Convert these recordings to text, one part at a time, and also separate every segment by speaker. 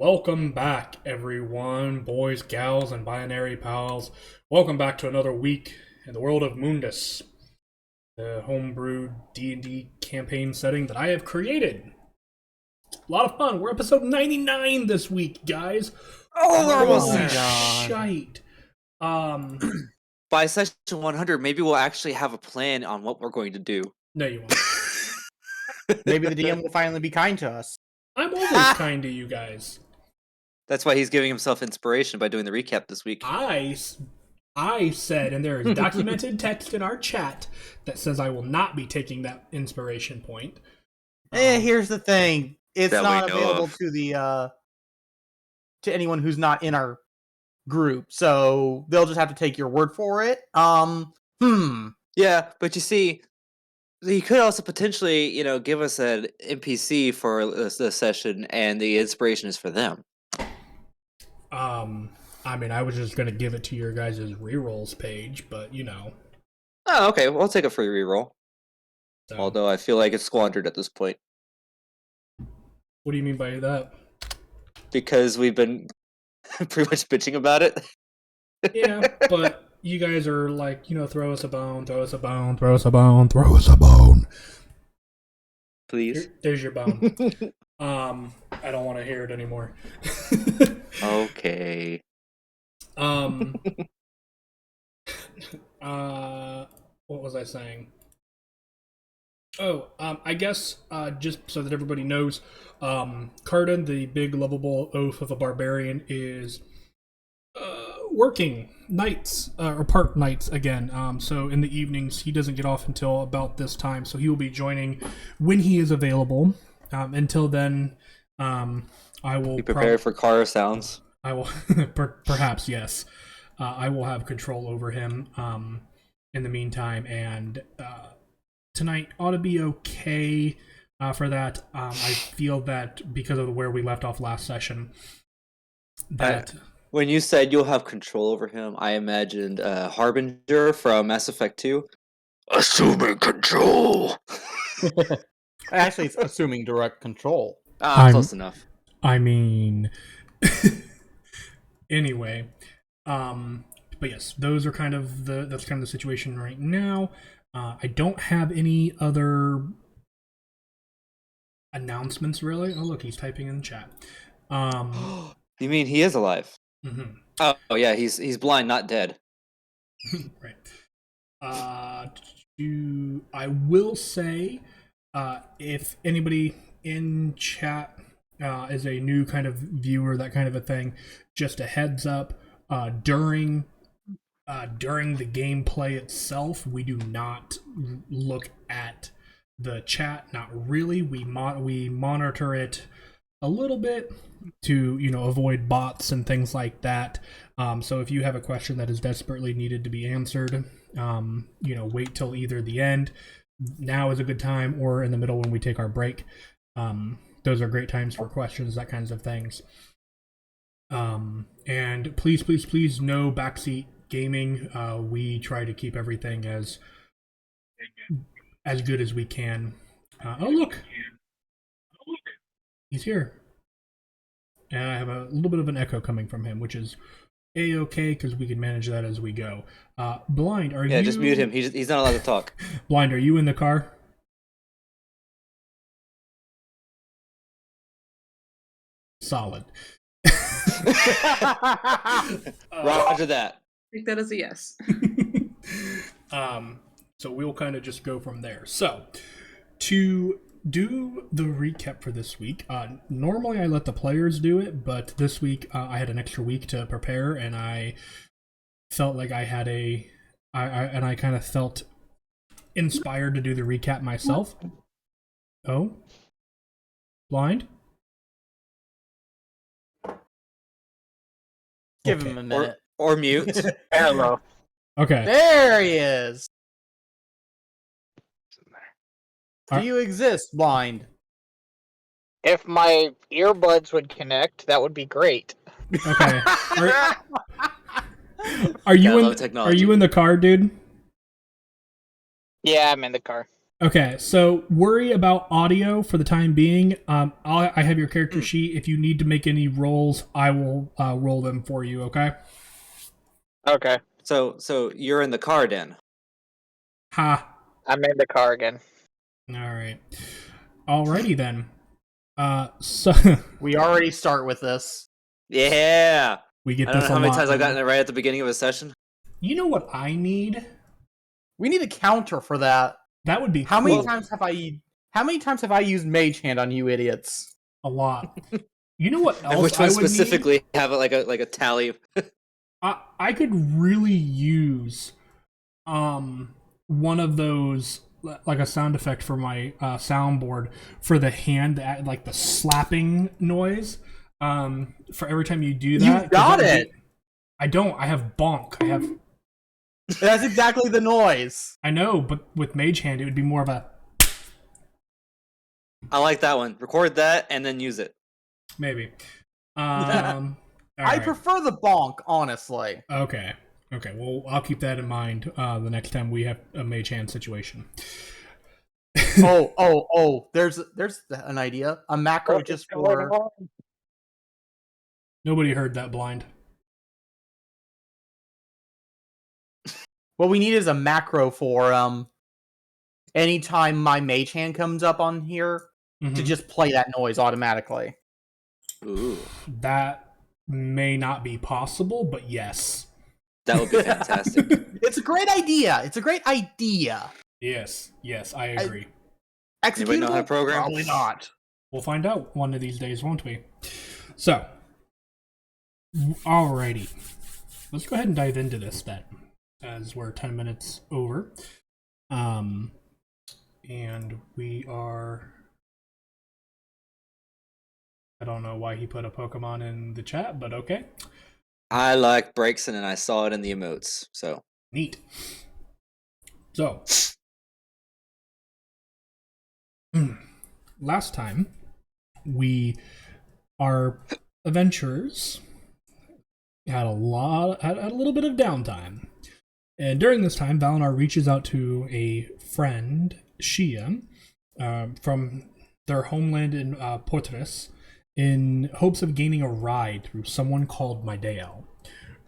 Speaker 1: Welcome back, everyone, boys, gals, and binary pals. Welcome back to another week in the world of Mundus, the homebrewed D&D campaign setting that I have created. A lot of fun. We're episode 99 this week, guys.
Speaker 2: Oh, we're almost
Speaker 1: Holy
Speaker 2: there.
Speaker 1: shite.
Speaker 2: By session 100, maybe we'll actually have a plan on what we're going to do.
Speaker 1: No, you won't.
Speaker 3: Maybe the DM will finally be kind to us.
Speaker 1: I'm always kind to you guys.
Speaker 2: That's why he's giving himself inspiration by doing the recap this week.
Speaker 1: I said, and there is documented text in our chat that says I will not be taking that inspiration point.
Speaker 3: Here's the thing. It's
Speaker 2: That
Speaker 3: not
Speaker 2: we know
Speaker 3: available
Speaker 2: of.
Speaker 3: to the to anyone who's not in our group. So they'll just have to take your word for it.
Speaker 2: Yeah, but you see, he could also potentially, give us an NPC for the session, and the inspiration is for them.
Speaker 1: I mean, I was just gonna give it to your guys' rerolls page, but
Speaker 2: Oh, okay. Well, I'll take a free reroll.
Speaker 1: So.
Speaker 2: Although I feel like it's squandered at this point.
Speaker 1: What do you mean by that?
Speaker 2: Because we've been pretty much bitching about it.
Speaker 1: Yeah, but you guys are like, throw us a bone, throw us a bone, throw us a bone, throw us a bone.
Speaker 2: Please.
Speaker 1: There's your bone. I don't want to hear it anymore.
Speaker 2: Okay.
Speaker 1: What was I saying? Oh, I guess, just so that everybody knows, Carden, the big lovable oaf of a barbarian, is working nights, or part nights again. So in the evenings, he doesn't get off until about this time, so he will be joining when he is available. Until then, I will
Speaker 2: Be prepared for car sounds.
Speaker 1: I will, perhaps, yes. I will have control over him in the meantime, and tonight ought to be okay for that. I feel that because of where we left off last session, that...
Speaker 2: When you said you'll have control over him, I imagined Harbinger from Mass Effect 2. Assuming control!
Speaker 3: Actually, it's assuming direct control.
Speaker 2: Close enough.
Speaker 1: I mean... Anyway, but yes, those are that's kind of the situation right now. I don't have any other announcements really. Oh look, he's typing in the chat.
Speaker 2: You mean he is alive?
Speaker 1: Mm-hmm.
Speaker 2: Oh yeah, he's blind, not dead.
Speaker 1: Right. I will say, if anybody in chat is a new kind of viewer, that kind of a thing, just a heads up, during the gameplay itself, we do not look at the chat. Not really. We monitor it a little bit to avoid bots and things like that. So if you have a question that is desperately needed to be answered, wait till either the end. Now is a good time, or in the middle when we take our break. Those are great times for questions, that kinds of things. And please, no backseat gaming. We try to keep everything as good as we can. Oh look, he's here. And I have a little bit of an echo coming from him, which is a-okay because we can manage that as we go. Blind, are you?
Speaker 2: Yeah, just mute him. He's not allowed to talk.
Speaker 1: Blind, are you in the car? Solid.
Speaker 2: Roger that.
Speaker 4: Take that as a yes.
Speaker 1: So we'll kind of just go from there. So, to do the recap for this week, normally I let the players do it, but this week I had an extra week to prepare, and I felt like I had I kind of felt inspired to do the recap myself. Oh? Blind?
Speaker 3: Give him a minute.
Speaker 2: Or mute.
Speaker 3: Hello.
Speaker 1: Okay.
Speaker 3: There he is.
Speaker 1: Are-
Speaker 3: Do you exist, blind?
Speaker 5: If my earbuds would connect, that would be great.
Speaker 1: Okay. Are you
Speaker 2: Gotta
Speaker 1: in?
Speaker 2: love technology.
Speaker 1: Are you in the car, dude?
Speaker 5: Yeah, I'm in the car.
Speaker 1: Okay, so worry about audio for the time being. I have your character sheet. If you need to make any rolls, I will roll them for you. Okay.
Speaker 5: Okay,
Speaker 2: So you're in the car then.
Speaker 1: Ha.
Speaker 5: I'm in the car again.
Speaker 1: All right. Alrighty then. So
Speaker 3: We already start with this.
Speaker 2: Yeah.
Speaker 1: we get
Speaker 2: I don't
Speaker 1: this
Speaker 2: know
Speaker 1: a
Speaker 2: how many
Speaker 1: lot.
Speaker 2: times I've gotten it right at the beginning of a session.
Speaker 1: You know what I need?
Speaker 3: We need a counter for that.
Speaker 1: That would be
Speaker 3: How many
Speaker 1: cool.
Speaker 3: times have I used Mage Hand on you idiots?
Speaker 1: A lot. You know what else
Speaker 2: Which
Speaker 1: I
Speaker 2: one
Speaker 1: would
Speaker 2: specifically have it like a tally?
Speaker 1: need? I could really use one of those, like a sound effect for my soundboard for the hand, like the slapping noise. For every time you do that.
Speaker 3: You
Speaker 1: 'cause
Speaker 3: got
Speaker 1: that would
Speaker 3: it.
Speaker 1: be- I don't. I have bonk. I have.
Speaker 3: That's exactly the noise.
Speaker 1: I know, but with Mage Hand, it would be more of a
Speaker 2: I like that one. Record that and then use it.
Speaker 1: maybe.
Speaker 3: I
Speaker 1: Alright.
Speaker 3: prefer the bonk, honestly.
Speaker 1: Okay. Okay. Well, I'll keep that in mind the next time we have a Mage Hand situation.
Speaker 3: Oh! There's an idea. A macro just for.
Speaker 1: Nobody heard that, blind.
Speaker 3: What we need is a macro for anytime my Mage Hand comes up on here to
Speaker 1: Mhm.
Speaker 3: just play that noise automatically.
Speaker 2: Ooh,
Speaker 1: That may not be possible, but yes.
Speaker 2: that would be fantastic.
Speaker 3: It's a great idea. It's a great idea.
Speaker 1: Yes, I agree.
Speaker 2: Anybody know how to
Speaker 3: Executable?
Speaker 2: program?
Speaker 3: Probably not.
Speaker 1: We'll find out one of these days, won't we? So, alrighty. Let's go ahead and dive into this then, as we're 10 minutes over. And we are... I don't know why he put a Pokemon in the chat, but okay.
Speaker 2: I like Breakson and I saw it in the emotes. So
Speaker 1: Neat. So, last time, our adventurers had a little bit of downtime. And during this time, Valinar reaches out to a friend, Shia, from their homeland in Portres, in hopes of gaining a ride through someone called Midale.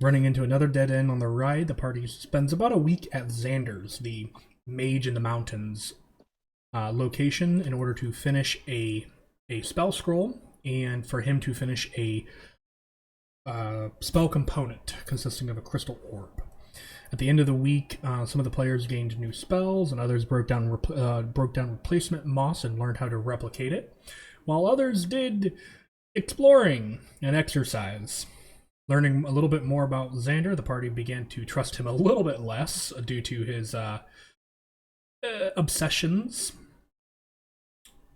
Speaker 1: Running into another dead end on the ride, the party spends about a week at Xander's, the Mage in the Mountains location, in order to finish a spell scroll and for him to finish a spell component consisting of a crystal orb. At the end of the week, some of the players gained new spells, and others broke down replacement moss and learned how to replicate it, while others did exploring and exercise. Learning a little bit more about Xander, the party began to trust him a little bit less due to his obsessions.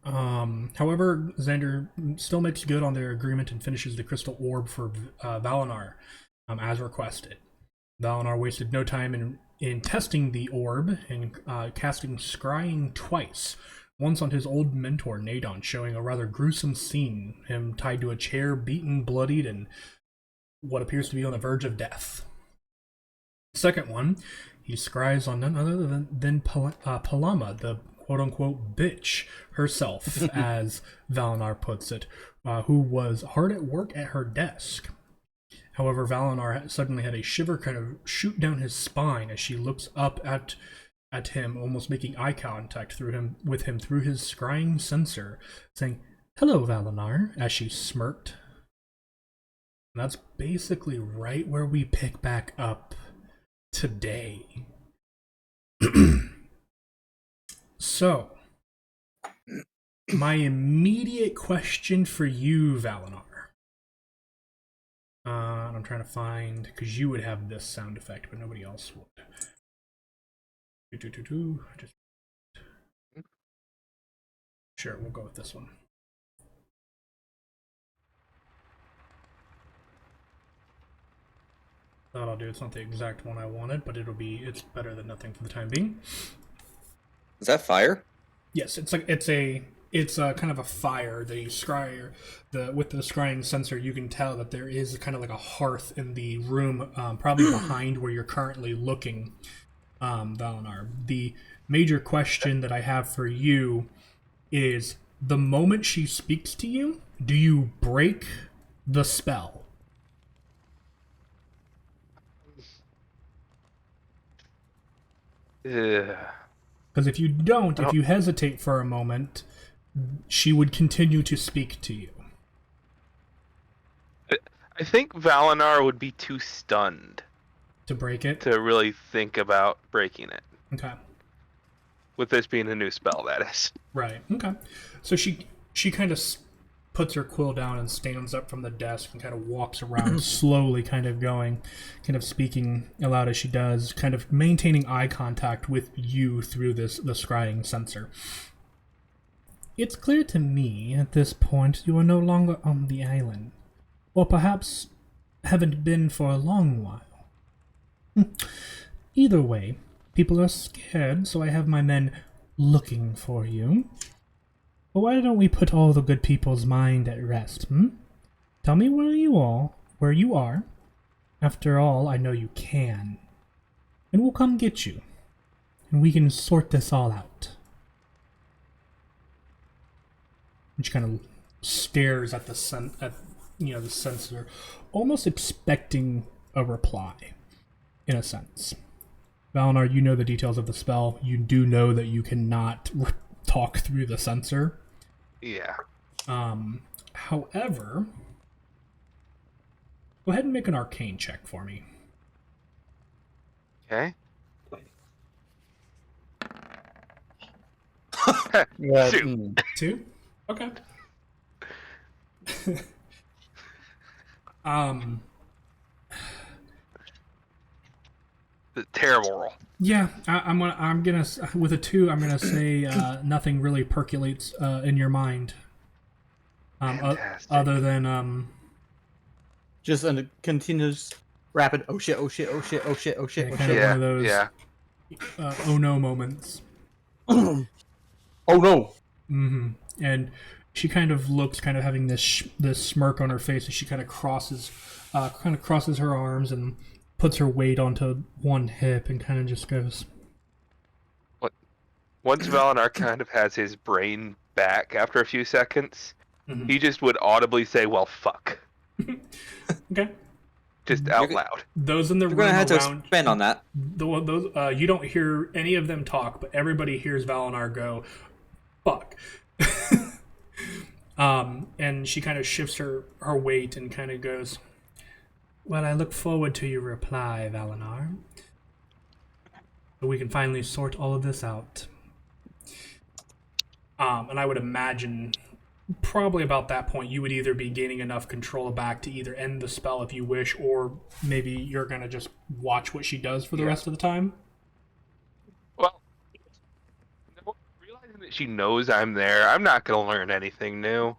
Speaker 1: However, Xander still makes good on their agreement and finishes the crystal orb for Valinar, as requested. Valinar wasted no time in testing the orb and casting Scrying twice. Once on his old mentor, Nadon, showing a rather gruesome scene, him tied to a chair, beaten, bloodied, and what appears to be on the verge of death. Second one, he scries on none other than Palama, the quote-unquote bitch herself, as Valinar puts it, who was hard at work at her desk. However, Valinar suddenly had a shiver kind of shoot down his spine as she looks up at him, almost making eye contact with him through his scrying sensor, saying, "Hello, Valinar," as she smirked. And that's basically right where we pick back up today. So, my immediate question for you, Valinar. I'm trying to find, because you would have this sound effect, but nobody else would. Just... Sure, we'll go with this one. That'll do. It's not the exact one I wanted, but it's better than nothing for the time being.
Speaker 2: is that fire?
Speaker 1: Yes, it's a kind of a fire. The scryer, with the scrying sensor, you can tell that there is kind of like a hearth in the room, probably behind where you're currently looking. Valinar. The major question that I have for you is: the moment she speaks to you, do you break the spell?
Speaker 4: Ugh.
Speaker 1: Because if you don't,
Speaker 4: I
Speaker 1: if
Speaker 4: don't-
Speaker 1: you hesitate for a moment, she would continue to speak to you.
Speaker 4: I think Valinar would be too stunned
Speaker 1: To break it?
Speaker 4: to really think about breaking it.
Speaker 1: Okay.
Speaker 4: With this being a new spell, that is.
Speaker 1: Right. Okay. So she kind of puts her quill down and stands up from the desk and kind of walks around slowly, kind of speaking aloud as she does, kind of maintaining eye contact with you through the scrying sensor. It's clear to me at this point you are no longer on the island, or perhaps haven't been for a long while. Either way, people are scared, so I have my men looking for you. But why don't we put all the good people's mind at rest, Tell me where you are. After all, I know you can. And we'll come get you. And we can sort this all out. And she kind of stares at the sensor, almost expecting a reply, in a sense. Valinar, you know the details of the spell. You do know that you cannot talk through the sensor.
Speaker 4: Yeah.
Speaker 1: However, go ahead and make an arcane check for me.
Speaker 4: Okay.
Speaker 3: Yeah,
Speaker 4: Shoot.
Speaker 1: 2? Okay. um,
Speaker 4: The terrible roll.
Speaker 1: yeah, I'm gonna with a 2. I'm gonna say nothing really percolates in your mind.
Speaker 4: Fantastic.
Speaker 1: Other than
Speaker 3: just a continuous rapid. Oh shit! Oh shit! Oh shit! Oh shit! Oh shit!
Speaker 1: Yeah,
Speaker 3: Oh
Speaker 1: kind of
Speaker 3: shit!
Speaker 1: one of those
Speaker 4: Yeah.
Speaker 1: oh no moments.
Speaker 3: Oh no!
Speaker 1: And she kind of looks, kind of having this smirk on her face as she kind of crosses her arms and puts her weight onto one hip and kind of just goes,
Speaker 4: Once Valinar kind of has his brain back after a few seconds, he just would audibly say, well, fuck.
Speaker 1: okay.
Speaker 4: Just out loud.
Speaker 1: Those in the
Speaker 2: You're
Speaker 1: room
Speaker 2: gonna have to
Speaker 1: around
Speaker 2: expand on that.
Speaker 1: those you don't hear any of them talk, but everybody hears Valinar go, fuck. And she kind of shifts her weight and kind of goes, well, I look forward to your reply, Valinar. So we can finally sort all of this out. And I would imagine probably about that point you would either be gaining enough control back to either end the spell if you wish, or maybe you're going to just watch what she does for the rest of the time.
Speaker 4: Well, realizing that she knows I'm there, I'm not going to learn anything new.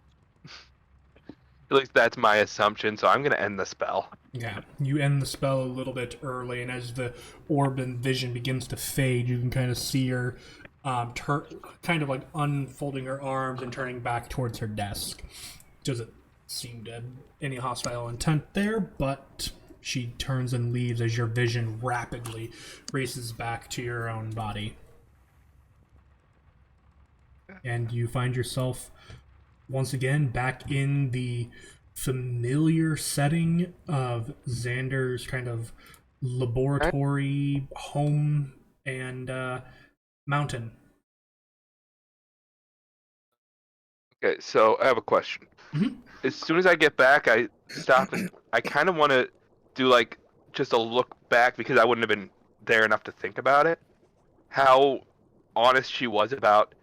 Speaker 4: At least that's my assumption, so I'm going to end the spell.
Speaker 1: Yeah, you end the spell a little bit early, and as the orb and vision begins to fade, you can kind of see her kind of like unfolding her arms and turning back towards her desk. Doesn't seem to have any hostile intent there, but she turns and leaves as your vision rapidly races back to your own body. And you find yourself once again back in the familiar setting of Xander's kind of laboratory, home, and mountain.
Speaker 4: Okay, so I have a question. As soon as I get back, I stop and I kind of want to do like just a look back because I wouldn't have been there enough to think about it. How honest she was about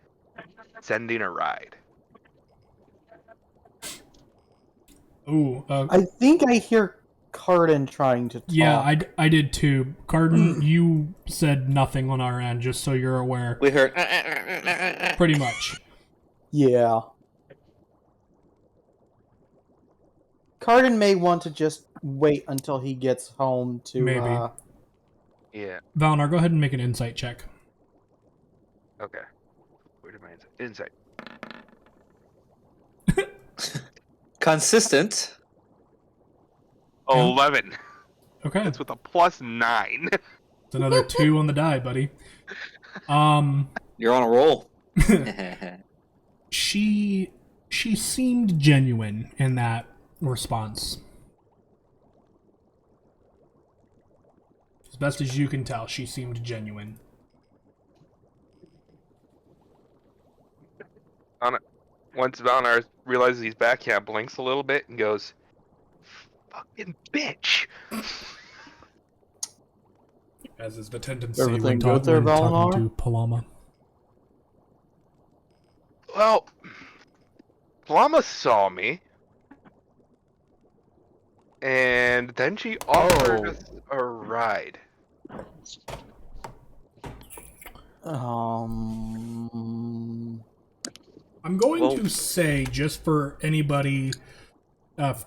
Speaker 4: sending a ride.
Speaker 1: Ooh,
Speaker 3: I think I hear Carden trying to talk.
Speaker 1: yeah, I did too. Carden, you said nothing on our end, just so you're aware.
Speaker 2: We heard.
Speaker 1: Pretty much.
Speaker 3: Yeah. Carden may want to just wait until he gets home to.
Speaker 1: Maybe.
Speaker 4: Yeah.
Speaker 1: Valinar, go ahead and make an insight check.
Speaker 4: Okay. Where did my insight?
Speaker 2: Consistent.
Speaker 4: 11.
Speaker 1: Okay.
Speaker 4: That's with a +9.
Speaker 1: It's another 2 on the die, buddy.
Speaker 2: You're on a roll.
Speaker 1: She seemed genuine in that response. As best as you can tell, she seemed genuine.
Speaker 4: Once Valnar realizes he's back, yeah, blinks a little bit and goes, "Fucking bitch!"
Speaker 1: As is the tendency
Speaker 3: Everything
Speaker 1: when,
Speaker 3: good there,
Speaker 1: when talking
Speaker 3: Valnar?
Speaker 1: to Paloma.
Speaker 4: Well, Paloma saw me, and then she offered us a ride.
Speaker 1: I'm going to say, just for anybody,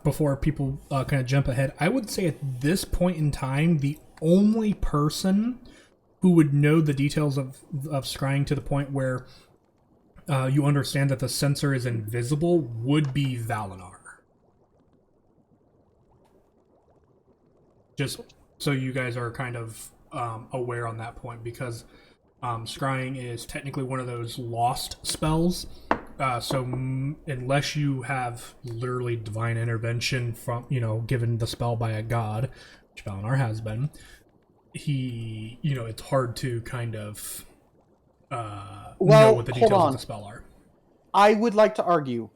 Speaker 1: before people kind of jump ahead, I would say at this point in time, the only person who would know the details of scrying to the point where you understand that the sensor is invisible would be Valinar. Just so you guys are kind of aware on that point, because scrying is technically one of those lost spells. So unless you have literally divine intervention from, given the spell by a god, which Valinar has been, it's hard to kind of know what the details of the spell are.
Speaker 3: I would like to argue.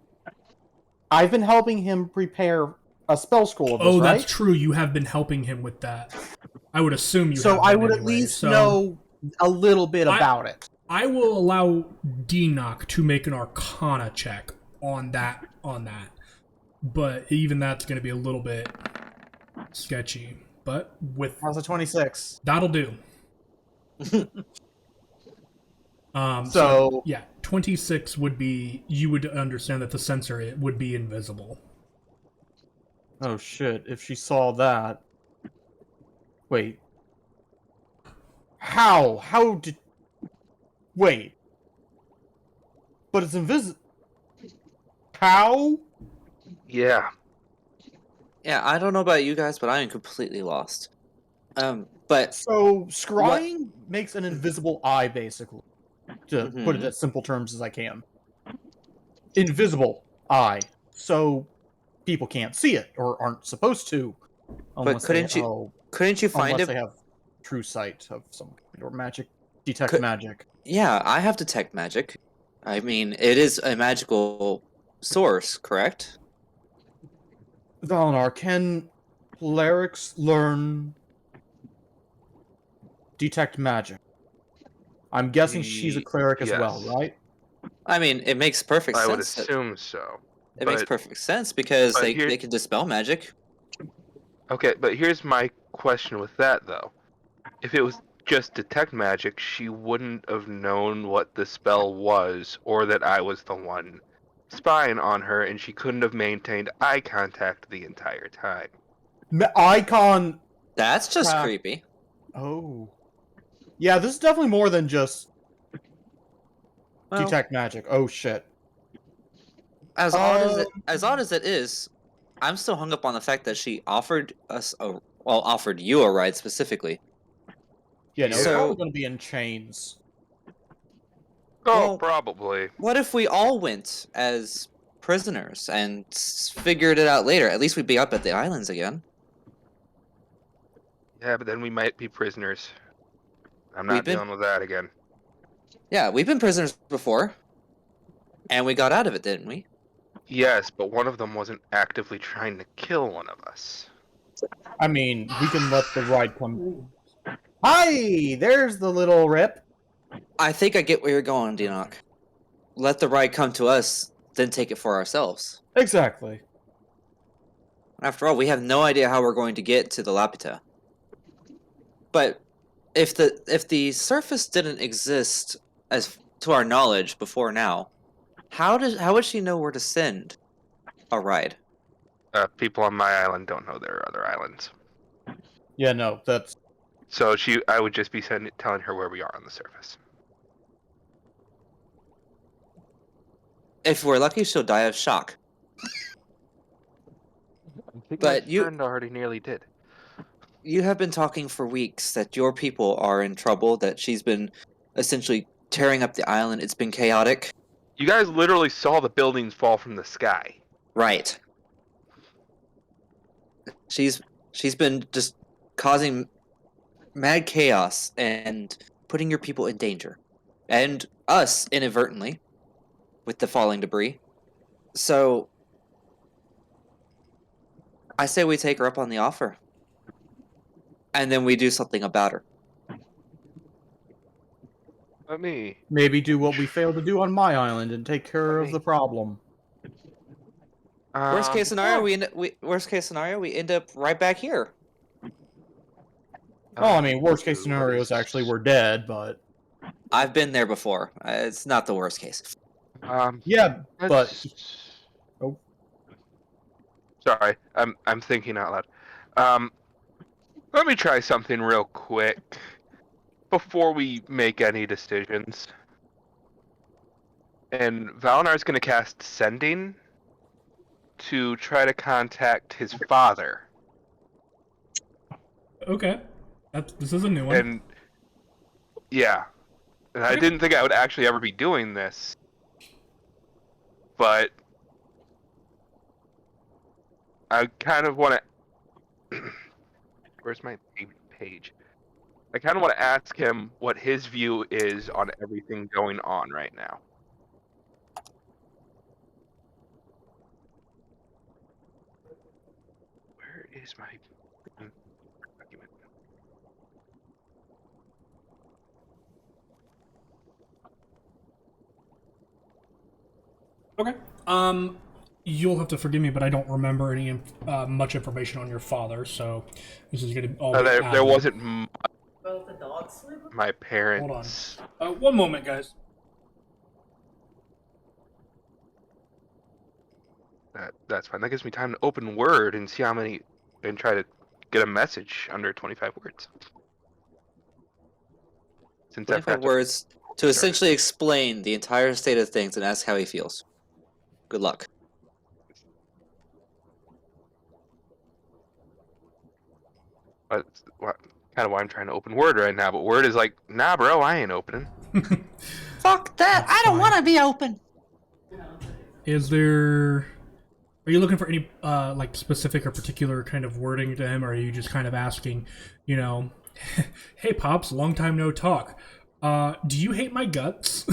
Speaker 3: I've been helping him prepare a spell scroll of this, right?
Speaker 1: That's true. You have been helping him with that. I would assume you have.
Speaker 3: So I would
Speaker 1: anyway.
Speaker 3: at least know a little bit about it.
Speaker 1: I will allow Denock to make an Arcana check on that. But even that's going to be a little bit sketchy. But with
Speaker 3: How's a 26?
Speaker 1: That'll do. Yeah, 26 would be, you would understand that the sensor, it would be invisible.
Speaker 3: Oh shit, if she saw that. Wait. How did... Wait. But it's invisible. How?
Speaker 4: Yeah.
Speaker 2: Yeah, I don't know about you guys, but I am completely lost. But
Speaker 3: So, scrying makes an invisible eye, basically. To put it in simple terms as I can. Invisible eye. So, people can't see it, or aren't supposed to.
Speaker 2: But couldn't you find
Speaker 3: unless
Speaker 2: it?
Speaker 3: they have true sight of some kind, or magic, detect magic.
Speaker 2: Yeah, I have detect magic. I mean, it is a magical source, correct?
Speaker 3: Valinar, can clerics learn detect magic? I'm guessing she's a cleric as well, right?
Speaker 2: I mean, it makes perfect sense.
Speaker 4: I would assume so.
Speaker 2: It makes perfect sense because they can dispel magic.
Speaker 4: Okay, but here's my question with that, though. If it was just detect magic, she wouldn't have known what the spell was, or that I was the one spying on her, and she couldn't have maintained eye contact the entire time.
Speaker 3: Icon.
Speaker 2: That's just creepy.
Speaker 3: Oh. Yeah, this is definitely more than just detect magic. Oh shit.
Speaker 2: As odd as it is, I'm still hung up on the fact that she offered you a ride specifically.
Speaker 3: Yeah, no, it's probably going to be in chains.
Speaker 4: Oh, probably.
Speaker 2: What if we all went as prisoners and figured it out later? At least we'd be up at the islands again.
Speaker 4: Yeah, but then we might be prisoners. I'm not dealing with that again.
Speaker 2: Yeah, we've been prisoners before. And we got out of it, didn't we?
Speaker 4: Yes, but one of them wasn't actively trying to kill one of us.
Speaker 3: I mean, we can let the ride come. Hi! There's the little rip.
Speaker 2: I think I get where you're going, Denock. Let the ride come to us, then take it for ourselves.
Speaker 3: Exactly.
Speaker 2: After all, we have no idea how we're going to get to the Lapita. But if the surface didn't exist, as to our knowledge, before now, how would she know where to send a ride?
Speaker 4: People on my island don't know there are other islands.
Speaker 3: Yeah, no, that's...
Speaker 4: So I would just be telling her where we are on the surface.
Speaker 2: If we're lucky, she'll die of shock.
Speaker 4: I think my friend already nearly did.
Speaker 2: you have been talking for weeks that your people are in trouble, that she's been essentially tearing up the island. It's been chaotic.
Speaker 4: You guys literally saw the buildings fall from the sky.
Speaker 2: Right. She's been just causing mad chaos and putting your people in danger. And us, inadvertently, with the falling debris. So, I say we take her up on the offer. And then we do something about her.
Speaker 4: Let me.
Speaker 3: Maybe do what we failed to do on my island and take care of the problem.
Speaker 2: Worst case scenario, we end up right back here.
Speaker 3: Well, I mean, worst case scenario is actually we're dead, but
Speaker 2: I've been there before. It's not the worst case.
Speaker 3: yeah, but
Speaker 4: let's-
Speaker 3: oh,
Speaker 4: Sorry, I'm thinking out loud. Let me try something real quick before we make any decisions. And Valinar's going to cast Sending to try to contact his father.
Speaker 1: Okay. This is a new one.
Speaker 4: And yeah, and I didn't think I would actually ever be doing this, but I kind of want to. Where's my page? I kind of want to ask him what his view is on everything going on right now. Where is my document?
Speaker 1: Okay. You'll have to forgive me, but I don't remember any much information on your father, so this is going to all.
Speaker 4: There wasn't
Speaker 6: Both the dogs sleep?
Speaker 4: my parents.
Speaker 1: Hold on. One moment, guys.
Speaker 4: That's fine. That gives me time to open Word and see how many, and try to get a message under 25 words. Since I
Speaker 2: 25
Speaker 4: forgot to-
Speaker 2: words to essentially explain the entire state of things and ask how he feels. Good luck.
Speaker 4: That's kind of why I'm trying to open Word right now, but Word is like, nah, bro, I ain't opening.
Speaker 7: Fuck that! I don't want to be open.
Speaker 1: Is there? Are you looking for any like specific or particular kind of wording to him, or are you just kind of asking, you know, hey pops, long time no talk. Do you hate my guts?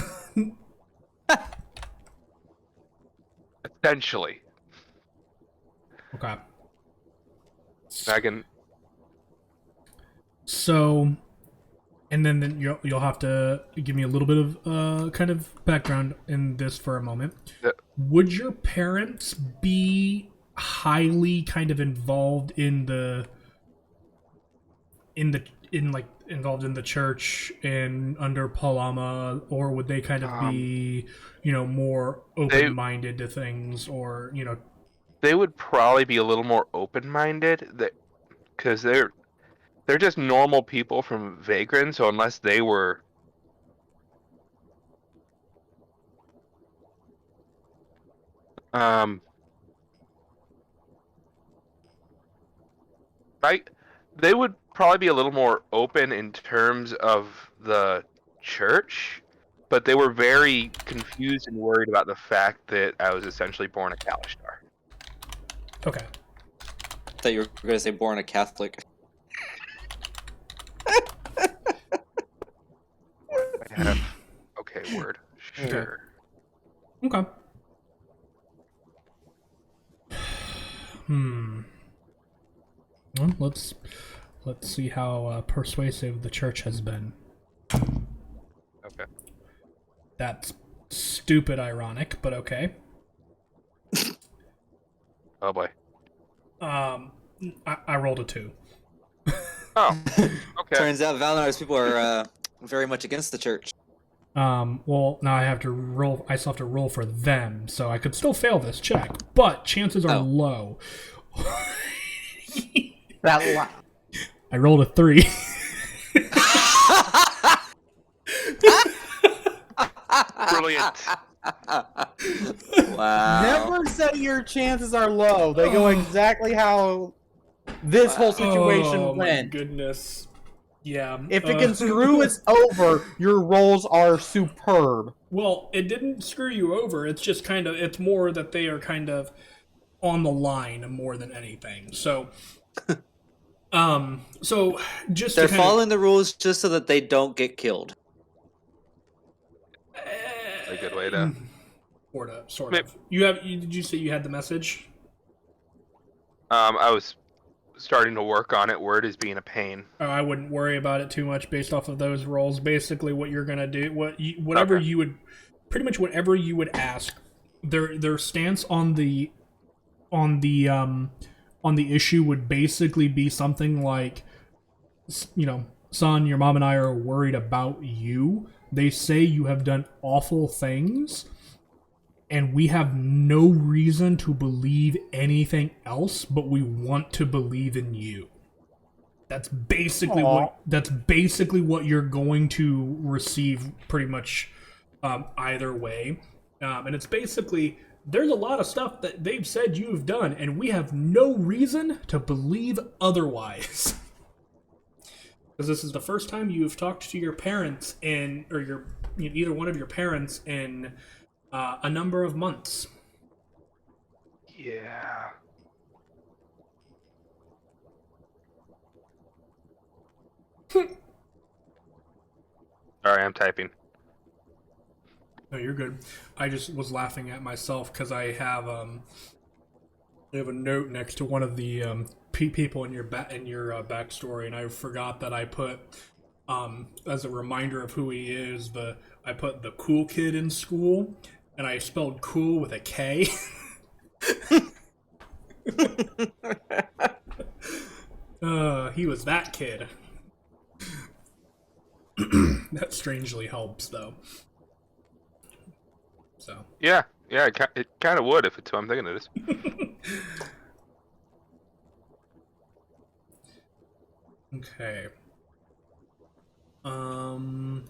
Speaker 4: Essentially,
Speaker 1: Okay.
Speaker 4: I can.
Speaker 1: So, and then you'll have to give me a little bit of kind of background in this for a moment. Would your parents be highly kind of involved in involved in the church and under Palama, or would they kind of be, you know, more open-minded to things, or, you know?
Speaker 4: They would probably be a little more open-minded, because they're just normal people from Vagrant, so unless they were right, they would probably be a little more open in terms of the church, but they were very confused and worried about the fact that I was essentially born a Kalishtar.
Speaker 1: Okay.
Speaker 2: I thought you were going to say born a Catholic.
Speaker 4: I have okay, Word. Sure.
Speaker 1: Okay. Well, let's see how persuasive the church has been.
Speaker 4: Okay.
Speaker 1: That's stupid ironic, but okay.
Speaker 4: Oh boy.
Speaker 1: I rolled a 2.
Speaker 4: Oh. Okay.
Speaker 2: Turns out Valinar's people are very much against the church.
Speaker 1: Well, now I still have to roll for them, so I could still fail this check, but chances are low.
Speaker 3: that
Speaker 1: I rolled a 3.
Speaker 4: Brilliant.
Speaker 2: Wow.
Speaker 3: never say your chances are low. They go exactly how this whole situation
Speaker 1: Oh my
Speaker 3: went.
Speaker 1: goodness. Yeah.
Speaker 3: If it can screw us over, your rolls are superb.
Speaker 1: Well, it didn't screw you over. It's just kind of, it's more that they are kind of on the line more than anything. So, so just
Speaker 2: They're
Speaker 1: to kind
Speaker 2: following the rules just so that they don't get killed.
Speaker 4: A good way to.
Speaker 1: Sort of. Did you say you had the message?
Speaker 4: I was starting to work on it. Word is being a pain.
Speaker 1: I wouldn't worry about it too much based off of those rolls. Basically, what you're gonna do, whatever
Speaker 4: Okay.
Speaker 1: you would, pretty much whatever you would ask, their stance on the issue would basically be something like, son, your mom and I are worried about you. They say you have done awful things, and we have no reason to believe anything else, but we want to believe in you. That's basically what you're going to receive, pretty much either way. And it's basically, there's a lot of stuff that they've said you've done, and we have no reason to believe otherwise. Because this is the first time you've talked to your parents or either one of your parents in a number of months.
Speaker 4: Yeah. Sorry, I'm typing.
Speaker 1: No, you're good. I just was laughing at myself because I have a note next to one of the people in your backstory, and I forgot that I put as a reminder of who he is. I put the cool kid in school, and I spelled cool with a K. He was that kid. That strangely helps, though. So.
Speaker 4: Yeah, it kind of would if it's who I'm thinking it is.
Speaker 1: Okay. I'm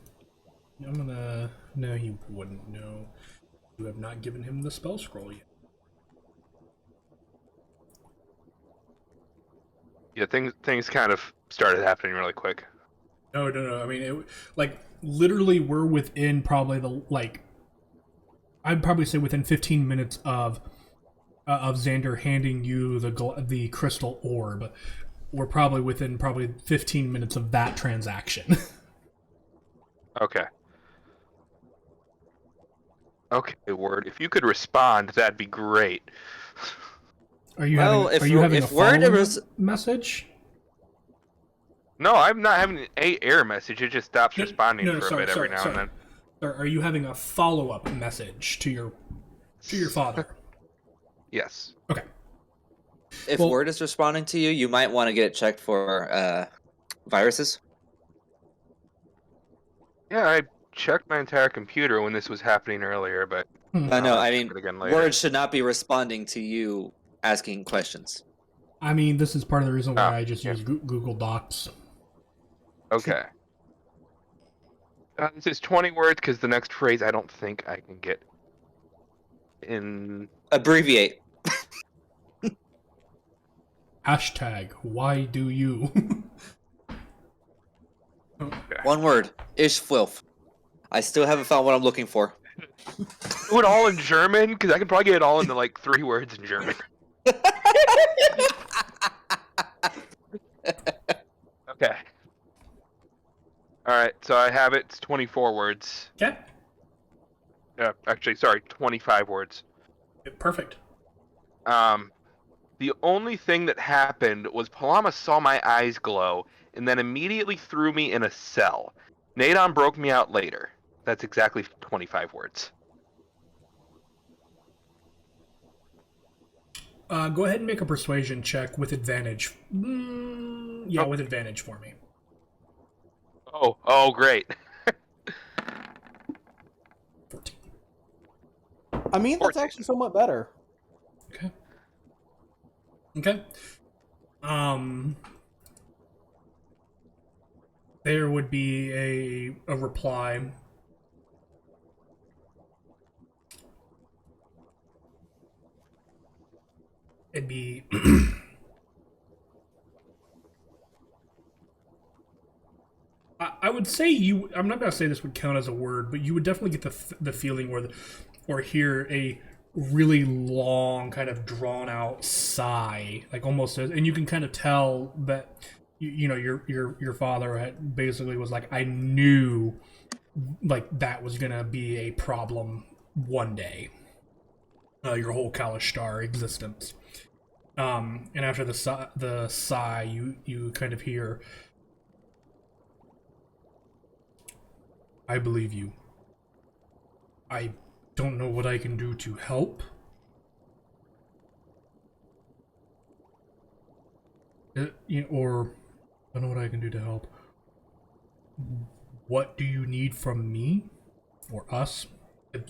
Speaker 1: gonna. No, he wouldn't know. You have not given him the spell scroll yet.
Speaker 4: Yeah, things kind of started happening really quick.
Speaker 1: No. I mean, literally, we're within probably I'd probably say within 15 minutes of Xander handing you the crystal orb. We're probably within 15 minutes of that transaction.
Speaker 4: Okay. Okay, Word. If you could respond, that'd be great.
Speaker 1: Are you
Speaker 2: Well,
Speaker 1: having a
Speaker 2: Word
Speaker 1: follow-up message?
Speaker 4: No, I'm not having an error message. It just stops responding for a bit every now and then.
Speaker 1: Or are you having a follow-up message to your father?
Speaker 4: Yes.
Speaker 1: Okay.
Speaker 2: If Word is responding to you, you might want to get it checked for viruses.
Speaker 4: Yeah, I checked my entire computer when this was happening earlier, but
Speaker 2: No, I mean,
Speaker 4: check it again later.
Speaker 2: Word should not be responding to you asking questions.
Speaker 1: I mean, this is part of the reason why I just use Google Docs.
Speaker 4: Okay. This is 20 words because the next phrase I don't think I can get in.
Speaker 2: Abbreviate.
Speaker 1: Hashtag, why do you?
Speaker 4: Okay.
Speaker 2: One word. Ishfwilf. I still haven't found what I'm looking for.
Speaker 4: Do it all in German because I can probably get it all into like 3 words in German. Okay. All right, so I have it. It's 24 words.
Speaker 1: Okay.
Speaker 4: Actually, sorry, 25 words.
Speaker 1: Perfect.
Speaker 4: The only thing that happened was Palama saw my eyes glow and then immediately threw me in a cell. Nadon broke me out later. That's exactly 25 words.
Speaker 1: Go ahead and make a persuasion check with advantage. With advantage for me.
Speaker 4: Oh, great.
Speaker 1: 14.
Speaker 3: I mean, that's
Speaker 4: 14.
Speaker 3: actually somewhat better.
Speaker 1: Okay. There would be a reply. It'd be I would say you. I'm not gonna say this would count as a word, but you would definitely get the feeling or hear a really long, kind of drawn out sigh, like almost, and you can kind of tell that you know your father had basically was like, I knew like that was gonna be a problem one day. Your whole Kalishtar existence. And after the sigh, you kind of hear, I believe you. I don't know what I can do to help. Or I don't know what I can do to help. What do you need from me? Or us?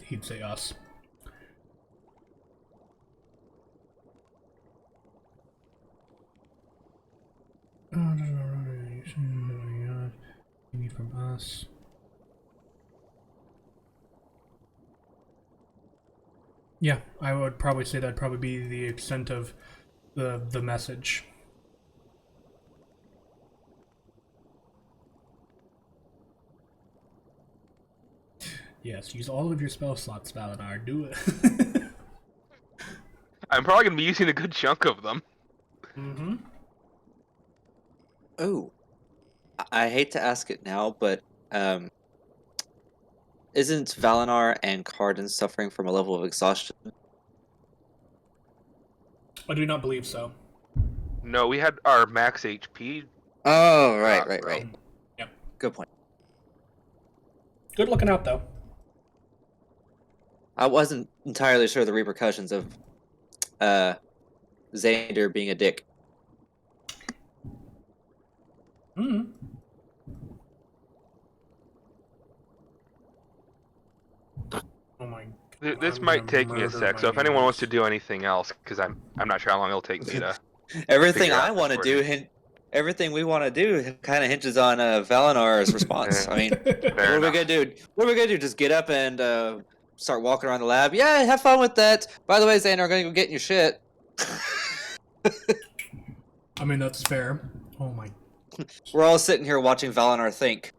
Speaker 1: He'd say us. You need from us. Yeah, I would probably say that'd probably be the extent of the message. Yes, use all of your spell slots, Valinor. Do it.
Speaker 4: I'm probably gonna be using a good chunk of them.
Speaker 1: Mm-hmm.
Speaker 2: Oh, I hate to ask it now, but isn't Valinar and Cardin suffering from a level of exhaustion?
Speaker 1: I do not believe so.
Speaker 4: No, we had our max HP.
Speaker 2: Oh, right,
Speaker 4: Bro.
Speaker 2: right.
Speaker 1: Yep.
Speaker 2: Good point.
Speaker 1: Good looking out, though.
Speaker 2: I wasn't entirely sure of the repercussions of Xander being a dick.
Speaker 1: Mm-hmm. Oh my.
Speaker 4: This
Speaker 1: I'm
Speaker 4: might
Speaker 1: gonna
Speaker 4: take me a
Speaker 1: murder
Speaker 4: sec.
Speaker 1: my
Speaker 4: So if anyone wants to
Speaker 1: neighbors.
Speaker 4: do anything else, because I'm not sure how long it'll take me to.
Speaker 2: Everything
Speaker 4: Figure out
Speaker 2: I want to do,
Speaker 4: recording.
Speaker 2: everything we want to do, kind of hinges on Valinar's response. I mean,
Speaker 4: Fair
Speaker 2: what are we
Speaker 4: enough.
Speaker 2: gonna do? What are we gonna do? Just get up and start walking around the lab? Yeah, have fun with that. By the way, Xander, I'm gonna go get in your shit.
Speaker 1: I mean, that's fair. Oh my.
Speaker 2: We're all sitting here watching Valinar think.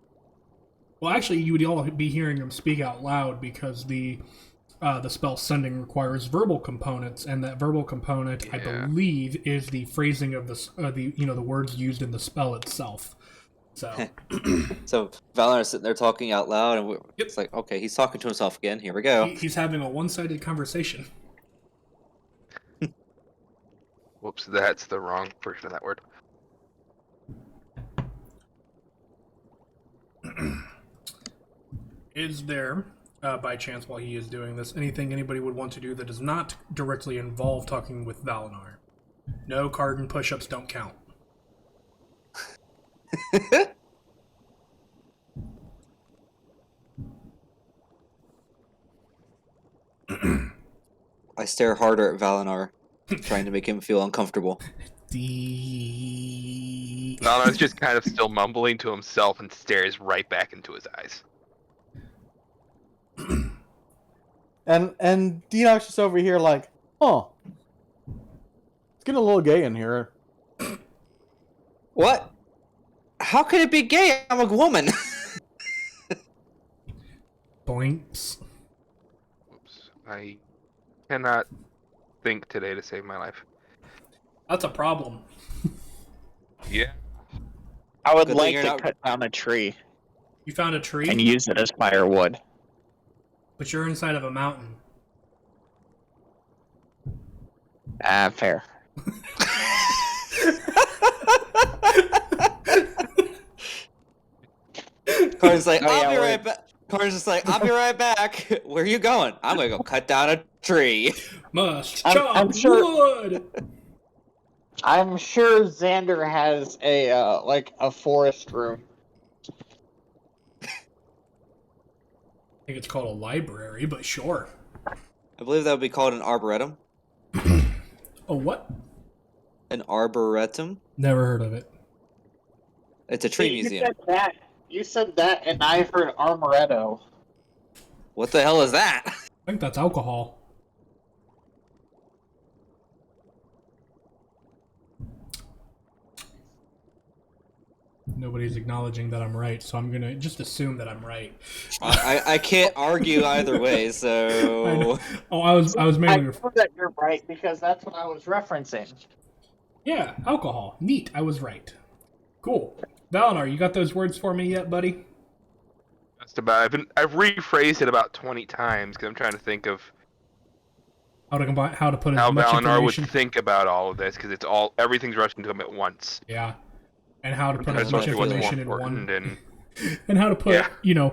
Speaker 1: Well, actually, you would all be hearing him speak out loud because the spell sending requires verbal components, and that verbal component, I
Speaker 4: Yeah.
Speaker 1: believe, is the phrasing of the words used in the spell itself. So,
Speaker 2: So Valinar's sitting there talking out loud, and
Speaker 1: Yep.
Speaker 2: it's like, okay, he's talking to himself again. Here we go.
Speaker 1: he's having a one-sided conversation.
Speaker 4: Whoops, that's the wrong version of that word.
Speaker 1: Is there, by chance, while he is doing this, anything anybody would want to do that does not directly involve talking with Valinar? No, Cardin push-ups don't count.
Speaker 2: I stare harder at Valinar, trying to make him feel uncomfortable.
Speaker 4: Valinar's just kind of still mumbling to himself and stares right back into his eyes.
Speaker 3: And Dinox just over here like, huh. It's getting a little gay in here.
Speaker 2: What? How could it be gay? I'm a woman.
Speaker 1: Boinks.
Speaker 4: Whoops. I cannot think today to save my life.
Speaker 1: That's a problem.
Speaker 4: Yeah.
Speaker 5: I would
Speaker 2: Good thing
Speaker 5: like
Speaker 2: you're
Speaker 5: to
Speaker 2: not-
Speaker 5: cut down a tree
Speaker 1: You found a tree,
Speaker 5: and use it as firewood.
Speaker 1: but you're inside of a mountain.
Speaker 5: Ah, fair.
Speaker 2: Cardin's like,
Speaker 5: Oh,
Speaker 2: I'll
Speaker 5: yeah,
Speaker 2: be
Speaker 5: we're-
Speaker 2: right back. Cardin's just like, I'll be right back. Where are you going? I'm gonna go cut down a tree.
Speaker 1: Must
Speaker 5: I'm
Speaker 1: chop
Speaker 5: sure-
Speaker 1: wood.
Speaker 5: I'm sure Xander has a like a forest room.
Speaker 1: I think it's called a library, but sure.
Speaker 2: I believe that would be called an arboretum.
Speaker 1: A what?
Speaker 2: An arboretum.
Speaker 1: Never heard of it.
Speaker 2: It's a tree museum.
Speaker 5: said that. You said that, and I heard armoretto.
Speaker 2: What the hell is that?
Speaker 1: I think that's alcohol. Nobody's acknowledging that I'm right, so I'm gonna just assume that I'm right.
Speaker 2: I can't argue either way,
Speaker 1: I
Speaker 2: so
Speaker 1: know. Oh, I was
Speaker 5: I
Speaker 1: mainly.
Speaker 5: know that you're right because that's what I was referencing.
Speaker 1: Yeah, alcohol. Neat. I was right. Cool. Valinar, you got those words for me yet, buddy?
Speaker 4: Just about. I've rephrased it about 20 times because I'm trying to think of
Speaker 1: How to put as
Speaker 4: how
Speaker 1: much
Speaker 4: Valinor would
Speaker 1: information.
Speaker 4: think about all of this because everything's rushing to him at once.
Speaker 1: Yeah, and how to put as
Speaker 2: That's what
Speaker 1: much
Speaker 2: I feel.
Speaker 1: information in one,
Speaker 4: And
Speaker 1: and how to put
Speaker 4: Yeah.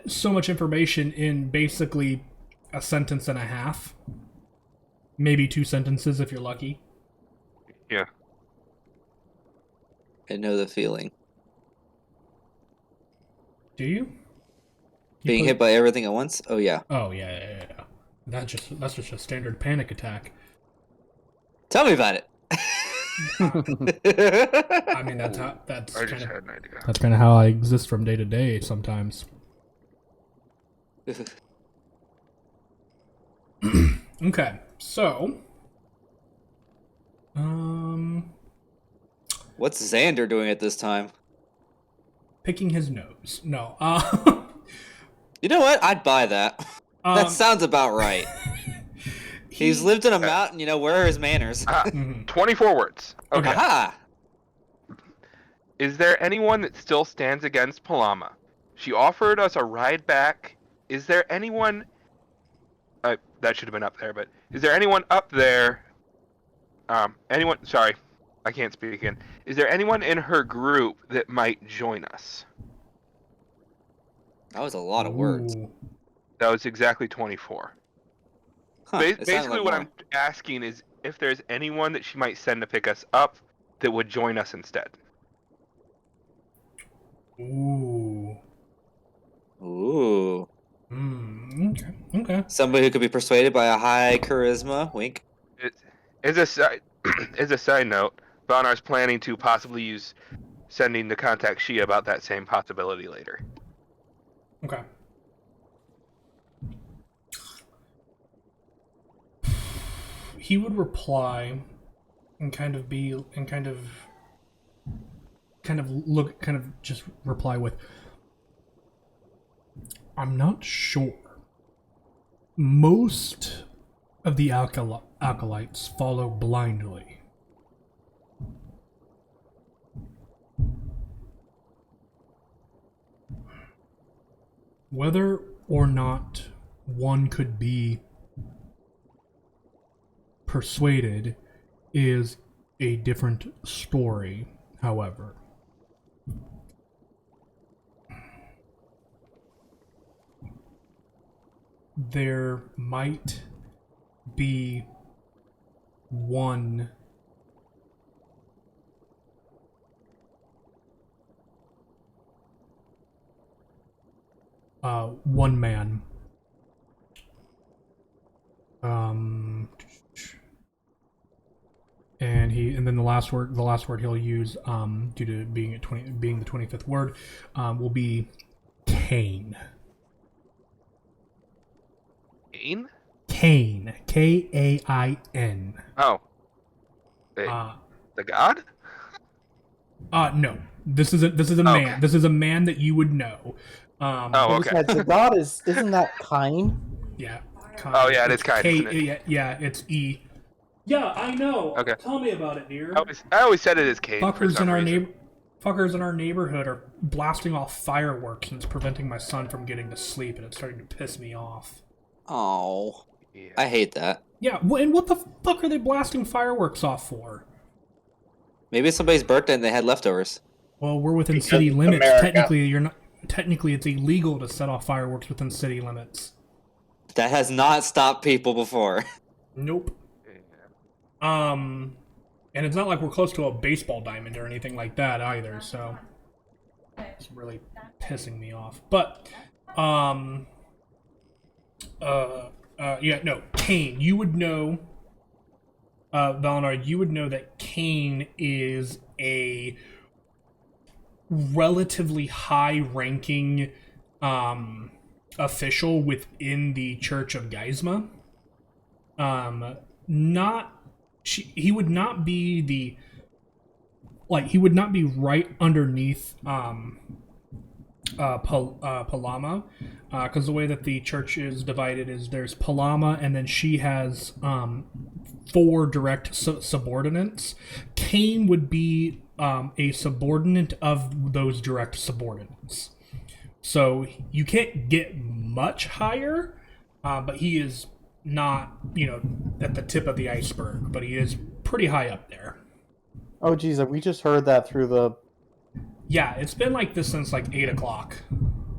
Speaker 1: So much information in basically a sentence and a half, maybe 2 sentences if you're lucky.
Speaker 4: yeah,
Speaker 2: I know the feeling.
Speaker 1: Do you?
Speaker 2: Being hit by everything at once? Oh, yeah.
Speaker 1: Oh yeah. That's just a standard panic attack.
Speaker 2: Tell me about it.
Speaker 1: I mean, that's
Speaker 4: I just
Speaker 1: kind
Speaker 4: had an idea.
Speaker 1: of how I exist from day to day sometimes. Okay, so
Speaker 2: What's Xander doing at this time?
Speaker 1: picking his nose. No.
Speaker 2: You know what? I'd buy that. That sounds about right. He's lived in a mountain, where are his manners?
Speaker 4: 24 words. Okay.
Speaker 2: Aha!
Speaker 4: Is there anyone that still stands against Palama? She offered us a ride back. Is there anyone... that should have been up there, but... Is there anyone up there... Sorry, I can't speak again. Is there anyone in her group that might join us?
Speaker 2: That was a lot of words.
Speaker 1: Ooh.
Speaker 4: That was exactly 24.
Speaker 2: Huh, it sounded
Speaker 4: Basically,
Speaker 2: like
Speaker 4: what
Speaker 2: more.
Speaker 4: I'm asking is if there's anyone that she might send to pick us up that would join us instead.
Speaker 1: Ooh.
Speaker 2: Ooh.
Speaker 1: Okay.
Speaker 2: Somebody who could be persuaded by a high charisma. Wink.
Speaker 4: As a side note, Bonar's planning to possibly use sending to contact Shia about that same possibility later.
Speaker 1: Okay. He would reply and kind of just reply with, I'm not sure. Most of the acolytes follow blindly. Whether or not one could be persuaded is a different story, however. There might be one man. And then the last word he'll use, due to being the 25th word, will be Cain.
Speaker 4: Cain?
Speaker 1: Cain. Kain.
Speaker 4: Oh. The god?
Speaker 1: No. This is a man.
Speaker 4: Okay.
Speaker 1: This is a man that you would know.
Speaker 4: Oh, okay.
Speaker 3: Besides, the god isn't that Cain?
Speaker 1: Yeah.
Speaker 4: Oh, yeah, it is Cain, isn't it?
Speaker 1: Yeah, it's E. Yeah, I know.
Speaker 4: Okay.
Speaker 1: Tell me about it, dear.
Speaker 4: I always said it as Cain for
Speaker 1: Fuckers
Speaker 4: some
Speaker 1: in our
Speaker 4: reason.
Speaker 1: Fuckers in our neighborhood are blasting off fireworks, and it's preventing my son from getting to sleep, and it's starting to piss me off.
Speaker 2: Oh.
Speaker 4: Yeah.
Speaker 2: I hate that.
Speaker 1: Yeah, and what the fuck are they blasting fireworks off for?
Speaker 2: Maybe it's somebody's birthday and they had leftovers.
Speaker 1: Well, we're within
Speaker 5: Because
Speaker 1: city
Speaker 5: it's
Speaker 1: limits.
Speaker 5: America.
Speaker 1: Technically, it's illegal to set off fireworks within city limits.
Speaker 2: That has not stopped people before.
Speaker 1: Nope.
Speaker 4: Yeah.
Speaker 1: And it's not like we're close to a baseball diamond or anything like that either, so it's really pissing me off. But, Cain, you would know, Valinar, you would know that Cain is a relatively high-ranking, official within the Church of Geisma. He would not be like he would not be right underneath Palama, because the way that the church is divided is there's Palama, and then she has 4 direct subordinates. Cain would be a subordinate of those direct subordinates. So you can't get much higher, but he is not, at the tip of the iceberg, but he is pretty high up there.
Speaker 3: Oh, geez, we just heard that through the...
Speaker 1: Yeah, it's been like this since like 8 o'clock.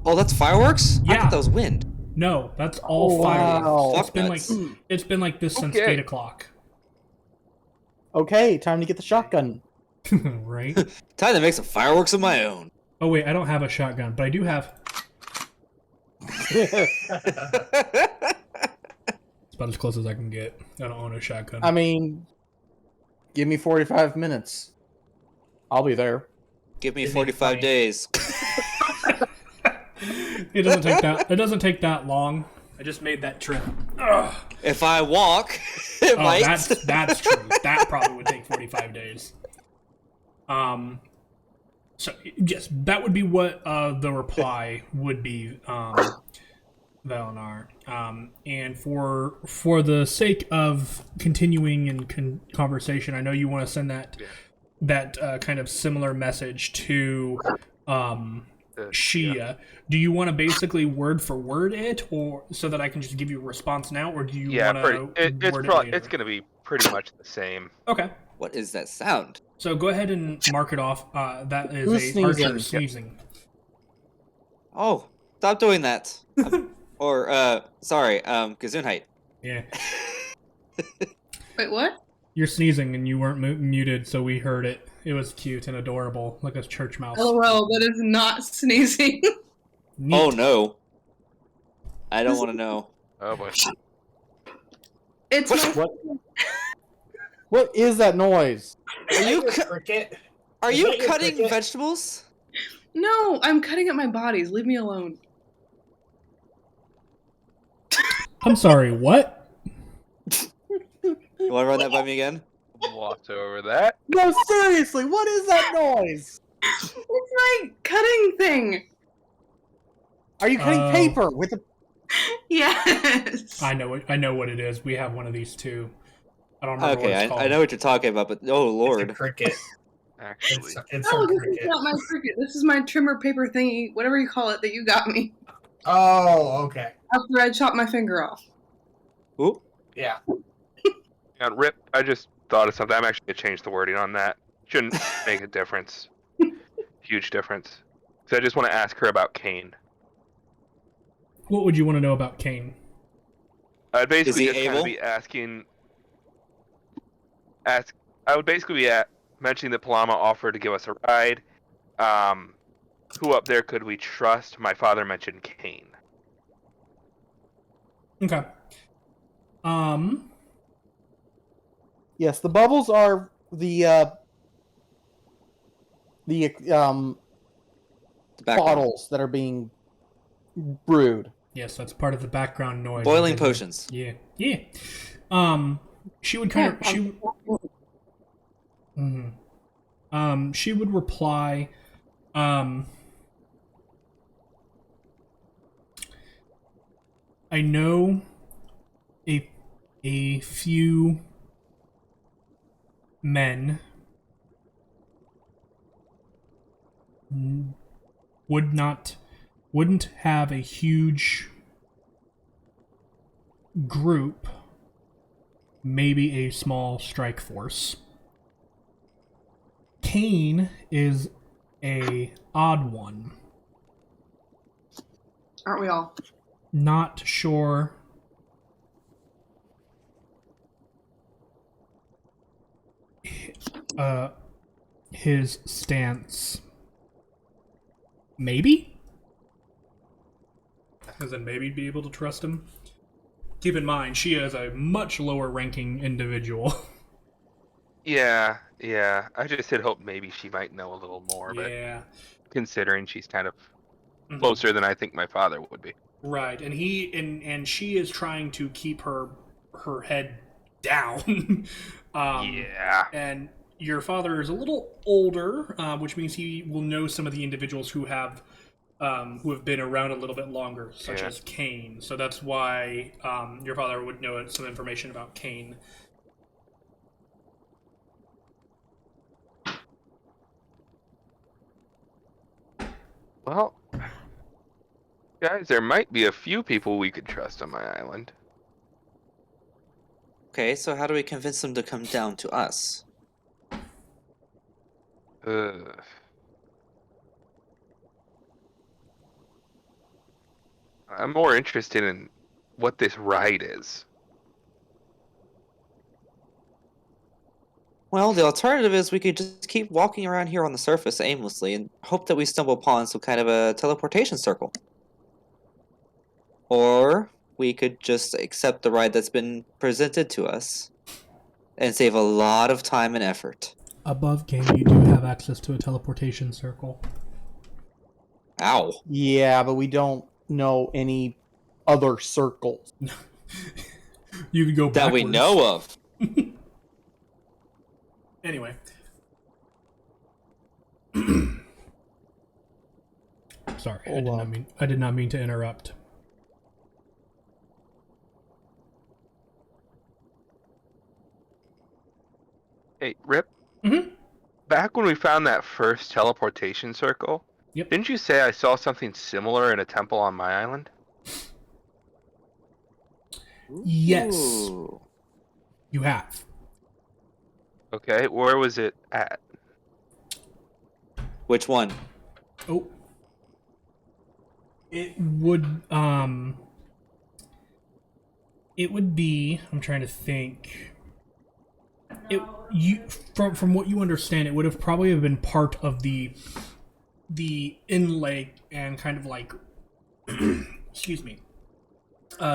Speaker 2: Oh, that's fireworks? I
Speaker 1: Yeah.
Speaker 2: thought that was wind.
Speaker 1: No, that's all
Speaker 3: Oh,
Speaker 1: fireworks.
Speaker 3: wow.
Speaker 1: It's been like this since
Speaker 4: Okay.
Speaker 1: 8 o'clock.
Speaker 3: Okay, time to get the shotgun.
Speaker 1: Right?
Speaker 2: Time to make some fireworks of my own.
Speaker 1: Oh wait, I don't have a shotgun, but I do have. It's about as close as I can get. I don't own a shotgun.
Speaker 3: I mean, give me 45 minutes. I'll be there.
Speaker 2: Give me 45 days.
Speaker 1: It doesn't take that. It doesn't take that long. I just made that trip. Ugh.
Speaker 2: If I walk, it might.
Speaker 1: That's true. That probably would take 45 days. So yes, that would be what the reply would be, Valenar. And for the sake of continuing in conversation, I know you want to send that kind of similar message to Shia.
Speaker 4: Yeah.
Speaker 1: Do you want to basically word for word it, or so that I can just give you a response now, or do you want to word it later?
Speaker 4: It's going to be pretty much the same.
Speaker 1: Okay.
Speaker 2: What is that sound?
Speaker 1: So go ahead and mark it off. That is
Speaker 3: Who's
Speaker 1: a
Speaker 3: sneezing?
Speaker 1: archer sneezing.
Speaker 2: Oh, stop doing that. Sorry, Gesundheit.
Speaker 1: Yeah.
Speaker 7: Wait, what?
Speaker 1: You're sneezing and you weren't muted, so we heard it. It was cute and adorable, like a church mouse.
Speaker 7: LOL, that is not sneezing.
Speaker 1: Neat.
Speaker 2: Oh no. I don't want to know.
Speaker 4: Oh boy.
Speaker 7: It's my...
Speaker 3: What? What is that noise?
Speaker 2: Are you
Speaker 6: cricket?
Speaker 2: are
Speaker 6: Is
Speaker 2: you
Speaker 6: that your
Speaker 2: cutting
Speaker 6: cricket?
Speaker 2: vegetables?
Speaker 7: No, I'm cutting up my bodies. Leave me alone.
Speaker 1: I'm sorry, what?
Speaker 2: You want to run that by me again?
Speaker 4: Gloss over that.
Speaker 3: No, seriously, what is that noise?
Speaker 7: It's my cutting thing.
Speaker 3: Are you cutting
Speaker 1: Oh.
Speaker 3: paper with a...
Speaker 7: Yes.
Speaker 1: I know what it is. We have one of these too. I don't remember what
Speaker 2: Okay,
Speaker 1: it's called.
Speaker 2: I know what you're talking about, but oh
Speaker 6: It's a
Speaker 2: lord.
Speaker 6: cricket.
Speaker 4: Actually,
Speaker 6: It's
Speaker 7: Oh,
Speaker 6: a
Speaker 7: this is
Speaker 6: cricket.
Speaker 7: not my cricket. This is my trimmer paper thingy, whatever you call it, that you got me
Speaker 6: Oh, okay.
Speaker 7: after I chopped my finger off.
Speaker 2: Oop.
Speaker 6: Yeah.
Speaker 4: and Rip, I just thought of something. I'm actually gonna change the wording on that. Shouldn't make a difference. Huge difference. Because I just want to ask her about Cain.
Speaker 1: What would you want to know about Cain?
Speaker 4: I'd basically
Speaker 2: he
Speaker 4: just kind
Speaker 2: able?
Speaker 4: of be asking. I would basically be mentioning that Palama offered to give us a ride. Who up there could we trust? My father mentioned Cain.
Speaker 1: Okay.
Speaker 3: Yes, the bubbles are the
Speaker 2: The background.
Speaker 3: bottles that are being brewed.
Speaker 1: Yes, that's part of the background noise.
Speaker 2: Boiling potions.
Speaker 1: Yeah. Yeah. She would kind of she would reply, I know a few men wouldn't have a huge group, maybe a small strike force. Cain is a odd one.
Speaker 7: Aren't we all?
Speaker 1: Not sure his stance. Maybe? As in maybe be able to trust him? Keep in mind, she is a much lower ranking individual.
Speaker 4: Yeah. I just had hoped maybe she might know a little more,
Speaker 1: Yeah.
Speaker 4: but considering she's kind of
Speaker 1: Mhm.
Speaker 4: closer than I think my father would be.
Speaker 1: Right, and and she is trying to keep her head down.
Speaker 4: Yeah.
Speaker 1: And your father is a little older, which means he will know some of the individuals who have been around a little bit longer, such as Cain. So that's why your father would know some information about Cain.
Speaker 4: Well, guys, there might be a few people we could trust on my island.
Speaker 2: Okay, so how do we convince them to come down to us?
Speaker 4: I'm more interested in what this ride is.
Speaker 2: Well, the alternative is we could just keep walking around here on the surface aimlessly and hope that we stumble upon some kind of a teleportation circle. Or we could just accept the ride that's been presented to us and save a lot of time and effort.
Speaker 1: Above game, you do have access to a teleportation circle.
Speaker 2: Ow.
Speaker 3: Yeah, but we don't know any other circles.
Speaker 1: You could go backwards.
Speaker 2: That we know of.
Speaker 1: Anyway. Sorry, I did not mean to interrupt.
Speaker 4: Hey, Rip?
Speaker 1: Mm-hmm.
Speaker 4: Back when we found that first teleportation circle,
Speaker 1: Yep.
Speaker 4: didn't you say I saw something similar in a temple on my island?
Speaker 1: Yes.
Speaker 2: Ooh.
Speaker 1: You have.
Speaker 4: Okay, where was it at?
Speaker 2: Which one?
Speaker 1: Oh. It would be, I'm trying to think. From what you understand, it would have probably been part of the inlay and kind of like excuse me,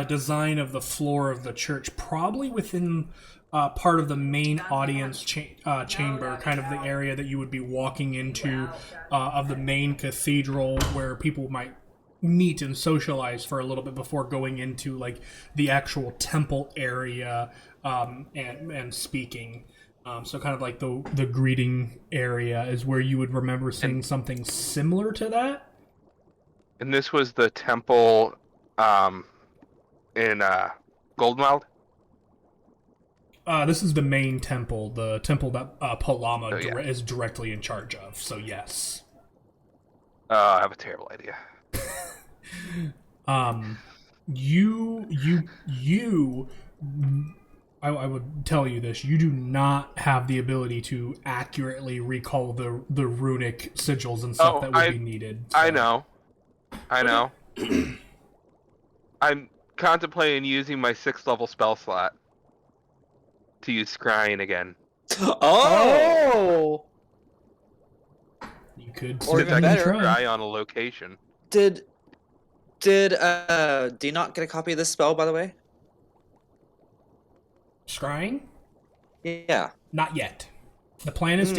Speaker 1: design of the floor of the church, probably within part of the main audience chamber, kind of the area that you would be walking into of the main cathedral, where people might meet and socialize for a little bit before going into like the actual temple area and speaking. So kind of like the greeting area is where you would remember seeing something similar to that.
Speaker 4: And this was the temple in Goldenwild?
Speaker 1: This is the main temple, the temple that Palama
Speaker 4: Oh, yeah.
Speaker 1: is directly in charge of. So yes.
Speaker 4: I have a terrible idea.
Speaker 1: I would tell you this: you do not have the ability to accurately recall the runic sigils and stuff that would be needed. So.
Speaker 4: I know. I'm contemplating using my 6th level spell slot to use scrying again.
Speaker 2: Oh!
Speaker 1: You could
Speaker 2: Or even better,
Speaker 4: scry on a location.
Speaker 2: Did not get a copy of this spell, by the way?
Speaker 1: Scrying?
Speaker 2: Yeah.
Speaker 1: Not yet. The plan is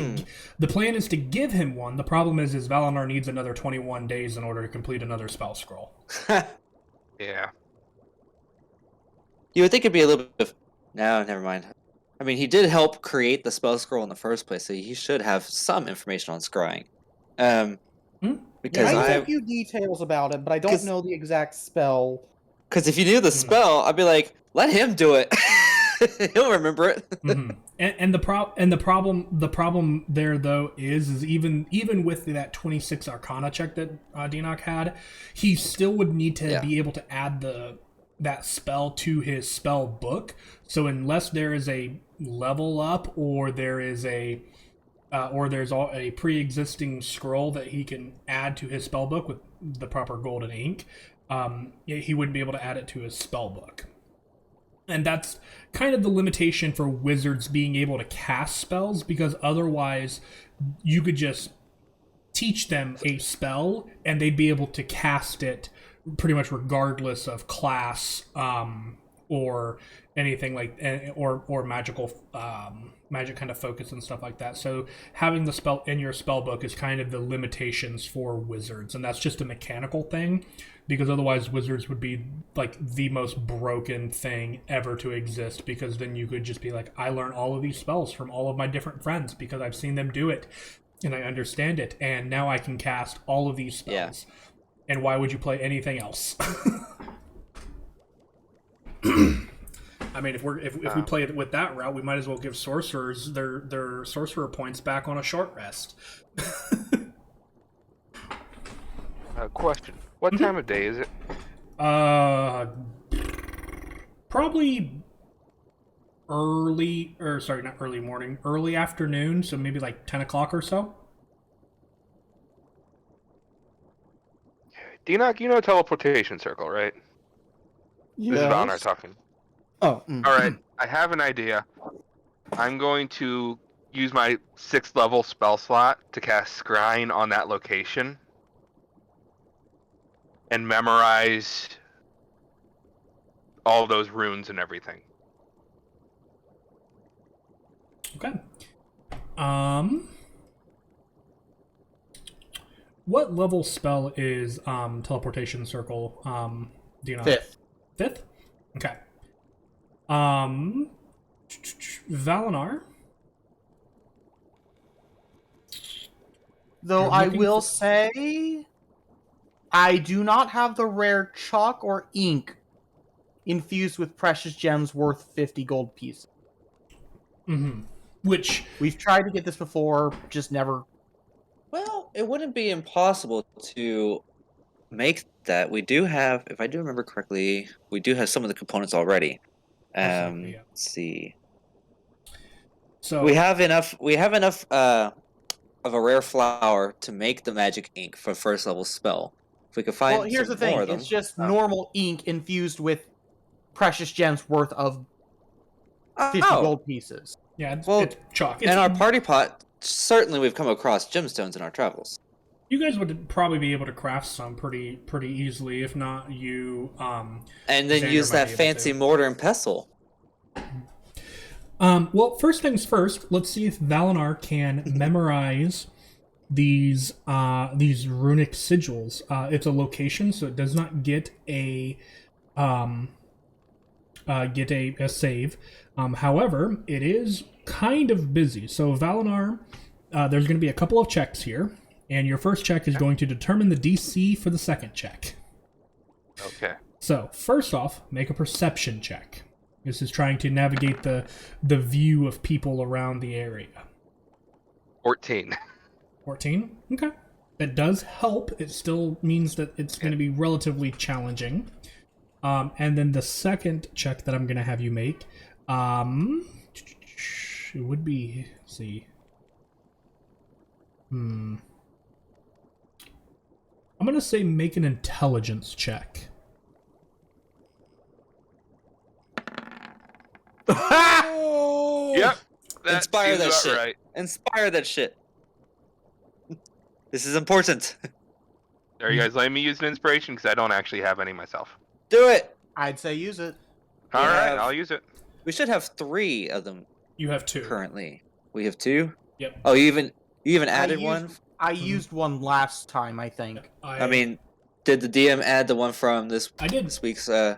Speaker 1: to give him one. The problem is Valinor needs another 21 days in order to complete another spell scroll.
Speaker 4: Yeah.
Speaker 2: You would think it'd be a little bit of... No, never mind. I mean, he did help create the spell scroll in the first place, so he should have some information on scrying. Because
Speaker 3: I know a few details about it, but I don't know the exact spell.
Speaker 2: Because if you knew the spell, I'd be like, let him do it. He'll remember it.
Speaker 1: Mm-hmm. And the problem there though is even with that 26 Arcana check that Dinok had, he still would need to be able to add that spell to his spell book. So unless there is a level up or there's a pre-existing scroll that he can add to his spell book with the proper golden ink, he wouldn't be able to add it to his spell book. And that's kind of the limitation for wizards being able to cast spells, because otherwise you could just teach them a spell and they'd be able to cast it pretty much regardless of class or anything like or magical magic kind of focus and stuff like that. So having the spell in your spell book is kind of the limitations for wizards, and that's just a mechanical thing, because otherwise wizards would be like the most broken thing ever to exist, because then you could just be like, I learn all of these spells from all of my different friends because I've seen them do it and I understand it, and now I can cast all of these spells. Yeah. And why would you play anything else? I mean, if we play it with that route, we might as well give sorcerers their sorcerer points back on a short rest.
Speaker 4: Question: what time of day is it?
Speaker 1: Probably early, or sorry, not early morning, early afternoon. So maybe like 10 o'clock or so.
Speaker 4: Deanoch, you know teleportation circle, right?
Speaker 3: Yes.
Speaker 4: This is Valnar talking.
Speaker 3: Oh.
Speaker 4: All right, I have an idea. I'm going to use my 6th level spell slot to cast Scrying on that location and memorize all those runes and everything.
Speaker 1: Okay. What level spell is teleportation circle? Do you know?
Speaker 3: 5th.
Speaker 1: 5th? Okay. Valinar.
Speaker 3: Though I will say, I do not have the rare chalk or ink infused with precious gems worth 50 gold pieces.
Speaker 1: Mm-hmm. Which
Speaker 3: we've tried to get this before, just never.
Speaker 2: Well, it wouldn't be impossible to make that. We do have, if I do remember correctly, we do have some of the components already.
Speaker 1: Yeah.
Speaker 2: Let's see.
Speaker 1: So
Speaker 2: we have enough of a rare flower to make the magic ink for 1st level spell. If we could find
Speaker 3: well, here's
Speaker 2: some
Speaker 3: the thing:
Speaker 2: more of them.
Speaker 3: it's just normal ink infused with precious gems worth of 50 gold pieces.
Speaker 1: Yeah, it's chalk.
Speaker 2: In our party pot, certainly we've come across gemstones in our travels.
Speaker 1: You guys would probably be able to craft some pretty easily, if not you.
Speaker 2: And then
Speaker 1: Xander
Speaker 2: use that fancy mortar and pestle.
Speaker 1: Well, first things first. Let's see if Valinar can memorize these runic sigils. It's a location, so it does not get a save. However, it is kind of busy. So Valinar, there's going to be a couple of checks here, and your first check is going to determine the DC for the second check.
Speaker 4: Okay.
Speaker 1: So first off, make a perception check. This is trying to navigate the view of people around the area.
Speaker 4: 14.
Speaker 1: 14? Okay. That does help. It still means that it's going to be relatively challenging. And then the second check that I'm going to have you make, it would be, let's see. I'm going to say make an intelligence check.
Speaker 4: Yep.
Speaker 2: Inspire that shit.
Speaker 4: Right.
Speaker 2: Inspire that shit. This is important.
Speaker 4: Are you guys letting me use an inspiration? Because I don't actually have any myself.
Speaker 2: Do it.
Speaker 3: I'd say use it.
Speaker 4: All right, I'll use it.
Speaker 2: We should have 3 of them.
Speaker 1: You have 2
Speaker 2: currently. We have 2.
Speaker 1: Yep.
Speaker 2: Oh, you even added one.
Speaker 3: I used one last time, I think.
Speaker 2: I mean, did the DM add the one from this?
Speaker 1: I did.
Speaker 2: This week's. Oh,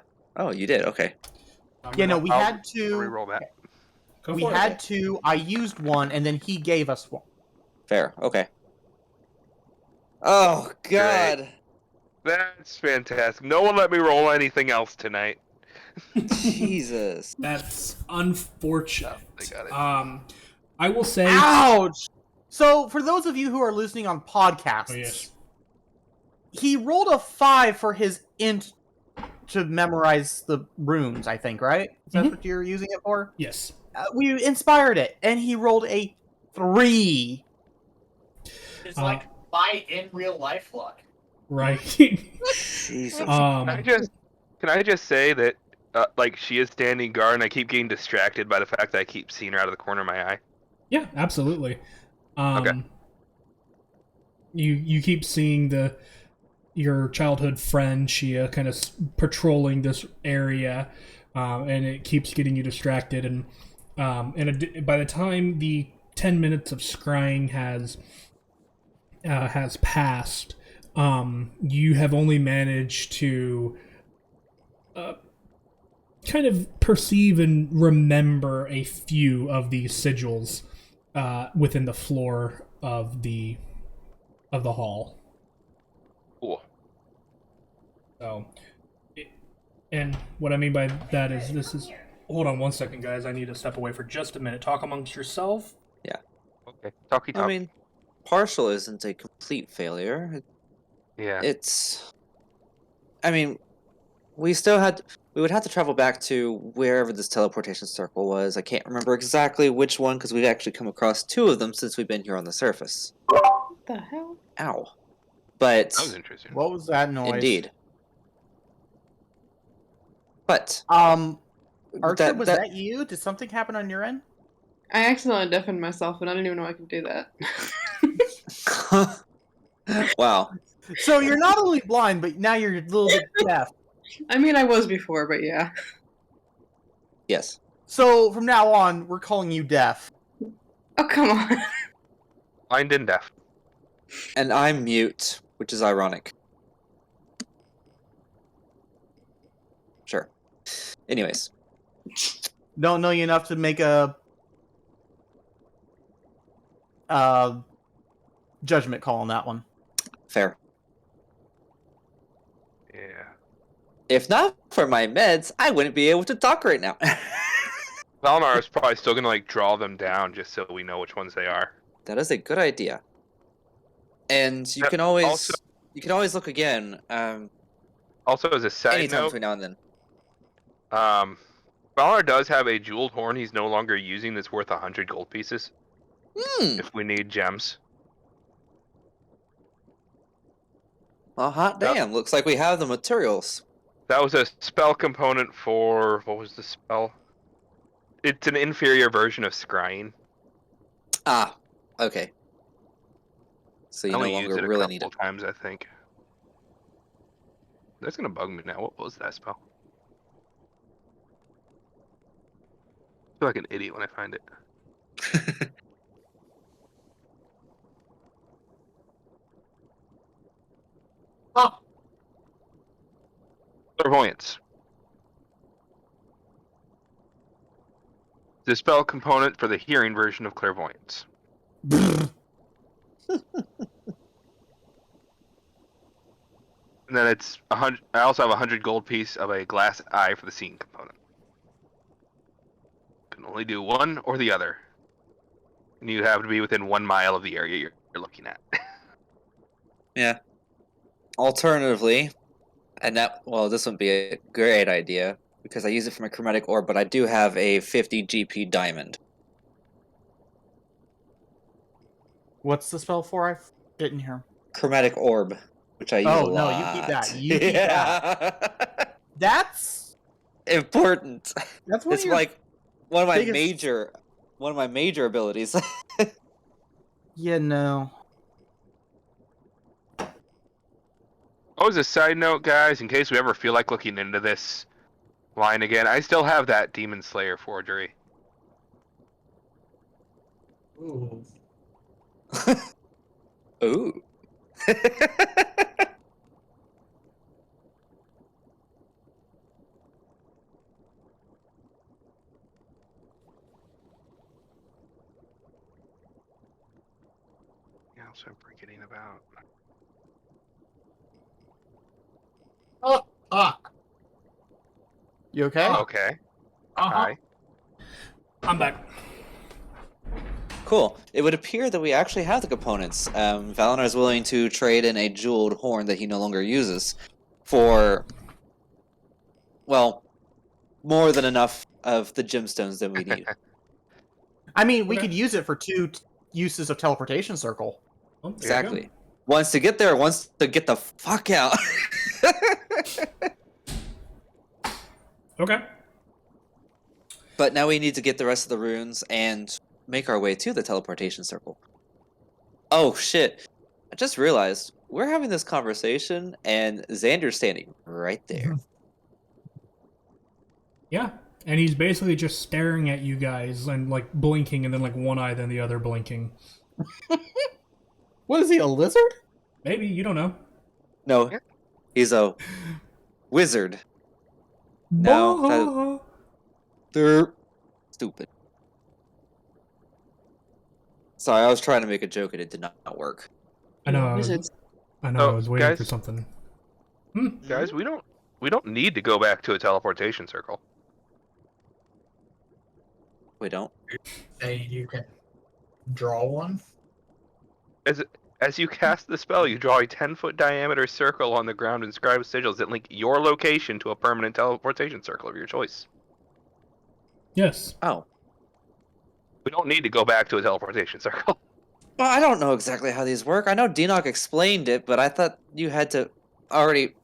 Speaker 2: you did. Okay.
Speaker 3: Yeah, no, we had to
Speaker 4: reroll that.
Speaker 3: We had to. I used one, and then he gave us one.
Speaker 2: Fair. Okay. Oh God.
Speaker 4: Great. That's fantastic. No one let me roll anything else tonight.
Speaker 2: Jesus.
Speaker 1: That's unfortunate.
Speaker 4: They got it.
Speaker 1: I will say.
Speaker 3: Ouch! So, for those of you who are listening on podcasts,
Speaker 1: yes.
Speaker 3: He rolled a 5 for his int to memorize the runes, I think, right? Is that what you're using it for?
Speaker 1: Yes.
Speaker 3: We inspired it, and he rolled a 3.
Speaker 6: It's like my in real life luck.
Speaker 1: Right.
Speaker 2: Jesus.
Speaker 4: Can I just say that, like, she is standing guard, and I keep getting distracted by the fact that I keep seeing her out of the corner of my eye.
Speaker 1: Yeah, absolutely.
Speaker 4: Okay.
Speaker 1: You keep seeing your childhood friend Shia kind of patrolling this area, and it keeps getting you distracted. And by the time the 10 minutes of scrying has passed, you have only managed to kind of perceive and remember a few of these sigils within the floor of the hall.
Speaker 4: Cool.
Speaker 1: So, and what I mean by that is this is. Hold on one second, guys. I need to step away for just a minute. Talk amongst yourself.
Speaker 2: Yeah.
Speaker 4: Okay. Talkie talk.
Speaker 2: I mean, partial isn't a complete failure.
Speaker 4: Yeah.
Speaker 2: It's. I mean, we would have to travel back to wherever this teleportation circle was. I can't remember exactly which one because we've actually come across 2 of them since we've been here on the surface.
Speaker 7: What the hell?
Speaker 2: Ow. But
Speaker 4: That was interesting.
Speaker 3: What was that noise?
Speaker 2: indeed. But
Speaker 3: Archer, was that you? Did something happen on your end?
Speaker 7: I accidentally deafened myself, and I didn't even know I could do that.
Speaker 2: Wow.
Speaker 3: So you're not only blind, but now you're a little bit deaf.
Speaker 7: I mean, I was before, but yeah.
Speaker 2: Yes.
Speaker 3: So from now on, we're calling you deaf.
Speaker 7: Oh, come on.
Speaker 4: Blind and deaf.
Speaker 2: And I'm mute, which is ironic. Sure. Anyways.
Speaker 3: Don't know you enough to make a judgment call on that one.
Speaker 2: Fair.
Speaker 4: Yeah.
Speaker 2: If not for my meds, I wouldn't be able to talk right now.
Speaker 4: Valnar is probably still gonna draw them down just so we know which ones they are.
Speaker 2: That is a good idea. And you can always look again.
Speaker 4: Also, as a side
Speaker 2: Anytime
Speaker 4: note,
Speaker 2: between now and then.
Speaker 4: Valnar does have a jeweled horn he's no longer using that's worth 100 gold pieces. If we need gems.
Speaker 2: Well, hot damn. Looks like we have the materials.
Speaker 4: That was a spell component for... What was the spell? It's an inferior version of scrying.
Speaker 2: Ah, okay. So you
Speaker 4: I
Speaker 2: no
Speaker 4: only used
Speaker 2: longer
Speaker 4: it a
Speaker 2: really
Speaker 4: couple
Speaker 2: need it.
Speaker 4: times, I think. That's gonna bug me now. What was that spell? I feel like an idiot when I find it.
Speaker 6: Oh,
Speaker 4: Clairvoyance. The spell component for the hearing version of clairvoyance. And then it's 100. I also have 100 gold piece of a glass eye for the seeing component. Can only do one or the other. And you have to be within 1 mile of the area you're looking at.
Speaker 2: Yeah. Alternatively, this wouldn't be a great idea because I use it for my chromatic orb, but I do have a 50 GP diamond.
Speaker 3: What's the spell for? I didn't hear.
Speaker 2: Chromatic orb, which I use a lot.
Speaker 3: Oh, no, you keep that. You keep that. That's
Speaker 2: important.
Speaker 3: That's one
Speaker 2: It's
Speaker 3: of your
Speaker 2: like one of my
Speaker 3: biggest-
Speaker 2: major abilities.
Speaker 3: Yeah, no.
Speaker 4: Oh, as a side note, guys, in case we ever feel like looking into this line again, I still have that Demon Slayer forgery.
Speaker 6: ooh.
Speaker 2: Ooh.
Speaker 4: Yeah, also I'm forgetting about.
Speaker 6: Oh, fuck.
Speaker 3: You okay?
Speaker 4: Okay.
Speaker 6: Uh-huh.
Speaker 4: Hi.
Speaker 1: I'm back.
Speaker 2: Cool. It would appear that we actually have the components. Valinor is willing to trade in a jeweled horn that he no longer uses for, well, more than enough of the gemstones that we need.
Speaker 3: I mean, we
Speaker 1: Okay.
Speaker 3: could use it for 2 uses of teleportation circle.
Speaker 1: Well, there you
Speaker 2: Exactly. Wants to get there, wants to get the fuck out.
Speaker 1: go. Okay.
Speaker 2: But now we need to get the rest of the runes and make our way to the teleportation circle. Oh shit. I just realized we're having this conversation and Xander's standing right there.
Speaker 1: Yeah, and he's basically just staring at you guys and like blinking, and then like one eye, then the other blinking.
Speaker 3: What is he, a lizard?
Speaker 1: Maybe, you don't know.
Speaker 2: No,
Speaker 4: Yeah.
Speaker 2: he's a wizard. No,
Speaker 1: Bah!
Speaker 2: they're stupid. Sorry, I was trying to make a joke and it did not work.
Speaker 1: I know.
Speaker 2: Wizards.
Speaker 1: I know.
Speaker 4: Oh,
Speaker 1: I was waiting
Speaker 4: guys?
Speaker 1: for something.
Speaker 4: Guys, we don't need to go back to a teleportation circle.
Speaker 2: We don't.
Speaker 6: Say you can draw one.
Speaker 4: As you cast the spell, you draw a 10-foot diameter circle on the ground and inscribe sigils that link your location to a permanent teleportation circle of your choice.
Speaker 1: Yes.
Speaker 2: Oh.
Speaker 4: We don't need to go back to a teleportation circle.
Speaker 2: Well, I don't know exactly how these work. I know Denock explained it, but I thought you had to already...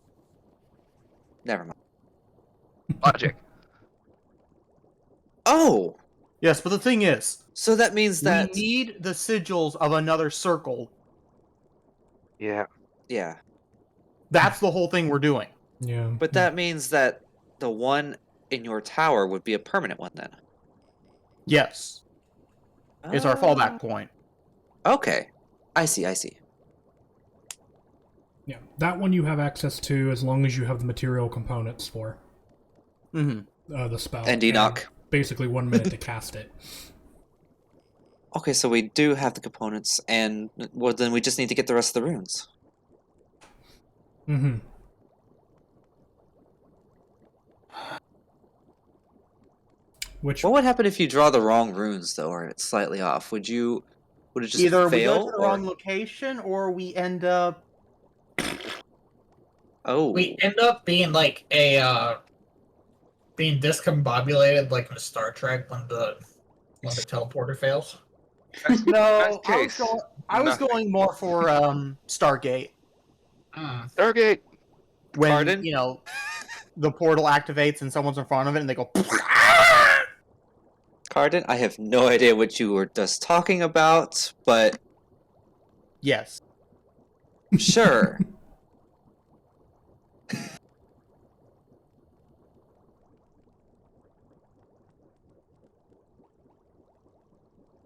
Speaker 2: Never mind.
Speaker 4: Logic.
Speaker 2: Oh!
Speaker 3: Yes, but the thing is,
Speaker 2: So that means that...
Speaker 3: we need the sigils of another circle.
Speaker 4: Yeah.
Speaker 2: Yeah.
Speaker 3: That's the whole thing we're doing.
Speaker 1: Yeah.
Speaker 2: But that means that the one in your tower would be a permanent one then.
Speaker 3: Yes, is our fallback point.
Speaker 2: Okay. I see.
Speaker 1: Yeah. That one you have access to as long as you have the material components for
Speaker 3: Mm-hmm.
Speaker 1: the spell.
Speaker 2: And Enoch.
Speaker 1: Basically 1 minute to cast it.
Speaker 2: Okay, so we do have the components, and well, then we just need to get the rest of the runes.
Speaker 1: Mm-hmm. Which
Speaker 2: What would happen if you draw the wrong runes, though, or it's slightly off? Would it just
Speaker 3: Either we
Speaker 2: fail?
Speaker 3: go to the wrong location, or we end up...
Speaker 2: Oh.
Speaker 6: We end up being like being discombobulated like in Star Trek when the teleporter fails.
Speaker 3: No,
Speaker 4: Best
Speaker 3: I was
Speaker 4: nothing.
Speaker 3: going more for Stargate.
Speaker 4: Stargate.
Speaker 3: When,
Speaker 2: Pardon?
Speaker 3: you know, the portal activates and someone's in front of it and they go...
Speaker 2: Cardin, I have no idea what you were just talking about, but
Speaker 3: Yes.
Speaker 2: sure.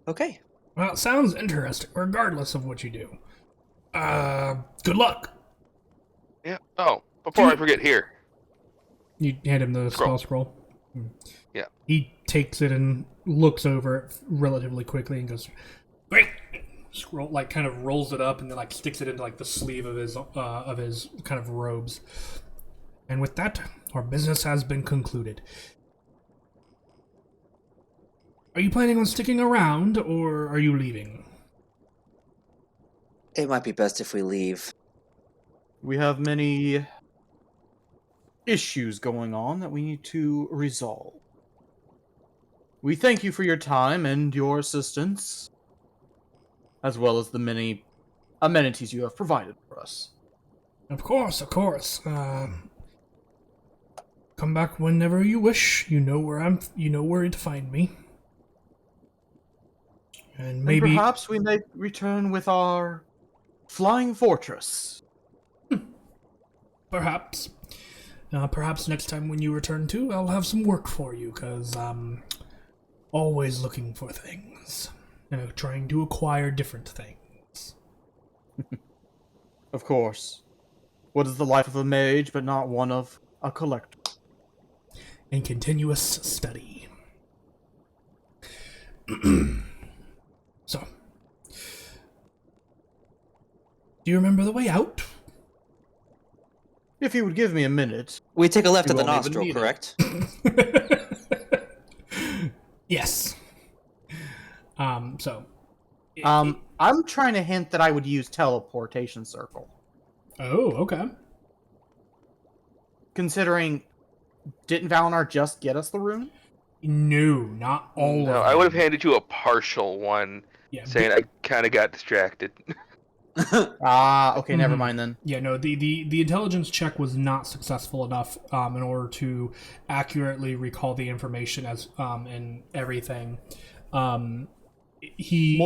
Speaker 2: Okay.
Speaker 1: Well, it sounds interesting, regardless of what you do. Good luck.
Speaker 4: Yeah. Oh, before I forget, here.
Speaker 1: You hand him the spell
Speaker 4: Scroll.
Speaker 1: scroll.
Speaker 4: Yeah.
Speaker 1: He takes it and looks over it relatively quickly and goes, "Great!" Scroll, like, kind of rolls it up and then like sticks it into like the sleeve of his kind of robes. And with that, our business has been concluded. Are you planning on sticking around, or are you leaving?
Speaker 2: It might be best if we leave.
Speaker 3: We have many issues going on that we need to resolve. We thank you for your time and your assistance, as well as the many amenities you have provided for us.
Speaker 1: Of course, of course. Come back whenever you wish. You know where you know where to find me. And maybe
Speaker 3: And perhaps we may return with our flying fortress.
Speaker 1: Perhaps next time when you return too, I'll have some work for you, because I'm always looking for things. Trying to acquire different things.
Speaker 3: Of course. What is the life of a mage but not one of a collector?
Speaker 1: And continuous study. So, do you remember the way out?
Speaker 3: If you would give me a minute.
Speaker 2: We take a left
Speaker 3: You
Speaker 2: at the
Speaker 3: won't even
Speaker 2: nostril,
Speaker 3: need it.
Speaker 2: correct?
Speaker 1: Yes. So.
Speaker 3: I'm trying to hint that I would use teleportation circle.
Speaker 1: Oh, okay.
Speaker 3: Considering, didn't Valinar just get us the rune?
Speaker 1: No, not all
Speaker 4: No,
Speaker 1: of
Speaker 4: I would have
Speaker 1: them.
Speaker 4: handed you a partial one,
Speaker 1: Yeah,
Speaker 4: saying I kind of got distracted.
Speaker 3: Okay, never
Speaker 1: Mhm.
Speaker 3: mind then.
Speaker 1: Yeah, no, the intelligence check was not successful enough in order to accurately recall the information as and everything.
Speaker 3: My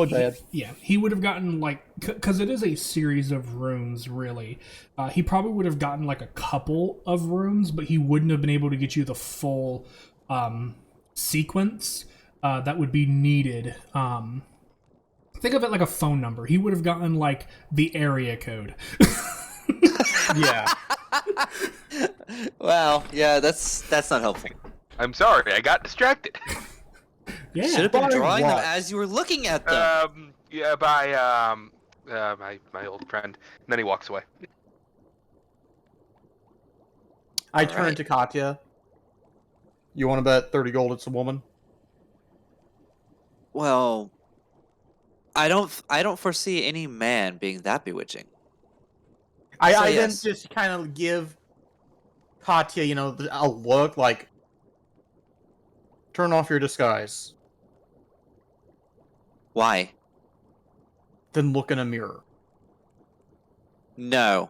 Speaker 3: bad.
Speaker 1: He would have gotten like, because it is a series of runes, really. He probably would have gotten like a couple of runes, but he wouldn't have been able to get you the full sequence that would be needed. Think of it like a phone number. He would have gotten like the area code.
Speaker 3: Yeah.
Speaker 2: Wow, yeah, that's not helpful.
Speaker 4: I'm sorry, I got distracted.
Speaker 1: Yeah.
Speaker 2: Should have been
Speaker 3: By
Speaker 2: drawing them
Speaker 3: what?
Speaker 2: as you were looking at them.
Speaker 4: Yeah, by my old friend. And then he walks away.
Speaker 3: I
Speaker 2: All
Speaker 3: turn
Speaker 2: right.
Speaker 3: to Katya. You want to bet 30 gold it's a woman?
Speaker 2: Well, I don't foresee any man being that bewitching.
Speaker 3: I
Speaker 2: So
Speaker 3: then
Speaker 2: yes.
Speaker 3: just kind of give Katya, a look like, turn off your disguise,
Speaker 2: Why?
Speaker 3: then look in a mirror.
Speaker 2: No.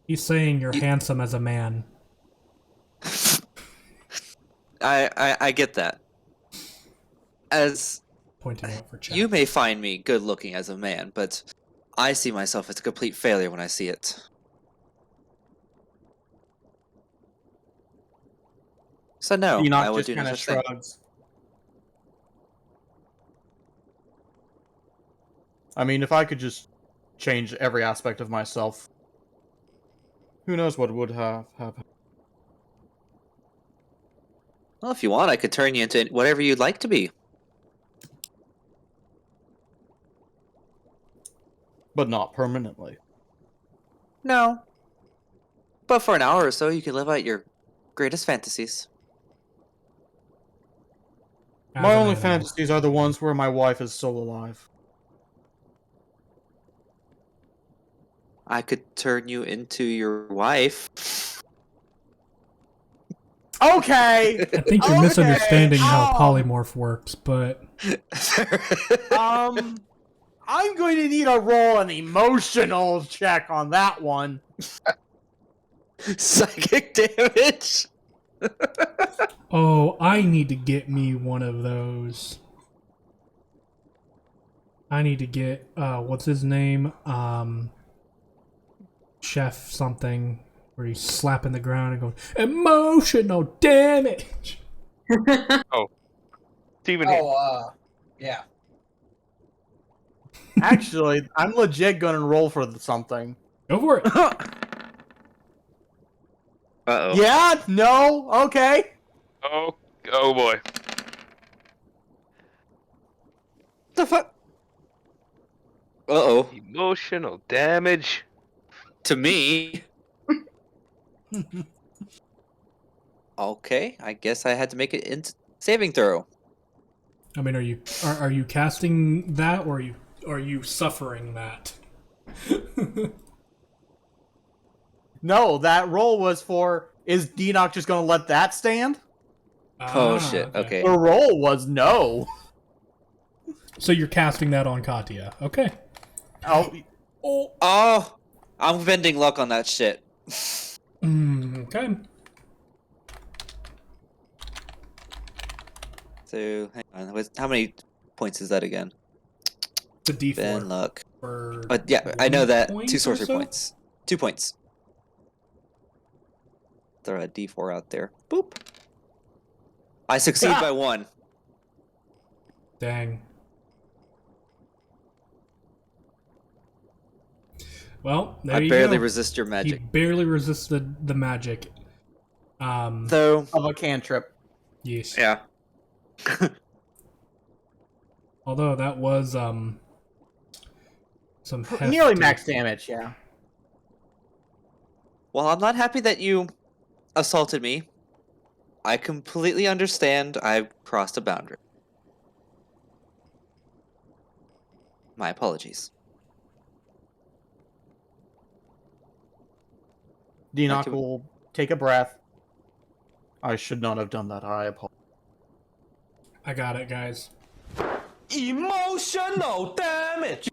Speaker 1: He's saying you're
Speaker 2: You-
Speaker 1: handsome as a man.
Speaker 2: I get that. As
Speaker 1: Pointing out for chat.
Speaker 2: you may find me good looking as a man, but I see myself as a complete failure when I see it. So no,
Speaker 3: Enoch
Speaker 2: I would
Speaker 3: just
Speaker 2: do no
Speaker 3: kind of
Speaker 2: such thing.
Speaker 3: shrugs. I mean, if I could just change every aspect of myself, who knows what would have happened.
Speaker 2: Well, if you want, I could turn you into whatever you'd like to be.
Speaker 3: But not permanently.
Speaker 2: No. But for an hour or so, you can live out your greatest fantasies.
Speaker 1: As
Speaker 3: My
Speaker 1: an
Speaker 3: only
Speaker 1: animal.
Speaker 3: fantasies are the ones where my wife is still alive.
Speaker 2: I could turn you into your wife.
Speaker 3: Okay!
Speaker 1: I think you're
Speaker 3: Okay,
Speaker 1: misunderstanding how
Speaker 3: um,
Speaker 1: polymorph works, but
Speaker 3: I'm going to need a roll an emotional check on that one.
Speaker 2: Psychic damage.
Speaker 1: oh, I need to get me one of those. I need to get what's his name? Chef something, where he's slapping the ground and going emotional damage.
Speaker 4: Steven,
Speaker 6: Yeah.
Speaker 3: Actually, I'm legit gonna roll for something.
Speaker 1: Go for it.
Speaker 2: Uh-oh.
Speaker 3: Yeah? No? Okay.
Speaker 4: oh boy.
Speaker 2: The fuck? Uh-oh.
Speaker 4: Emotional damage.
Speaker 2: To me. Okay, I guess I had to make it into saving throw.
Speaker 1: I mean, are you casting that, or are you suffering that?
Speaker 3: No, that roll was for, is Enoch just gonna let that stand?
Speaker 2: Oh shit, okay.
Speaker 3: The roll was no.
Speaker 1: So you're casting that on Katya. Okay.
Speaker 3: Oh,
Speaker 2: Oh, I'm vending luck on that shit.
Speaker 1: Okay.
Speaker 2: So, hang on. How many points is that again?
Speaker 1: The D4.
Speaker 2: Vend luck.
Speaker 1: For
Speaker 2: Yeah, I know
Speaker 1: 1
Speaker 2: that.
Speaker 1: point
Speaker 2: 2
Speaker 1: or
Speaker 2: sorcery
Speaker 1: so?
Speaker 2: points. 2 points. Throw a D4 out there. Boop. I succeed
Speaker 3: Ah.
Speaker 2: by 1.
Speaker 1: Dang. Well, there
Speaker 2: I
Speaker 1: you
Speaker 2: barely
Speaker 1: go.
Speaker 2: resist your
Speaker 1: He
Speaker 2: magic.
Speaker 1: barely resisted the magic.
Speaker 2: Though,
Speaker 3: of a cantrip.
Speaker 1: Yes.
Speaker 2: yeah.
Speaker 1: Although that was some hefty.
Speaker 3: Nearly max damage, yeah.
Speaker 2: Well, I'm not happy that you assaulted me. I completely understand I've crossed a boundary. My apologies.
Speaker 3: Enoch
Speaker 2: can-
Speaker 3: will take a breath. I should not have done that. I apologize.
Speaker 1: I got it, guys.
Speaker 8: Emotional damage.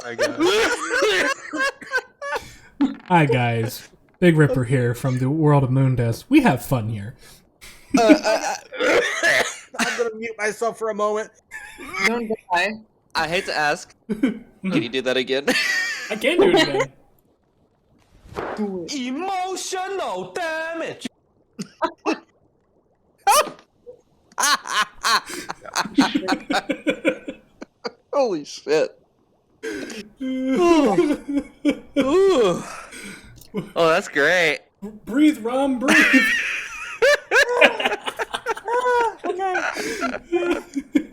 Speaker 4: My God.
Speaker 1: Hi, guys. Big Ripper here from the world of Mundus. We have fun here.
Speaker 3: I'm gonna mute myself for a moment.
Speaker 7: Don't die.
Speaker 2: I hate to ask. Can you do that again?
Speaker 1: I can do it again.
Speaker 7: Do it.
Speaker 8: Emotional damage.
Speaker 2: Holy shit. Ooh. Oh, that's great.
Speaker 1: Breathe, Rom, breathe.
Speaker 3: Okay.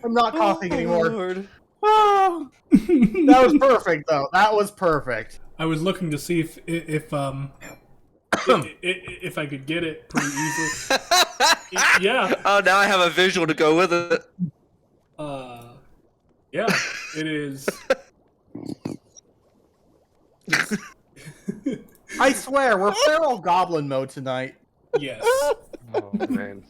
Speaker 3: I'm not coughing anymore.
Speaker 2: Lord.
Speaker 3: That was perfect, though. That was perfect.
Speaker 1: I was looking to see if I could get it pretty easily. Yeah.
Speaker 2: Oh, now I have a visual to go with it.
Speaker 1: Yeah, it is.
Speaker 3: I swear, we're feral goblin mode tonight.
Speaker 1: Yes.
Speaker 4: Oh man.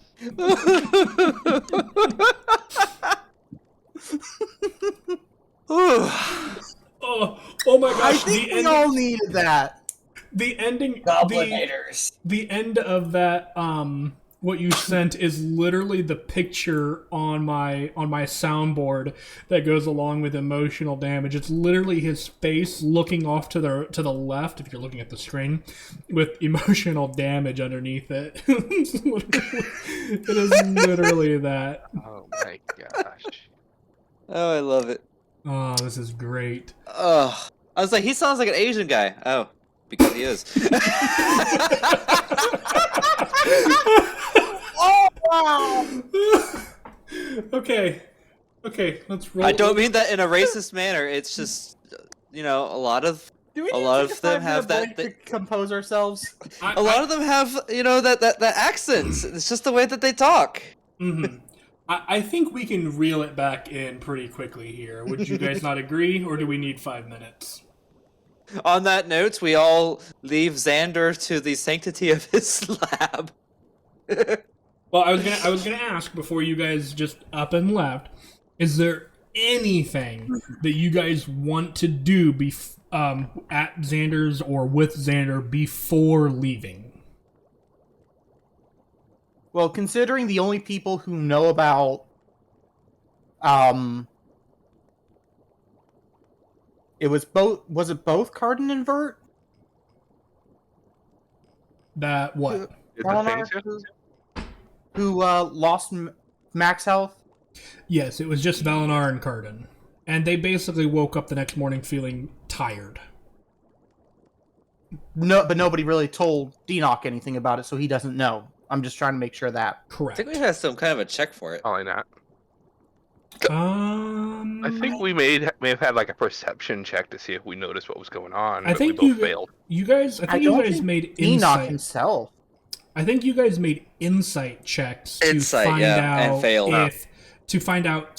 Speaker 1: Oh my
Speaker 3: I
Speaker 1: gosh!
Speaker 3: think we all needed that.
Speaker 1: The ending.
Speaker 6: Goblinators.
Speaker 1: The end of that. What you sent is literally the picture on my soundboard that goes along with emotional damage. It's literally his face looking off to the left, if you're looking at the screen, with emotional damage underneath it. It is literally that.
Speaker 4: Oh my gosh.
Speaker 2: Oh, I love it.
Speaker 1: Oh, this is great.
Speaker 2: Oh, I was like, he sounds like an Asian guy. Oh, because he is.
Speaker 3: Oh, wow!
Speaker 1: Okay, let's roll.
Speaker 2: I don't mean that in a racist manner. It's just, a lot of
Speaker 3: Do we
Speaker 2: A
Speaker 3: need
Speaker 2: lot
Speaker 3: to
Speaker 2: of
Speaker 3: take
Speaker 2: them
Speaker 3: 5
Speaker 2: have
Speaker 3: minute
Speaker 2: that-
Speaker 3: break to compose ourselves?
Speaker 2: a lot of them have, that accents. It's just the way that they talk.
Speaker 1: Mm-hmm. I think we can reel it back in pretty quickly here. Would you guys not agree, or do we need 5 minutes?
Speaker 2: On that note, we all leave Xander to the sanctity of his lab.
Speaker 1: Well, I was gonna ask before you guys just up and left. Is there anything that you guys want to do at Xander's or with Xander before leaving?
Speaker 3: Well, considering the only people who know about, was it both Cardin and Vert?
Speaker 1: That what?
Speaker 4: Did
Speaker 3: Eleanor,
Speaker 4: the things
Speaker 3: who lost max health?
Speaker 1: Yes, it was just Valinar and Cardin. And they basically woke up the next morning feeling tired.
Speaker 3: No, but nobody really told Denock anything about it, so he doesn't know. I'm just trying to make sure of that.
Speaker 2: I
Speaker 1: Correct.
Speaker 2: think we had some kind of a check for it.
Speaker 4: Probably not.
Speaker 1: I
Speaker 4: I think we may have had like a perception check to see if we noticed what was going on.
Speaker 1: I
Speaker 4: but
Speaker 1: think
Speaker 4: we both failed.
Speaker 1: you guys. I think you
Speaker 3: don't
Speaker 1: guys
Speaker 3: think
Speaker 1: made
Speaker 3: Denock
Speaker 1: insight.
Speaker 3: himself.
Speaker 1: I think you guys made insight checks to
Speaker 2: Insight,
Speaker 1: find
Speaker 2: yeah,
Speaker 1: out
Speaker 2: and failed.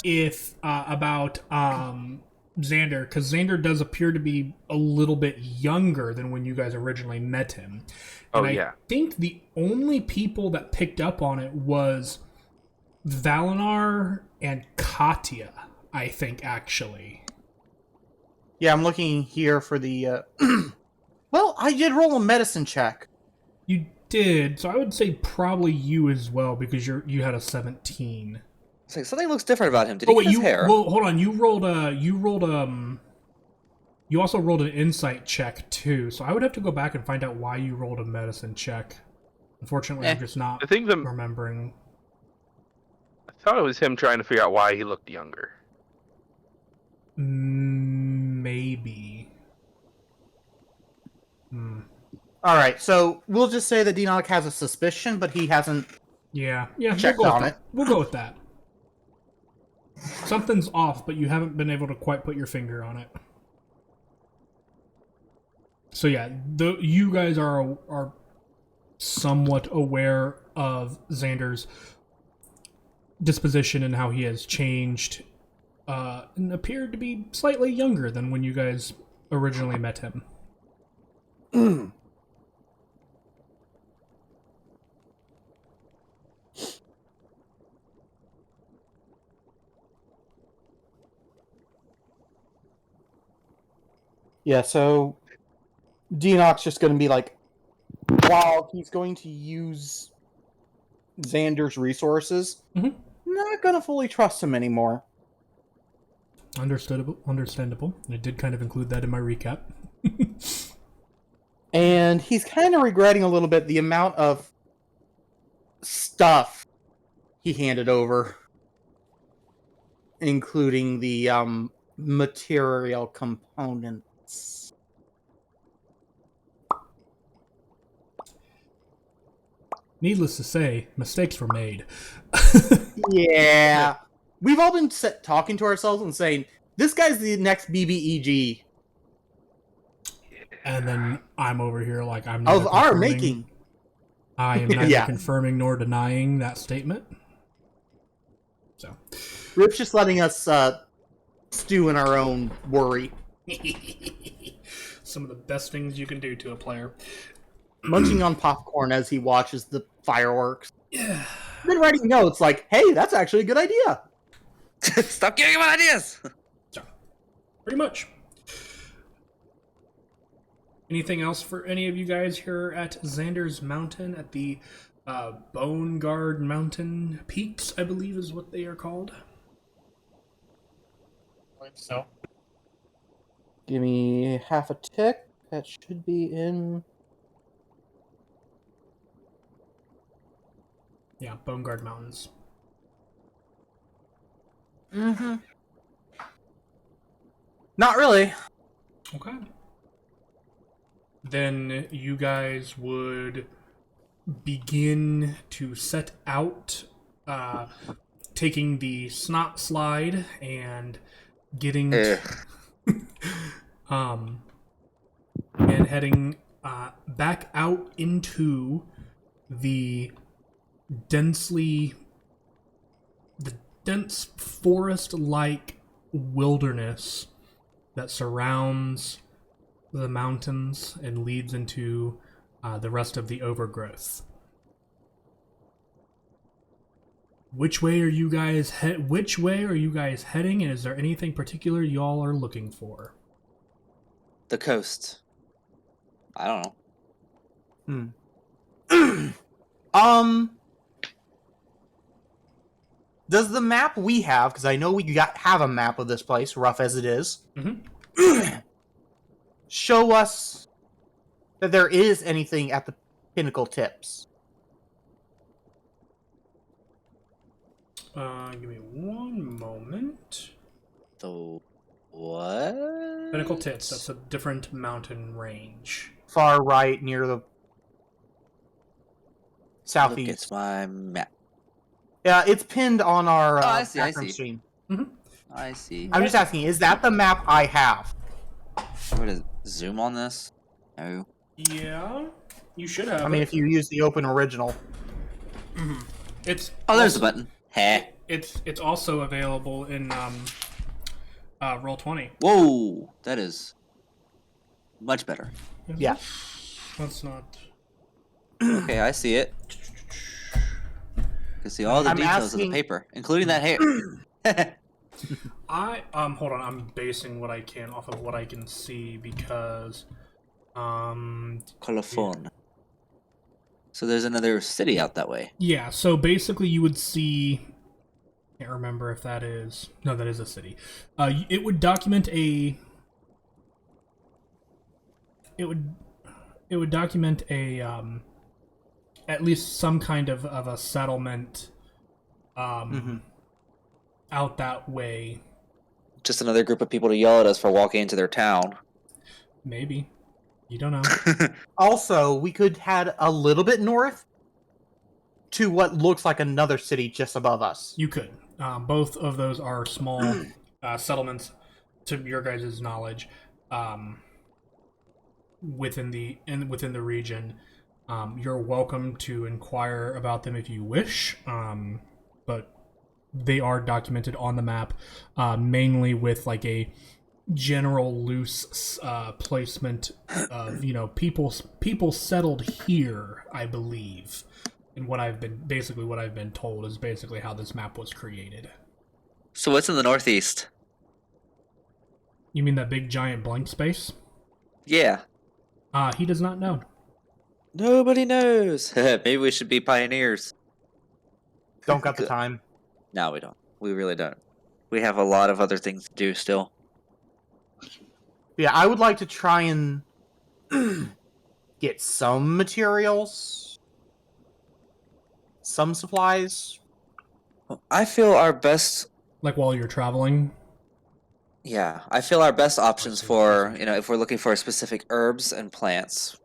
Speaker 1: if about Xander, because Xander does appear to be a little bit younger than when you guys originally met him. And
Speaker 4: Oh,
Speaker 1: I
Speaker 4: yeah.
Speaker 1: think the only people that picked up on it was Valinar and Katya, I think, actually.
Speaker 3: Yeah, I'm looking here for the. Well, I did roll a medicine check.
Speaker 1: You did, so I would say probably you as well, because you had a 17.
Speaker 2: It's like something looks different about him. Did he get his hair?
Speaker 1: Well, hold on. You also rolled an insight check too. So I would have to go back and find out why you rolled a medicine check. Unfortunately, I'm just not
Speaker 4: I think
Speaker 1: remembering.
Speaker 4: I thought it was him trying to figure out why he looked younger.
Speaker 1: Maybe.
Speaker 3: All right, so we'll just say that Denock has a suspicion, but he hasn't.
Speaker 1: Yeah.
Speaker 3: Checked
Speaker 1: we'll go
Speaker 3: on
Speaker 1: with
Speaker 3: it.
Speaker 1: that. We'll go with that. Something's off, but you haven't been able to quite put your finger on it. So yeah, you guys are somewhat aware of Xander's disposition and how he has changed, and appeared to be slightly younger than when you guys originally met him.
Speaker 3: Yeah, so Denock's just going to be like, while he's going to use Xander's resources,
Speaker 1: Mhm.
Speaker 3: no, not gonna fully trust him anymore.
Speaker 1: Understandable. I did kind of include that in my recap.
Speaker 3: And he's kind of regretting a little bit the amount of stuff he handed over, including the material components.
Speaker 1: Needless to say, mistakes were made.
Speaker 3: Yeah. We've all been talking to ourselves and saying, this guy's the next BBEG
Speaker 1: And then I'm over here like I'm
Speaker 3: of
Speaker 1: neither
Speaker 3: our
Speaker 1: confirming-
Speaker 3: making.
Speaker 1: I am neither
Speaker 3: Yeah.
Speaker 1: confirming nor denying that statement. So,
Speaker 3: Rip's just letting us stew in our own worry.
Speaker 1: some of the best things you can do to a player.
Speaker 3: Munching on popcorn as he watches the fireworks. Yeah. Then writing notes like, hey, that's actually a good idea.
Speaker 2: Stop giving him ideas.
Speaker 1: So, pretty much. Anything else for any of you guys here at Xander's Mountain at the Bone Guard Mountain Peaks, I believe is what they are called?
Speaker 6: I believe so.
Speaker 3: Give me half a tick. That should be in...
Speaker 1: Yeah, Bone Guard Mountains.
Speaker 3: Mm-hmm. Not really.
Speaker 1: Okay. Then you guys would begin to set out, taking the snot slide and getting, and heading back out into the dense forest-like wilderness that surrounds the mountains and leads into the rest of the overgrowth. Which way are you guys heading, and is there anything particular y'all are looking for?
Speaker 2: The coast. I don't know.
Speaker 3: Does the map we have, because I know we have a map of this place, rough as it is, show us that there is anything at the pinnacle tips?
Speaker 1: Give me one moment.
Speaker 2: The what?
Speaker 1: Pinnacle Tips, that's a different mountain range.
Speaker 3: Far right, near the
Speaker 2: Look
Speaker 3: southeast.
Speaker 2: at my map.
Speaker 3: Yeah, it's pinned on our
Speaker 2: I see,
Speaker 3: background screen.
Speaker 2: I see.
Speaker 3: I'm just asking, is that the map I have?
Speaker 2: What is zoom on this? No.
Speaker 1: Yeah, you should have.
Speaker 3: I mean, if you use the open original.
Speaker 1: It's
Speaker 2: Oh, there's
Speaker 1: also,
Speaker 2: the button. Heh.
Speaker 1: It's also available in Roll20.
Speaker 2: Whoa, that is much better.
Speaker 3: Yeah.
Speaker 1: Let's not.
Speaker 2: Okay, I see it. You can see all the
Speaker 3: I'm
Speaker 2: details of
Speaker 3: asking-
Speaker 2: the paper, including that hair.
Speaker 1: Hold on, I'm basing what I can off of what I can see because
Speaker 2: Colophon. So there's another city out that way.
Speaker 1: yeah, so basically you would see, can't remember if that is, no, that is a city. It would document a at least some kind of a settlement out that way.
Speaker 2: Just another group of people to yell at us for walking into their town.
Speaker 1: Maybe. You don't know.
Speaker 3: Also, we could head a little bit north to what looks like another city just above us.
Speaker 1: You could. Both of those are small settlements, to your guys' knowledge, within the region. You're welcome to inquire about them if you wish, but they are documented on the map, mainly with like a general loose placement of people settled here, I believe. And what I've been told is basically how this map was created.
Speaker 2: So what's in the northeast?
Speaker 1: You mean that big giant blank space?
Speaker 2: Yeah.
Speaker 1: He does not know.
Speaker 2: Nobody knows. Maybe we should be pioneers.
Speaker 3: Don't got the time.
Speaker 2: No, we don't. We really don't. We have a lot of other things to do still.
Speaker 3: Yeah, I would like to try and get some materials, some supplies.
Speaker 2: I feel our best.
Speaker 1: Like while you're traveling.
Speaker 2: Yeah, I feel our best options
Speaker 1: see.
Speaker 2: for, if we're looking for specific herbs and plants,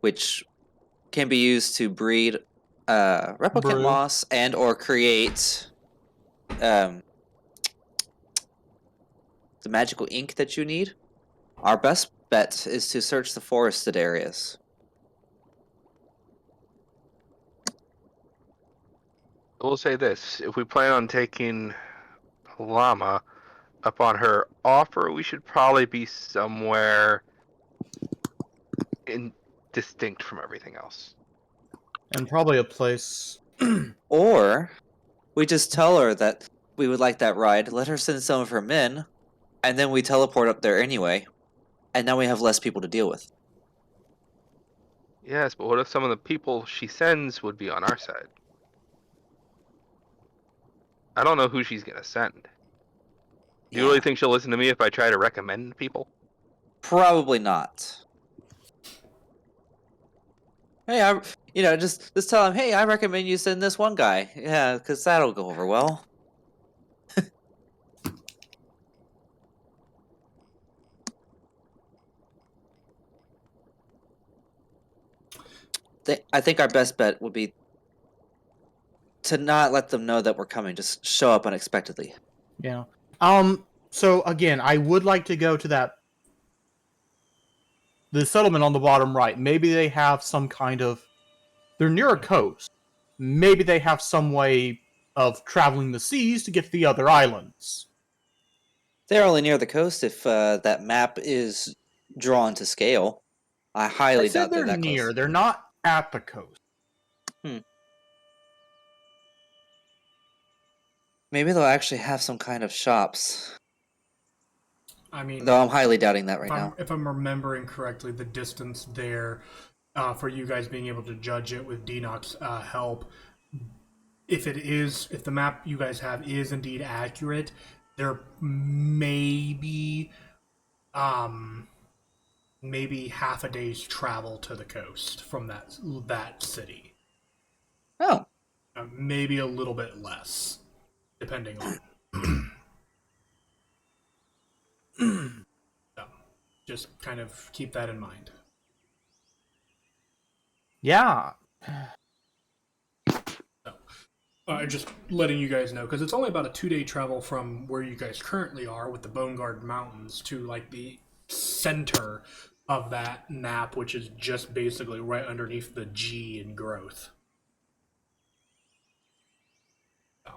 Speaker 2: which can be used to breed replicant
Speaker 3: Brew.
Speaker 2: moss and or create the magical ink that you need. Our best bet is to search the forested areas.
Speaker 4: I will say this: if we plan on taking Llama up on her offer, we should probably be somewhere in distinct from everything else.
Speaker 3: And probably a place.
Speaker 2: Or we just tell her that we would like that ride, let her send some of her men, and then we teleport up there anyway. And now we have less people to deal with.
Speaker 4: Yes, but what if some of the people she sends would be on our side? I don't know who she's gonna send. Do you really think she'll listen to me if I try to recommend people?
Speaker 2: Probably not. Hey, just tell him, hey, I recommend you send this one guy. Yeah, because that'll go over well. I think our best bet would be to not let them know that we're coming. Just show up unexpectedly.
Speaker 3: Yeah. So again, I would like to go to the settlement on the bottom right. Maybe they have some kind of. They're near a coast. Maybe they have some way of traveling the seas to get to the other islands.
Speaker 2: They're only near the coast if that map is drawn to scale. I highly
Speaker 3: I said
Speaker 2: doubt they're
Speaker 3: they're
Speaker 2: that
Speaker 3: near.
Speaker 2: close.
Speaker 3: They're not at the coast.
Speaker 2: Maybe they'll actually have some kind of shops.
Speaker 1: I mean,
Speaker 2: Though I'm highly doubting that right now.
Speaker 1: If I'm remembering correctly, the distance there, for you guys being able to judge it with Denox's help, if the map you guys have is indeed accurate, there may be, maybe half a day's travel to the coast from that city.
Speaker 2: Oh.
Speaker 1: Maybe a little bit less, depending on. So, just kind of keep that in mind.
Speaker 3: Yeah.
Speaker 1: So, just letting you guys know, because it's only about a 2-day travel from where you guys currently are with the Bone Guard Mountains to like the center of that map, which is just basically right underneath the G in growth. So.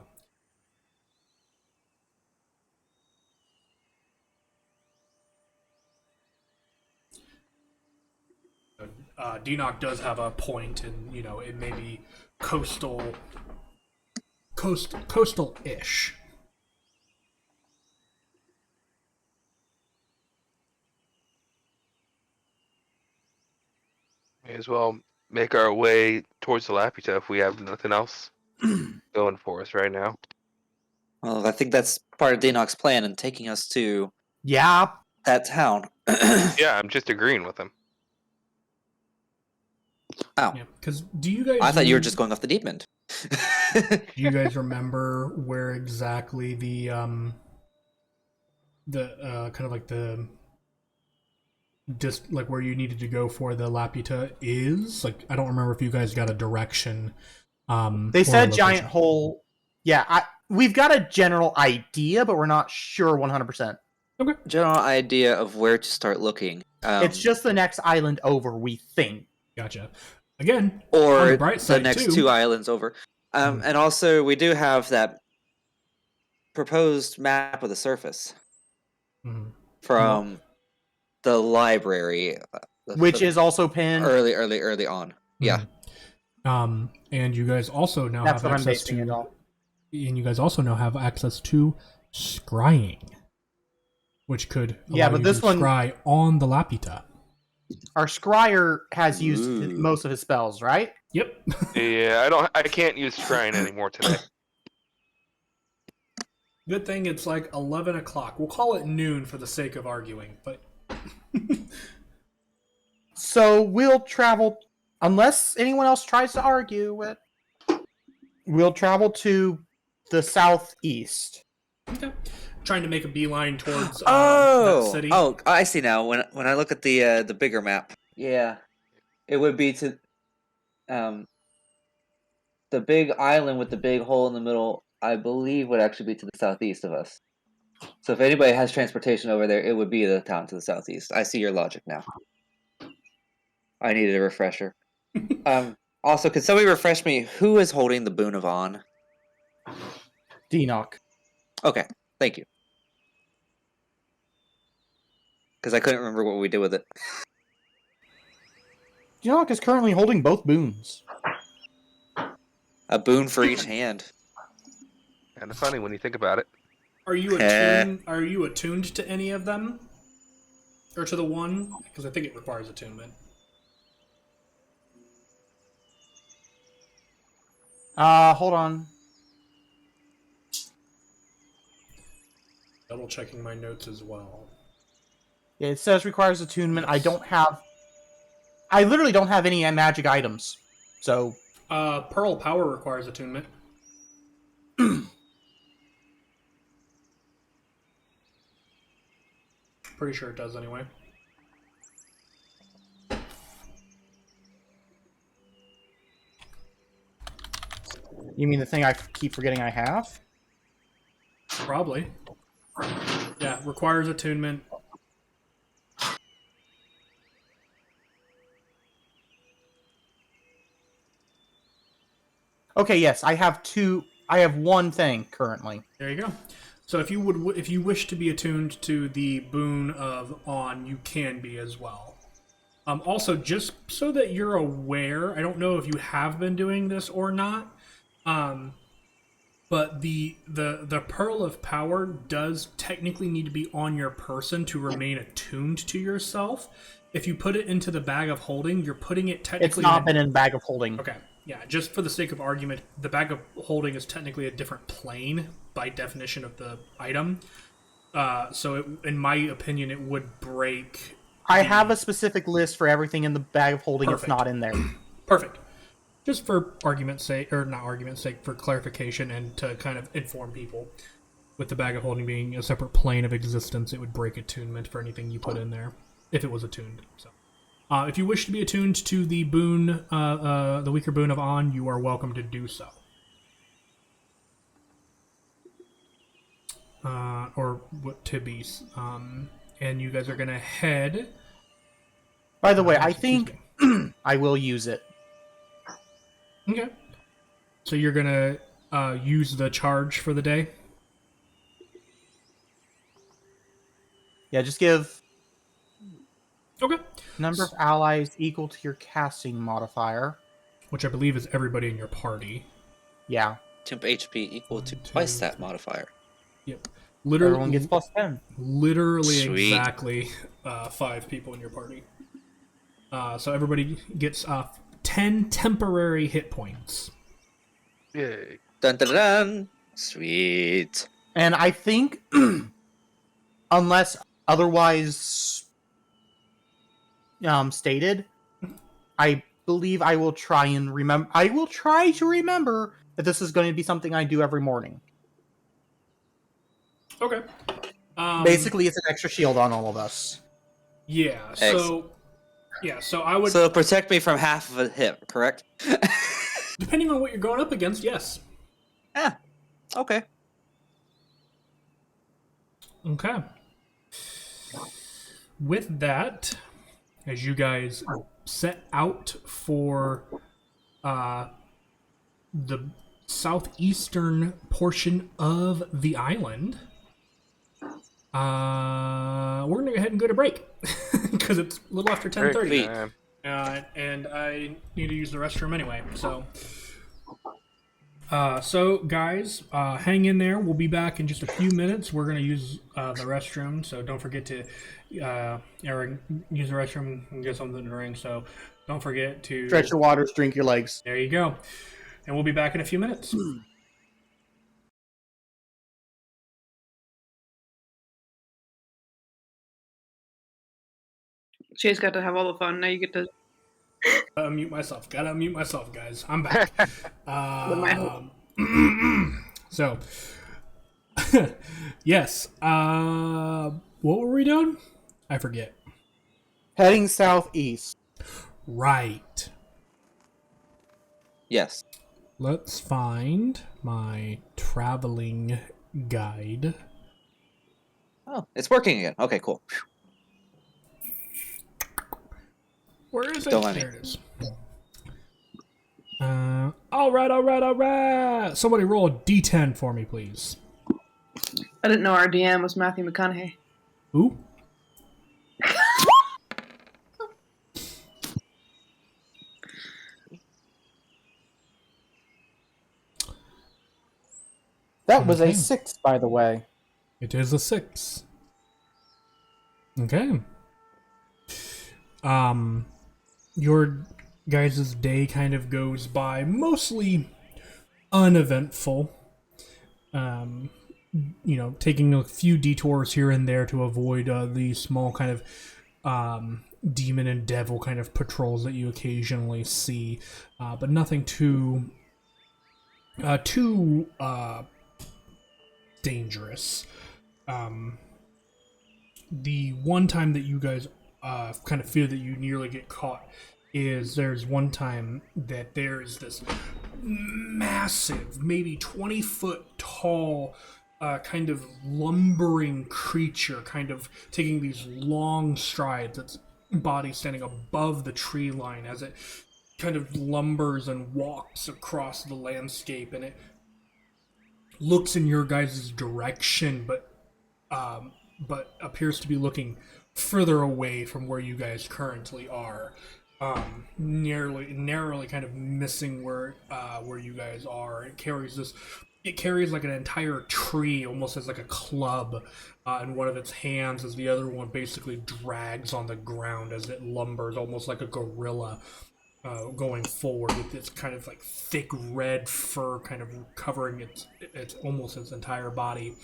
Speaker 1: Denoc does have a point, and it may be coastal-ish.
Speaker 4: May as well make our way towards the Laputa if we have nothing else going for us right now.
Speaker 2: Well, I think that's part of Denoc's plan in taking us to that town.
Speaker 4: Yeah, I'm just agreeing with him.
Speaker 2: Oh.
Speaker 1: Because do you guys?
Speaker 2: I thought you were just going off the deep end.
Speaker 1: Do you guys remember where exactly the kind of like the just like where you needed to go for the Laputa is? Like, I don't remember if you guys got a direction.
Speaker 3: They said giant hole. Yeah, we've got a general idea, but we're not sure 100%.
Speaker 1: Okay.
Speaker 2: General idea of where to start looking.
Speaker 3: It's just the next island over, we think.
Speaker 1: Gotcha. Again,
Speaker 2: or
Speaker 1: the bright side,
Speaker 2: next 2 islands over. And also, we do have that proposed map of the surface from the library,
Speaker 3: which is also pinned
Speaker 2: early on. Yeah.
Speaker 1: And you guys also now have access to. And you guys also now have access to scrying, which could allow you to scry on the Laputa.
Speaker 3: Our scryer has used most of his spells, right?
Speaker 1: Yep.
Speaker 4: Yeah, I can't use scrying anymore today.
Speaker 1: Good thing it's like 11 o'clock. We'll call it noon for the sake of arguing, but...
Speaker 3: So we'll travel, unless anyone else tries to argue it, we'll travel to the southeast.
Speaker 1: Okay. Trying to make a beeline towards that
Speaker 2: Oh,
Speaker 1: city.
Speaker 2: oh, I see now. When I look at the bigger map, yeah, it would be to the big island with the big hole in the middle. I believe would actually be to the southeast of us. So if anybody has transportation over there, it would be the town to the southeast. I see your logic now. I needed a refresher. Also, could somebody refresh me? Who is holding the Boon of On?
Speaker 3: Denoch.
Speaker 2: Okay, thank you. Because I couldn't remember what we did with it.
Speaker 3: Denoch is currently holding both boons.
Speaker 2: A boon for each hand.
Speaker 4: Kind of funny when you think about it.
Speaker 1: Are you attuned? Are you attuned to any of them, or to the one? Because I think it requires attunement.
Speaker 3: Hold on.
Speaker 1: Double checking my notes as well.
Speaker 3: Yeah, it says requires attunement. Yes. I literally don't have any magic items. So.
Speaker 1: Pearl Power requires attunement. Pretty sure it does anyway.
Speaker 3: You mean the thing I keep forgetting I have?
Speaker 1: Probably. Yeah, requires attunement.
Speaker 3: Okay, yes, I have two. I have one thing currently.
Speaker 1: There you go. So if you wish to be attuned to the Boon of On, you can be as well. Also, just so that you're aware, I don't know if you have been doing this or not, but the Pearl of Power does technically need to be on your person to remain attuned to yourself. If you put it into the Bag of Holding, you're putting it technically...
Speaker 3: It's not been in Bag of Holding.
Speaker 1: Okay. Yeah, just for the sake of argument, the Bag of Holding is technically a different plane by definition of the item. So in my opinion, it would break...
Speaker 3: I have a specific list for everything in the Bag of Holding.
Speaker 1: Perfect.
Speaker 3: It's not in there.
Speaker 1: Perfect. Just for argument's sake, or not argument's sake, for clarification and to kind of inform people. With the Bag of Holding being a separate plane of existence, it would break attunement for anything you put in there, if it was attuned. So, if you wish to be attuned to the boon, the weaker boon of On, you are welcome to do so. Or what to be. And you guys are gonna head.
Speaker 3: By the way, I think I will use it.
Speaker 1: Okay. So you're gonna use the charge for the day?
Speaker 3: Yeah, just give
Speaker 1: Okay.
Speaker 3: number of allies equal to your casting modifier.
Speaker 1: Which I believe is everybody in your party.
Speaker 3: Yeah.
Speaker 2: Temp HP equal to twice that modifier.
Speaker 1: Yep. Literally,
Speaker 3: everyone gets plus 10.
Speaker 1: Literally
Speaker 2: Sweet.
Speaker 1: exactly 5 people in your party. So everybody gets 10 temporary hit points.
Speaker 4: Yay.
Speaker 2: Dun dun dun. Sweet.
Speaker 3: And I think, unless otherwise stated, I believe I will try and remember. I will try to remember that this is going to be something I do every morning.
Speaker 1: Okay.
Speaker 3: Basically, it's an extra shield on all of us.
Speaker 1: Yeah. So. Yeah. So I would.
Speaker 2: So protect me from half of a hit, correct?
Speaker 1: Depending on what you're going up against, yes.
Speaker 2: Yeah. Okay.
Speaker 1: Okay. With that, as you guys set out for the southeastern portion of the island, we're gonna go ahead and go to break because it's a little after 10:30, and I need to use the restroom anyway. So guys, hang in there. We'll be back in just a few minutes. We're gonna use the restroom, so don't forget to use the restroom and get something to drink. So don't forget to
Speaker 3: stretch your waters, drink your legs.
Speaker 1: There you go, and we'll be back in a few minutes.
Speaker 7: Chase got to have all the fun. Now you get to.
Speaker 1: Gotta unmute myself. Gotta unmute myself, guys. I'm back. So, yes. What were we doing? I forget.
Speaker 3: Heading southeast.
Speaker 1: Right.
Speaker 2: Yes.
Speaker 1: Let's find my traveling guide.
Speaker 2: Oh, it's working again. Okay, cool.
Speaker 1: Where is it?
Speaker 2: Don't let me.
Speaker 1: There it is. All right. Somebody roll a d10 for me, please.
Speaker 7: I didn't know our DM was Matthew McConaughey.
Speaker 1: Who?
Speaker 3: That was
Speaker 1: Okay.
Speaker 3: a 6, by the way.
Speaker 1: It is a 6. Okay. Your guys' day kind of goes by mostly uneventful. Taking a few detours here and there to avoid the small kind of demon and devil kind of patrols that you occasionally see, but nothing too dangerous. The one time that you guys kind of fear that you nearly get caught is there's one time that there's this massive, maybe 20-foot tall, kind of lumbering creature kind of taking these long strides, its body standing above the tree line as it kind of lumbers and walks across the landscape, and it looks in your guys' direction, but appears to be looking further away from where you guys currently are, narrowly kind of missing where you guys are. It carries like an entire tree, almost as like a club, in one of its hands, as the other one basically drags on the ground as it lumbers, almost like a gorilla, going forward with its kind of like thick red fur kind of covering its almost its entire body.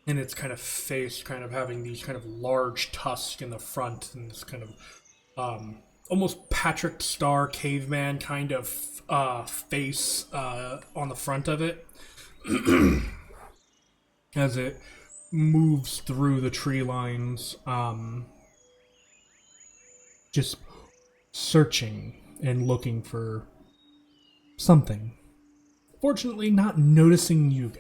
Speaker 1: And its kind of face kind of having these kind of large tusks in the front, and this kind of almost Patrick Star caveman kind of face on the front of it as it moves through the tree lines, just searching and looking for something. Fortunately, not noticing you guys.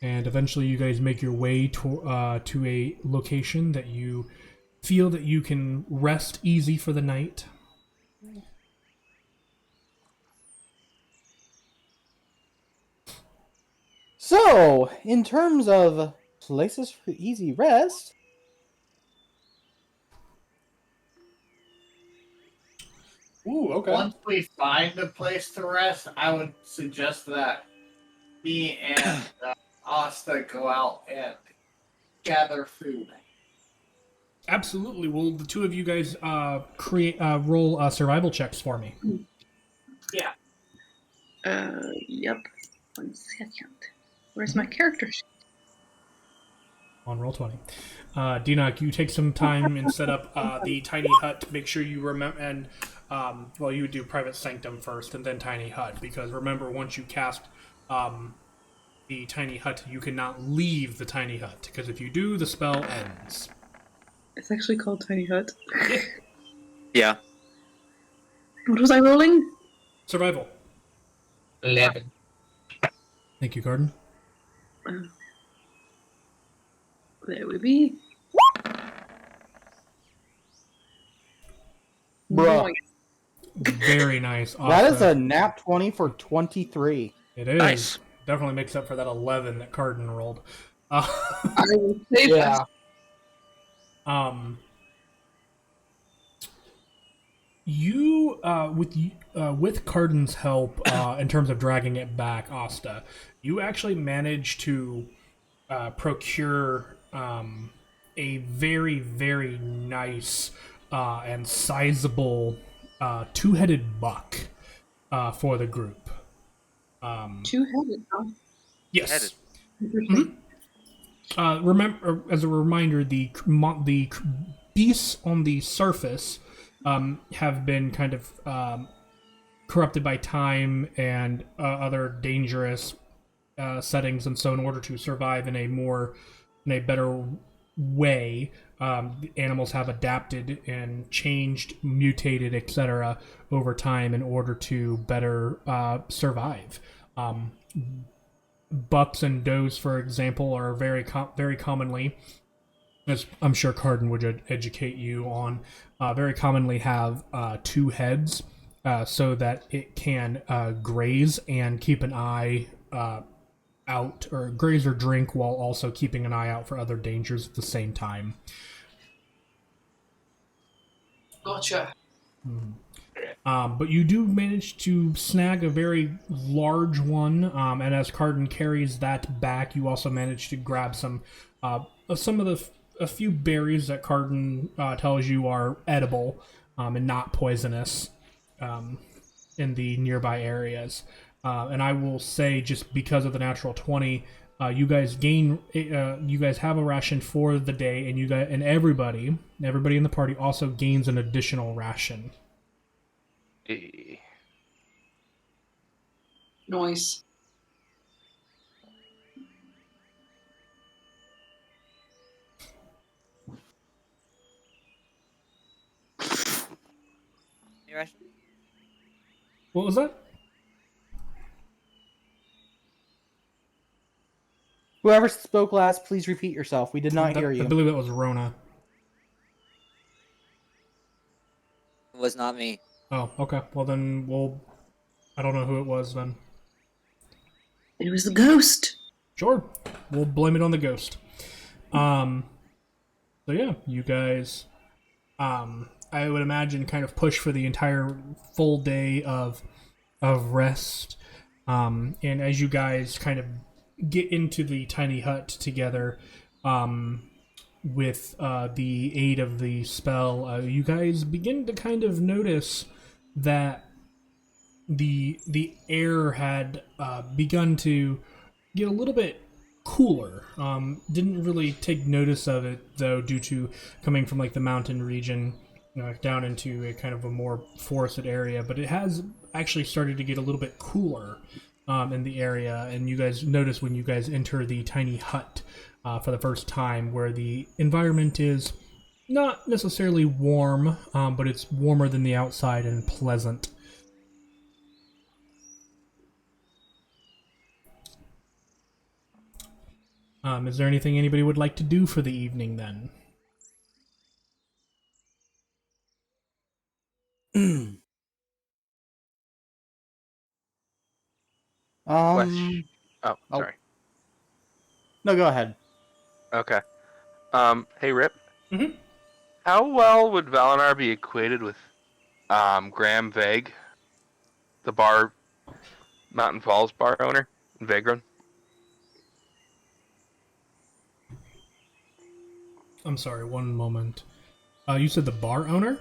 Speaker 1: And eventually you guys make your way to a location that you feel that you can rest easy for the night.
Speaker 3: So, in terms of places for easy rest,
Speaker 1: Ooh, okay.
Speaker 6: Once we find a place to rest, I would suggest that me and Asta go out and gather food.
Speaker 1: Absolutely. Well, the two of you guys roll survival checks for me.
Speaker 6: Yeah.
Speaker 7: Yep. 1 second. Where's my character sheet?
Speaker 1: On roll 20. Dinak, you take some time and set up the tiny hut. Make sure you remember, and you would do private sanctum first and then tiny hut, because remember, once you cast the tiny hut, you cannot leave the tiny hut, because if you do, the spell ends.
Speaker 7: It's actually called Tiny Hut.
Speaker 2: Yeah.
Speaker 7: What was I rolling?
Speaker 1: Survival.
Speaker 6: 11.
Speaker 1: Thank you, Garden.
Speaker 7: There we be.
Speaker 3: bruh,
Speaker 1: Very nice.
Speaker 3: that is
Speaker 1: Asta.
Speaker 3: a nat 20 for 23.
Speaker 1: It is.
Speaker 2: Nice.
Speaker 1: Definitely makes up for that 11 that Carden rolled.
Speaker 7: I will say
Speaker 3: Yeah.
Speaker 1: You with Carden's help, in terms of dragging it back, Asta, you actually managed to procure a very, very nice and sizable two-headed buck for the group.
Speaker 7: two-headed. Huh?
Speaker 1: Yes.
Speaker 2: Headed.
Speaker 7: Interesting.
Speaker 1: Remember, as a reminder, the beasts on the surface have been kind of corrupted by time and other dangerous settings, and so in order to survive in a better way, the animals have adapted and changed, mutated, etc. over time in order to better survive. Bucks and does, for example, are very commonly, as I'm sure Carden would educate you on, very commonly have two heads, so that it can graze and keep an eye out, or graze or drink while also keeping an eye out for other dangers at the same time.
Speaker 7: Gotcha.
Speaker 1: But you do manage to snag a very large one, and as Carden carries that back, you also manage to grab some of a few berries that Carden tells you are edible and not poisonous in the nearby areas. And I will say, just because of the natural 20, you guys have a ration for the day, and everybody in the party also gains an additional ration.
Speaker 7: Noise.
Speaker 1: What was that?
Speaker 3: Whoever spoke last, please repeat yourself. We did not hear
Speaker 1: I
Speaker 3: you.
Speaker 1: believe that was Rona.
Speaker 2: It was not me.
Speaker 1: Oh, okay. Well, then I don't know who it was then.
Speaker 7: It was the ghost.
Speaker 1: Sure. We'll blame it on the ghost. So yeah, you guys, I would imagine, kind of push for the entire full day of rest. And as you guys kind of get into the tiny hut together, with the aid of the spell, you guys begin to kind of notice that the air had begun to get a little bit cooler. Didn't really take notice of it, though, due to coming from like the mountain region down into a kind of a more forested area, but it has actually started to get a little bit cooler in the area, and you guys notice when you guys enter the tiny hut for the first time, where the environment is not necessarily warm, but it's warmer than the outside and pleasant. Is there anything anybody would like to do for the evening then?
Speaker 4: Question. Oh,
Speaker 3: oh.
Speaker 4: sorry.
Speaker 3: No, go ahead.
Speaker 4: Okay. Hey, Rip.
Speaker 1: Mm-hmm.
Speaker 4: How well would Valinar be equated with Graham Vague, the Mountain Falls bar owner in Vagrun?
Speaker 1: I'm sorry, one moment. You said the bar owner?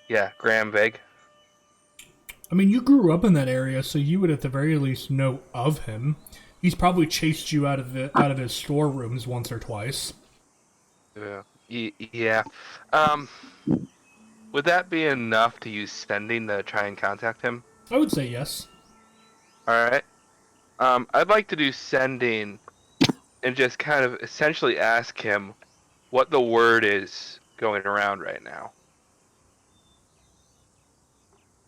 Speaker 4: Yeah, Graham Vague.
Speaker 1: I mean, you grew up in that area, so you would at the very least know of him. He's probably chased you out of his storerooms once or twice.
Speaker 4: Yeah. Yeah. Would that be enough to use sending to try and contact him?
Speaker 1: I would say yes.
Speaker 4: Alright. I'd like to do sending and just kind of essentially ask him what the word is going around right now.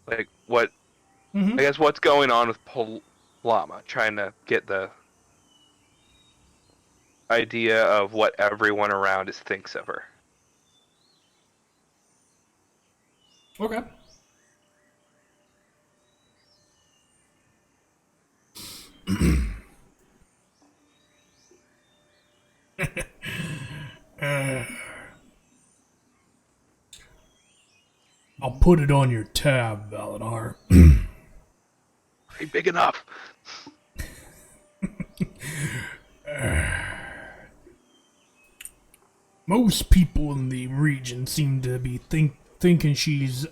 Speaker 4: Like, what...
Speaker 1: Mm-hmm.
Speaker 4: I guess what's going on with Palama, trying to get the idea of what everyone around us thinks of her.
Speaker 1: Okay. I'll put it on your tab, Valinar.
Speaker 4: Ain't big enough.
Speaker 1: Most people in the region seem to be thinking she's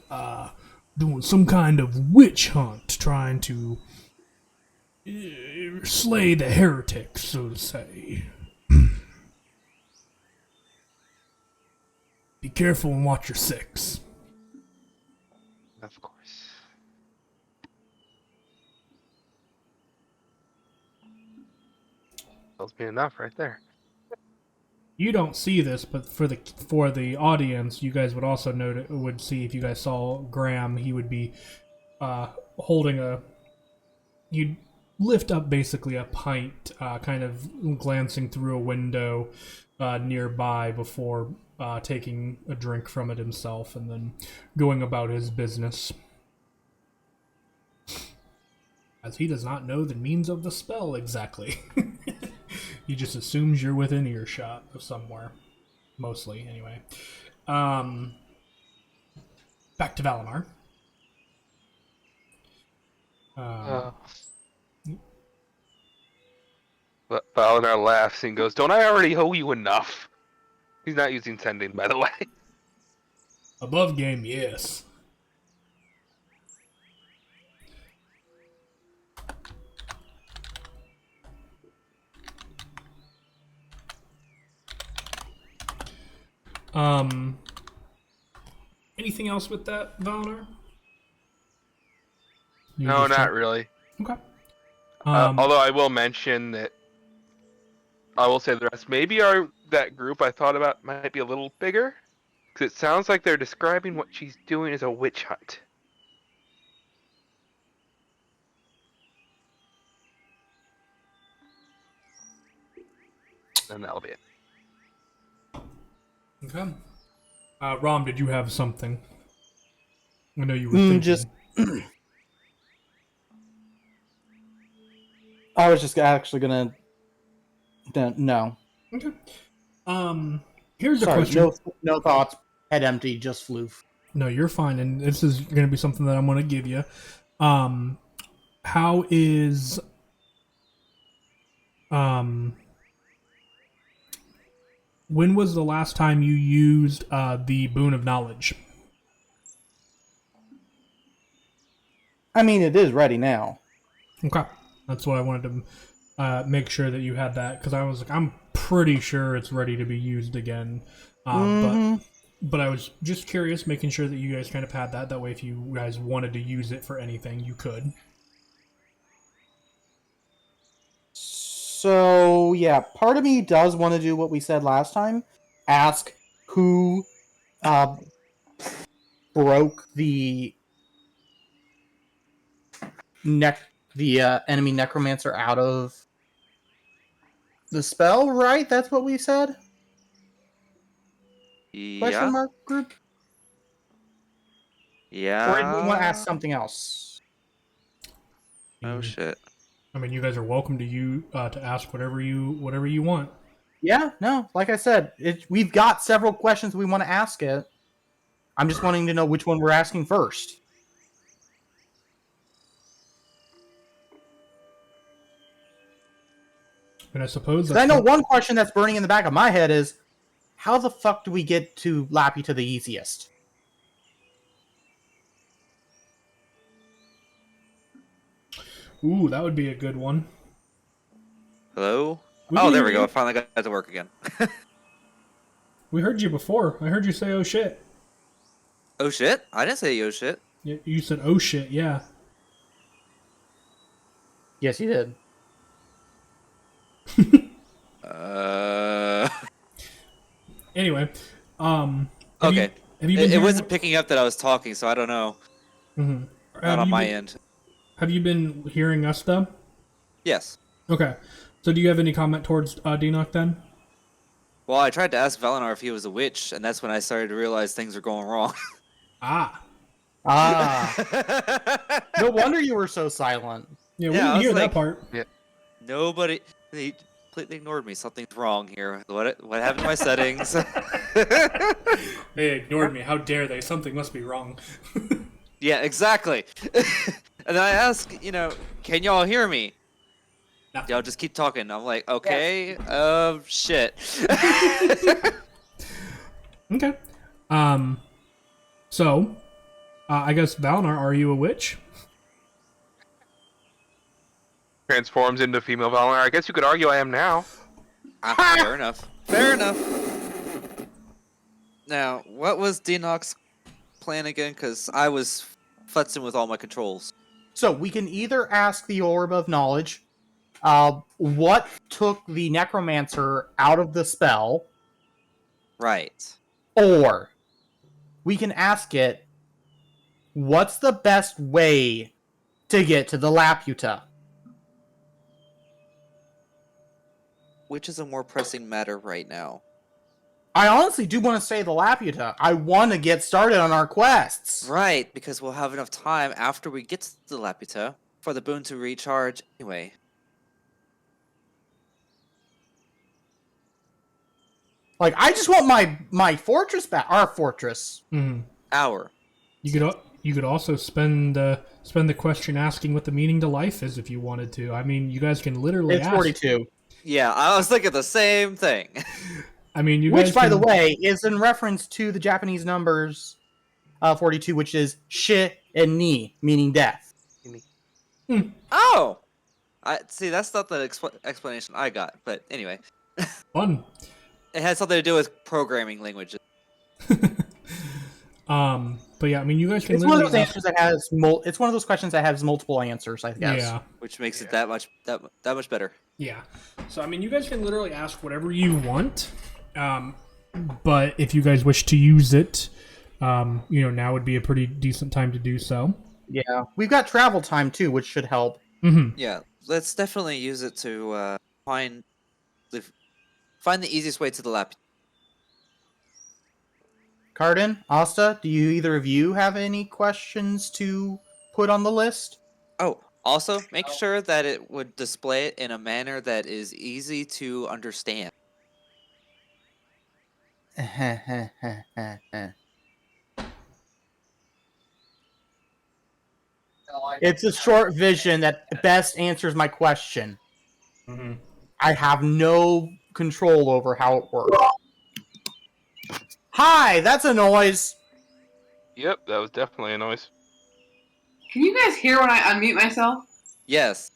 Speaker 1: doing some kind of witch hunt, trying to slay the heretics, so to say. Be careful and watch your six.
Speaker 4: Of course. Tells me enough right there.
Speaker 1: You don't see this, but for the audience, you guys would also would see if you guys saw Graham. He would be holding a. You'd lift up basically a pint, kind of glancing through a window nearby before taking a drink from it himself, and then going about his business. As he does not know the means of the spell exactly. He just assumes you're within earshot of somewhere. Mostly, anyway. Back to Valimar.
Speaker 4: But Valinor laughs and goes, "Don't I already owe you enough?" He's not using sending, by the way.
Speaker 1: Above game, yes. Anything else with that, Valinor?
Speaker 4: No, not really.
Speaker 1: Okay.
Speaker 4: Although I will mention that I will say the rest. Maybe that group I thought about might be a little bigger, because it sounds like they're describing what she's doing as a witch hunt. And that'll be it.
Speaker 1: Okay. Rom, did you have something? I know you were thinking.
Speaker 3: Just. I was just actually gonna. No.
Speaker 1: Okay. Here's a
Speaker 3: Sorry,
Speaker 1: question.
Speaker 3: no thoughts. Head empty. Just floof.
Speaker 1: No, you're fine, and this is going to be something that I'm going to give you. How is when was the last time you used the Boon of Knowledge?
Speaker 3: I mean, it is ready now.
Speaker 1: Okay, that's what I wanted to make sure that you had that, because I was like, I'm pretty sure it's ready to be used again. But I was just curious, making sure that you guys kind of had that. That way, if you guys wanted to use it for anything, you could.
Speaker 3: So, yeah, part of me does want to do what we said last time. Ask who broke the enemy necromancer out of the spell, right? That's what we said? Question
Speaker 2: Yeah.
Speaker 3: mark group?
Speaker 2: Yeah.
Speaker 3: Or did we want to ask something else?
Speaker 2: Oh shit.
Speaker 1: I mean, you guys are welcome to ask whatever you want.
Speaker 3: Yeah, no, like I said, we've got several questions we want to ask it. I'm just wanting to know which one we're asking first.
Speaker 1: And I suppose
Speaker 3: I know one question that's burning in the back of my head is, how the fuck do we get to Laputa the easiest?
Speaker 1: Ooh, that would be a good one.
Speaker 2: Hello?
Speaker 1: We
Speaker 2: Oh,
Speaker 1: can
Speaker 2: there
Speaker 1: hear
Speaker 2: we go.
Speaker 1: you.
Speaker 2: I finally got to work again.
Speaker 1: We heard you before. I heard you say, oh shit.
Speaker 2: Oh shit? I didn't say oh shit.
Speaker 1: You said, oh shit, yeah.
Speaker 3: Yes, he did.
Speaker 1: Anyway,
Speaker 2: Okay.
Speaker 1: Have you been
Speaker 2: It wasn't picking up that I was talking, so I don't know.
Speaker 1: Mm-hmm.
Speaker 2: Not on my end.
Speaker 1: Have you been hearing us though?
Speaker 2: Yes.
Speaker 1: Okay. So do you have any comment towards Denoch then?
Speaker 2: Well, I tried to ask Valinor if he was a witch, and that's when I started to realize things were going wrong.
Speaker 1: Ah.
Speaker 3: No wonder you were so silent.
Speaker 1: Yeah, we
Speaker 2: Yeah, I
Speaker 1: didn't
Speaker 2: was
Speaker 1: hear that
Speaker 2: like-
Speaker 1: part.
Speaker 2: Nobody. They completely ignored me. Something's wrong here. What happened to my settings?
Speaker 1: They ignored me. How dare they? Something must be wrong.
Speaker 2: Yeah, exactly. And then I ask, can y'all hear me?
Speaker 1: No.
Speaker 2: Y'all just keep talking. I'm like, okay, shit.
Speaker 1: Okay. So, I guess Valinor, are you a witch?
Speaker 4: Transforms into female Valinor. I guess you could argue I am now.
Speaker 2: Fair enough. Fair enough. Now, what was Denox's plan again? Because I was futzing with all my controls.
Speaker 3: So we can either ask the Orb of Knowledge, what took the Necromancer out of the spell,
Speaker 2: Right.
Speaker 3: or we can ask it, what's the best way to get to the Laputa?
Speaker 2: Which is a more pressing matter right now?
Speaker 3: I honestly do want to say the Laputa. I want to get started on our quests.
Speaker 2: Right, because we'll have enough time after we get to the Laputa for the boon to recharge anyway.
Speaker 3: Like, I just want my fortress back. Our fortress.
Speaker 1: Mm-hmm.
Speaker 2: Hour.
Speaker 1: You could also spend the question asking what the meaning to life is if you wanted to. I mean, you guys can literally
Speaker 3: It's
Speaker 1: ask.
Speaker 3: 42.
Speaker 2: Yeah, I was thinking the same thing.
Speaker 1: I mean, you
Speaker 3: Which,
Speaker 1: guys
Speaker 3: by
Speaker 1: can,
Speaker 3: the way, is in reference to the Japanese numbers 42, which is shi and ni, meaning death.
Speaker 2: Oh! I see, that's not the explanation I got, but anyway.
Speaker 1: fun.
Speaker 2: It has something to do with programming languages.
Speaker 1: But yeah, I mean, you guys can
Speaker 3: It's one of
Speaker 1: literally
Speaker 3: those answers that has it's one of those questions that has multiple answers, I guess.
Speaker 1: Yeah.
Speaker 2: Which makes it that much better.
Speaker 1: Yeah. So I mean, you guys can literally ask whatever you want. But if you guys wish to use it, now would be a pretty decent time to do so.
Speaker 3: Yeah. We've got travel time too, which should help.
Speaker 1: Mm-hmm.
Speaker 2: Yeah, let's definitely use it to find the easiest way to the lab.
Speaker 3: Cardin, Asta, do you either of you have any questions to put on the list?
Speaker 2: Oh, also make sure that it would display it in a manner that is easy to understand.
Speaker 3: It's a short vision that best answers my question.
Speaker 1: Mm-hmm.
Speaker 3: I have no control over how it works. Hi, that's a noise.
Speaker 4: Yep, that was definitely a noise.
Speaker 7: Can you guys hear when I unmute myself?
Speaker 2: Yes.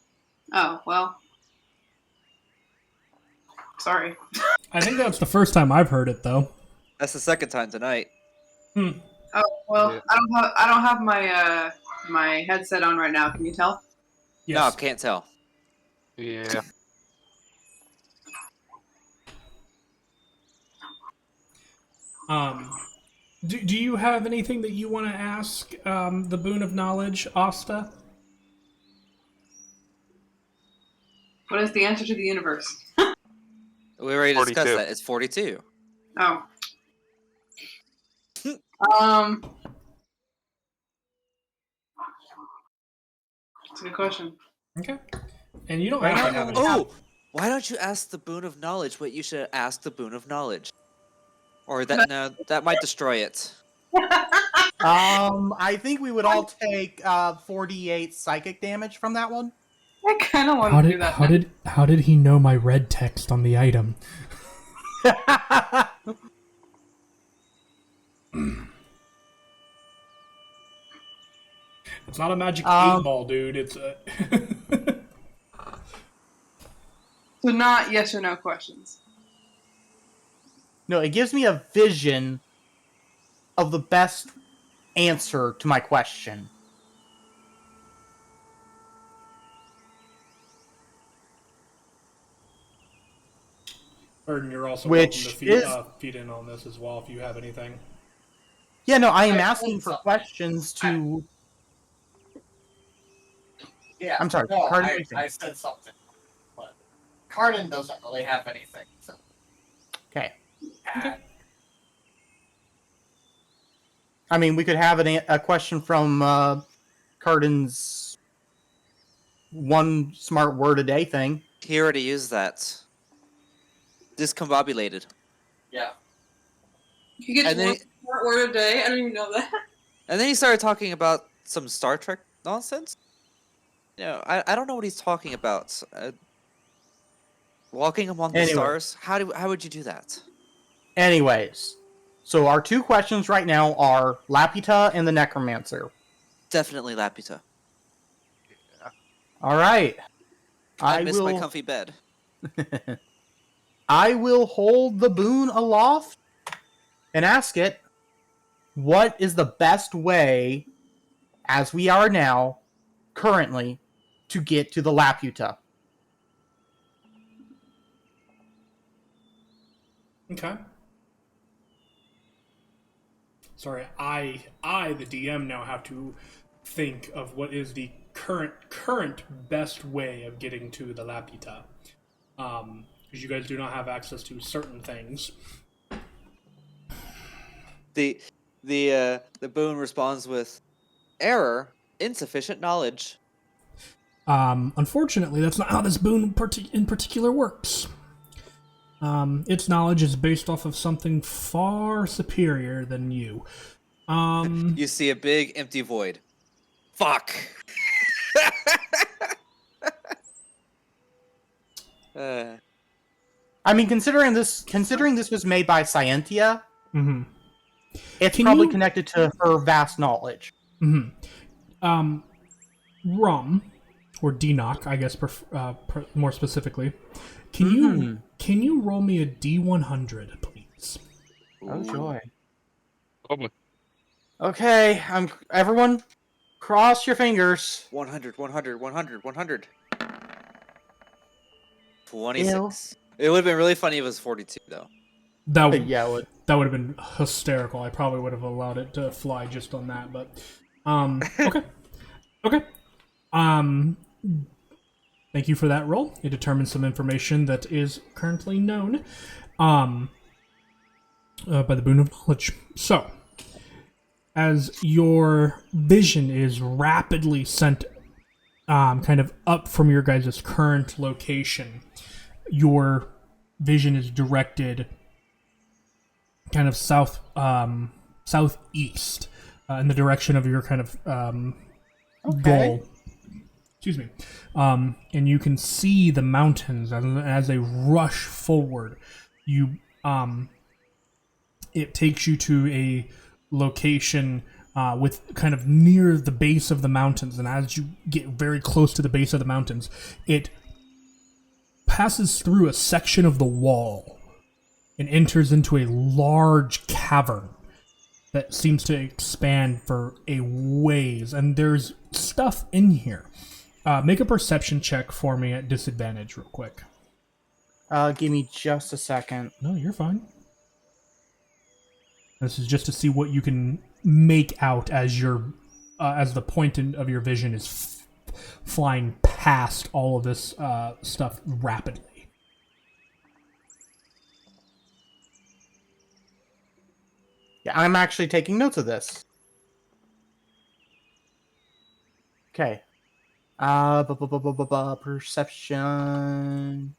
Speaker 7: Oh, well. Sorry.
Speaker 1: I think that's the first time I've heard it, though.
Speaker 2: That's the second time tonight.
Speaker 7: Oh, well,
Speaker 4: Yeah.
Speaker 7: I don't have my my headset on right now. Can you tell?
Speaker 1: Yes.
Speaker 2: No, can't tell.
Speaker 4: Yeah.
Speaker 1: Do you have anything that you want to ask the Boon of Knowledge, Asta?
Speaker 7: What is the answer to the universe?
Speaker 2: We already discussed
Speaker 4: 42.
Speaker 2: that. It's 42.
Speaker 7: Oh. It's a good question.
Speaker 1: Okay. And you don't
Speaker 3: Right
Speaker 1: have to
Speaker 3: now,
Speaker 1: have it.
Speaker 2: Oh! Why don't you ask the Boon of Knowledge what you should ask the Boon of Knowledge? Or that might destroy it.
Speaker 3: I think we would all take 48 psychic damage from that one.
Speaker 7: I kind of want to do that.
Speaker 1: How did he know my red text on the item? It's not a magic 8-ball, dude. It's a.
Speaker 7: So not yes or no questions.
Speaker 3: No, it gives me a vision of the best answer to my question.
Speaker 1: Burden, you're also
Speaker 3: Which
Speaker 1: welcome to
Speaker 3: is-
Speaker 1: feed in on this as well if you have anything.
Speaker 3: Yeah, no, I am
Speaker 6: I
Speaker 3: asking
Speaker 6: think
Speaker 3: for
Speaker 6: so.
Speaker 3: questions to...
Speaker 6: Yeah.
Speaker 3: I'm sorry,
Speaker 6: No,
Speaker 3: Cardin, what do you think?
Speaker 6: I said something, but Cardin doesn't really have anything. So.
Speaker 3: Okay.
Speaker 6: Uh,
Speaker 3: I mean, we could have a question from Cardin's one smart word a day thing.
Speaker 2: He already used that. Discombobulated.
Speaker 6: yeah.
Speaker 7: You get
Speaker 2: And then
Speaker 7: one smart word a day. I don't even know that.
Speaker 2: And then he started talking about some Star Trek nonsense. I don't know what he's talking about. Walking among the
Speaker 3: Anyway.
Speaker 2: stars. How would you do that?
Speaker 3: Anyways, so our two questions right now are Laputa and the Necromancer.
Speaker 2: Definitely Laputa.
Speaker 3: All right.
Speaker 2: I miss my comfy bed.
Speaker 3: I will hold the boon aloft and ask it, what is the best way, as we are now, currently, to get to the Laputa?
Speaker 1: Okay. Sorry, the DM, now have to think of what is the current best way of getting to the Laputa. Because you guys do not have access to certain things.
Speaker 2: The boon responds with error, insufficient knowledge.
Speaker 1: Unfortunately, that's not how this boon in particular works. Its knowledge is based off of something far superior than you.
Speaker 2: You see a big empty void. Fuck.
Speaker 3: I mean, considering this was made by Scientia,
Speaker 1: Mm-hmm.
Speaker 3: it's probably connected to her vast knowledge.
Speaker 1: Mm-hmm. Rum, or Denoc, I guess, more specifically. Can you roll me a D100, please?
Speaker 3: Oh joy.
Speaker 4: Probably.
Speaker 3: Okay, everyone, cross your fingers.
Speaker 2: 100, 100, 100, 100. 26.
Speaker 3: Ew.
Speaker 2: It would have been really funny if it was 42, though.
Speaker 1: That would
Speaker 3: Yeah,
Speaker 1: that would have been hysterical. I probably would have allowed it to fly just on that, but okay. Thank you for that roll. It determines some information that is currently known by the boon of knowledge. So, as your vision is rapidly sent kind of up from your guys' current location, your vision is directed kind of southeast in the direction of your kind of goal. Excuse me. And you can see the mountains as they rush forward. It takes you to a location with kind of near the base of the mountains, and as you get very close to the base of the mountains, it passes through a section of the wall and enters into a large cavern that seems to expand for a ways, and there's stuff in here. Make a perception check for me at disadvantage real quick.
Speaker 3: Give me just a second.
Speaker 1: No, you're fine. This is just to see what you can make out as as the point of your vision is flying past all of this stuff rapidly.
Speaker 3: Yeah, I'm actually taking notes of this. Okay. Perception.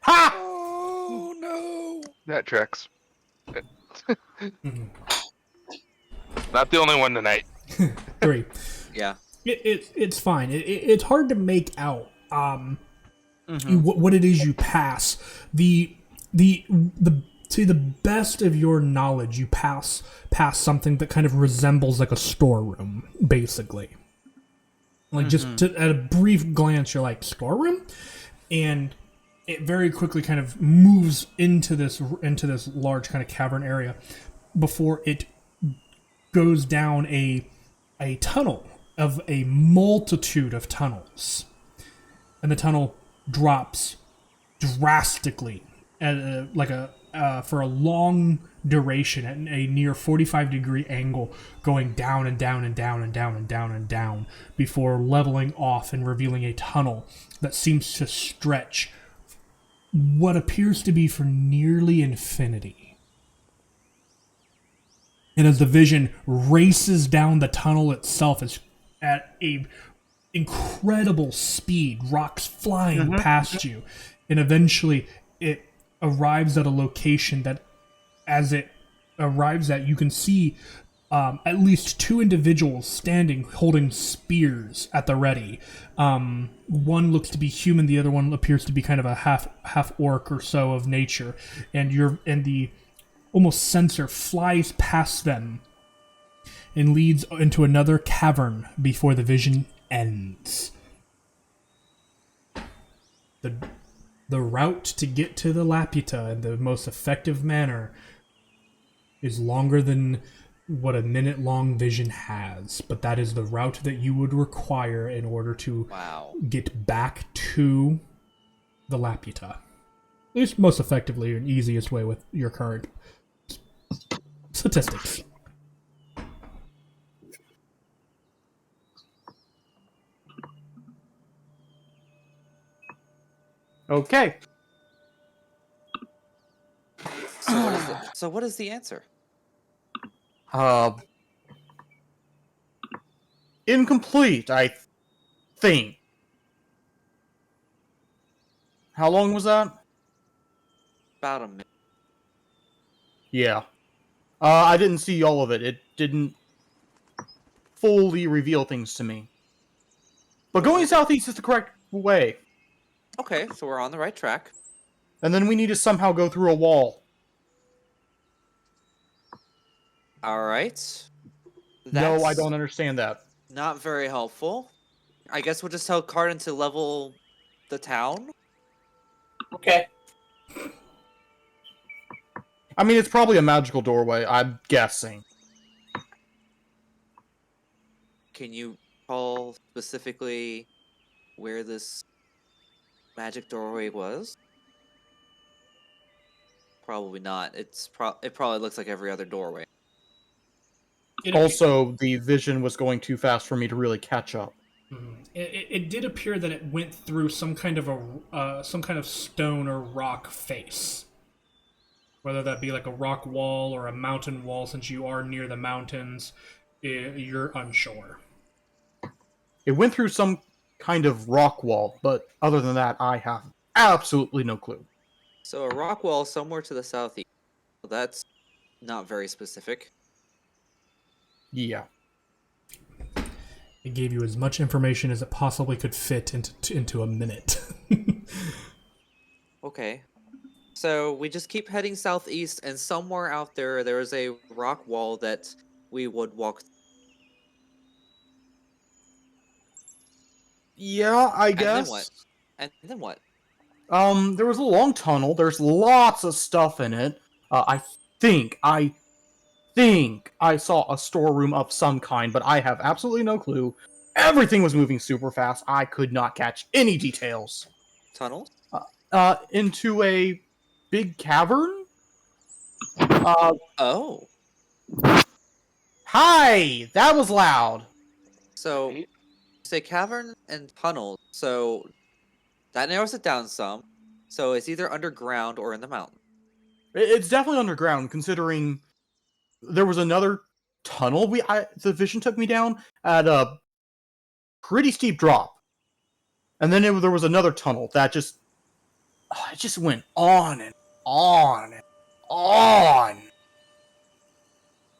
Speaker 3: Ha!
Speaker 2: Oh, no.
Speaker 4: That tracks. Not the only one tonight.
Speaker 1: 3.
Speaker 2: Yeah.
Speaker 1: It's fine. It's hard to make out what it is you pass. To the best of your knowledge, you pass something that kind of resembles like a storeroom, basically. Like at a brief glance, you're like, storeroom? And it very quickly kind of moves into this large kind of cavern area before it goes down a tunnel of a multitude of tunnels. And the tunnel drops drastically at for a long duration at a near 45-degree angle, going down and down and down and down and down and down before leveling off and revealing a tunnel that seems to stretch what appears to be for nearly infinity. And as the vision races down the tunnel itself, is at a incredible speed, rocks flying past you, and eventually it arrives at a location that, as it arrives at, you can see at least 2 individuals standing holding spears at the ready. One looks to be human, the other one appears to be kind of a half orc or so of nature, and the almost censer flies past them and leads into another cavern before the vision ends. The the route to get to the Laputa in the most effective manner is longer than what a minute-long vision has, but that is the route that you would require in order to get back to the Laputa. At least most effectively and easiest way with your current statistics.
Speaker 3: Okay.
Speaker 2: So what is the answer?
Speaker 3: Incomplete, I think. How long was that?
Speaker 2: About a minute.
Speaker 3: Yeah. I didn't see all of it. It didn't fully reveal things to me. But going southeast is the correct way.
Speaker 2: Okay, so we're on the right track.
Speaker 3: And then we need to somehow go through a wall.
Speaker 2: All right.
Speaker 3: No, I don't understand that.
Speaker 2: Not very helpful. I guess we'll just tell Cardin to level the town.
Speaker 6: Okay.
Speaker 3: I mean, it's probably a magical doorway, I'm guessing.
Speaker 2: Can you call specifically where this magic doorway was? Probably not. It probably looks like every other doorway.
Speaker 3: Also, the vision was going too fast for me to really catch up.
Speaker 1: It did appear that it went through some kind of stone or rock face, whether that be like a rock wall or a mountain wall. Since you are near the mountains, you're unsure.
Speaker 3: It went through some kind of rock wall, but other than that, I have absolutely no clue.
Speaker 2: So a rock wall somewhere to the southeast. Well, that's not very specific.
Speaker 3: Yeah.
Speaker 1: It gave you as much information as it possibly could fit into a minute.
Speaker 2: Okay. So we just keep heading southeast, and somewhere out there is a rock wall that we would walk.
Speaker 3: Yeah, I guess.
Speaker 2: And then what? And then what?
Speaker 3: There was a long tunnel. There's lots of stuff in it. I think I saw a storeroom of some kind, but I have absolutely no clue. Everything was moving super fast. I could not catch any details.
Speaker 2: Tunnels?
Speaker 3: Into a big cavern?
Speaker 2: Oh.
Speaker 3: Hi! That was loud!
Speaker 2: So, say cavern and tunnels, so that narrows it down some. So it's either underground or in the mountain.
Speaker 3: It's definitely underground, considering there was another tunnel the vision took me down at a pretty steep drop. And then there was another tunnel that just went on and on and on.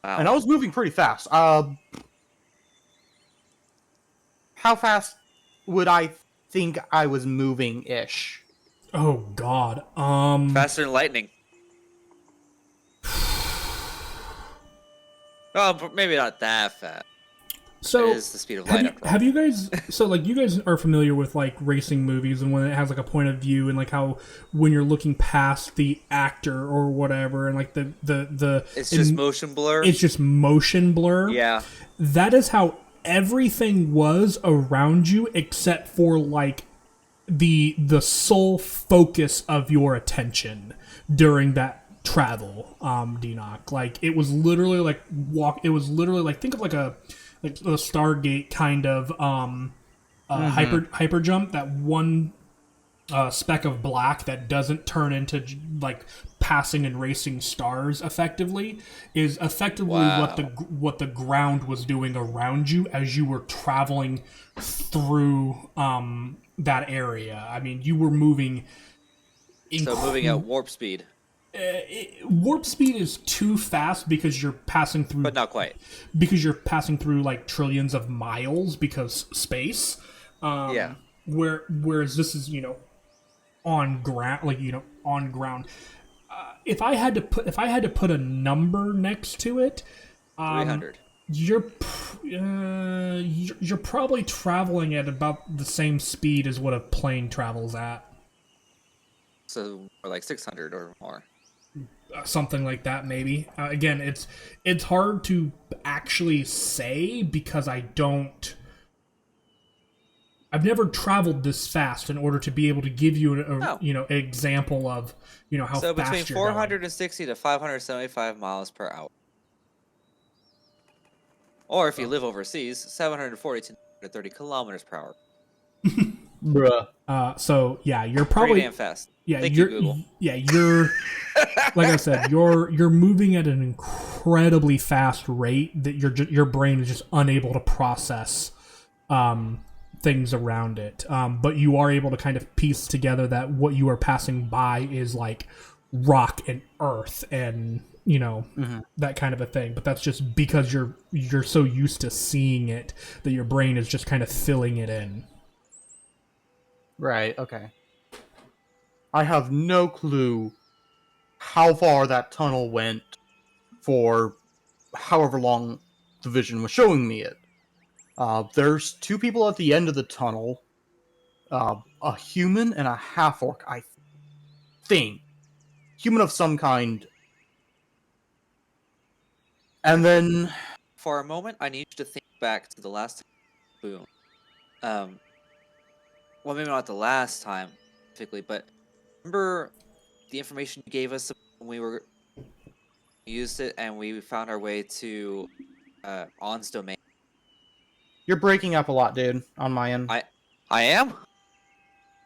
Speaker 2: Wow.
Speaker 3: And I was moving pretty fast. How fast would I think I was moving-ish?
Speaker 1: Oh God.
Speaker 2: Faster than lightning. Oh, but maybe not that fast.
Speaker 1: So
Speaker 2: it is the speed of light.
Speaker 1: Have you guys? So like you guys are familiar with like racing movies and when it has like a point of view and like how when you're looking past the actor or whatever and like the
Speaker 2: it's just motion blur.
Speaker 1: It's just motion blur.
Speaker 2: Yeah.
Speaker 1: That is how everything was around you except for like the sole focus of your attention during that travel, Denoc. Like it was literally like think of like a Stargate kind of hyper jump, that one speck of black that doesn't turn into like passing and racing stars effectively is effectively what the ground was doing around you as you were traveling through that area. I mean, you were moving
Speaker 2: moving at warp speed.
Speaker 1: Warp speed is too fast because you're passing through,
Speaker 2: but not quite,
Speaker 1: because you're passing through like trillions of miles because space.
Speaker 2: Yeah.
Speaker 1: Whereas this is on ground, on ground. If I had to put a number next to it,
Speaker 2: 300.
Speaker 1: You're probably traveling at about the same speed as what a plane travels at.
Speaker 2: So, or like 600 or more.
Speaker 1: Something like that, maybe. Again, it's hard to actually say because I've never traveled this fast in order to be able to give you
Speaker 2: Oh.
Speaker 1: an example of how
Speaker 2: So between
Speaker 1: fast you're going.
Speaker 2: 460 to 575 miles per hour. Or if you live overseas, 740 to 930 kilometers per hour.
Speaker 3: Bruh.
Speaker 1: So yeah, you're
Speaker 2: Pretty
Speaker 1: probably
Speaker 2: damn fast.
Speaker 1: yeah
Speaker 2: Thank
Speaker 1: you're
Speaker 2: you, Google.
Speaker 1: yeah you're like I said, you're moving at an incredibly fast rate that your brain is just unable to process things around it. But you are able to kind of piece together that what you are passing by is like rock and earth and that kind of a thing. But that's just because you're so used to seeing it that your brain is just kind of filling it in.
Speaker 3: Right, okay. I have no clue how far that tunnel went for however long the vision was showing me it. There's two people at the end of the tunnel. A human and a half-orc, I think. Human of some kind. And then...
Speaker 2: For a moment, I need you to think back to the last time. Boom. Well, maybe not the last time, specifically, but remember the information you gave us when we used it and we found our way to On's domain?
Speaker 3: You're breaking up a lot, dude, on my end.
Speaker 2: I am?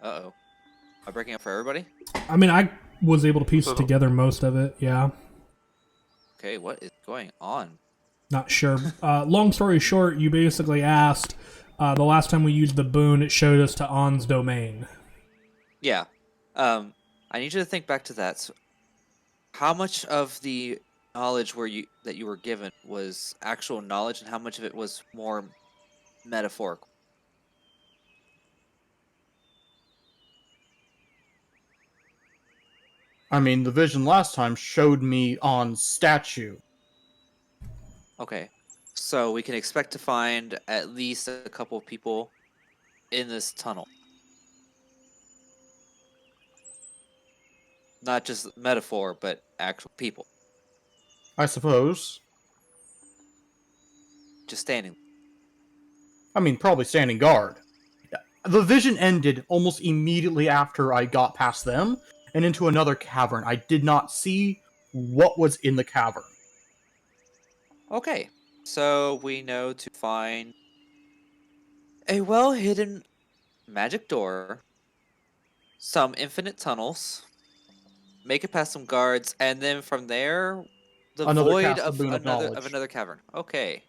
Speaker 2: Uh-oh. Am I breaking up for everybody?
Speaker 1: I mean, I was able to piece together most of it, yeah.
Speaker 2: Okay, what is going on?
Speaker 1: Not sure. Long story short, you basically asked, the last time we used the boon, it showed us to On's domain.
Speaker 2: Yeah. I need you to think back to that. So how much of the knowledge that you were given was actual knowledge, and how much of it was more metaphorical?
Speaker 3: I mean, the vision last time showed me on statue.
Speaker 2: Okay. So we can expect to find at least a couple of people in this tunnel. Not just metaphor, but actual people.
Speaker 3: I suppose.
Speaker 2: Just standing.
Speaker 3: I mean, probably standing guard. The vision ended almost immediately after I got past them and into another cavern. I did not see what was in the cavern.
Speaker 2: Okay. So we know to find a well-hidden magic door, some infinite tunnels, make it past some guards, and then from there, the
Speaker 3: Another
Speaker 2: void
Speaker 3: cast the
Speaker 2: of
Speaker 3: boon of
Speaker 2: another
Speaker 3: knowledge.
Speaker 2: cavern. Okay.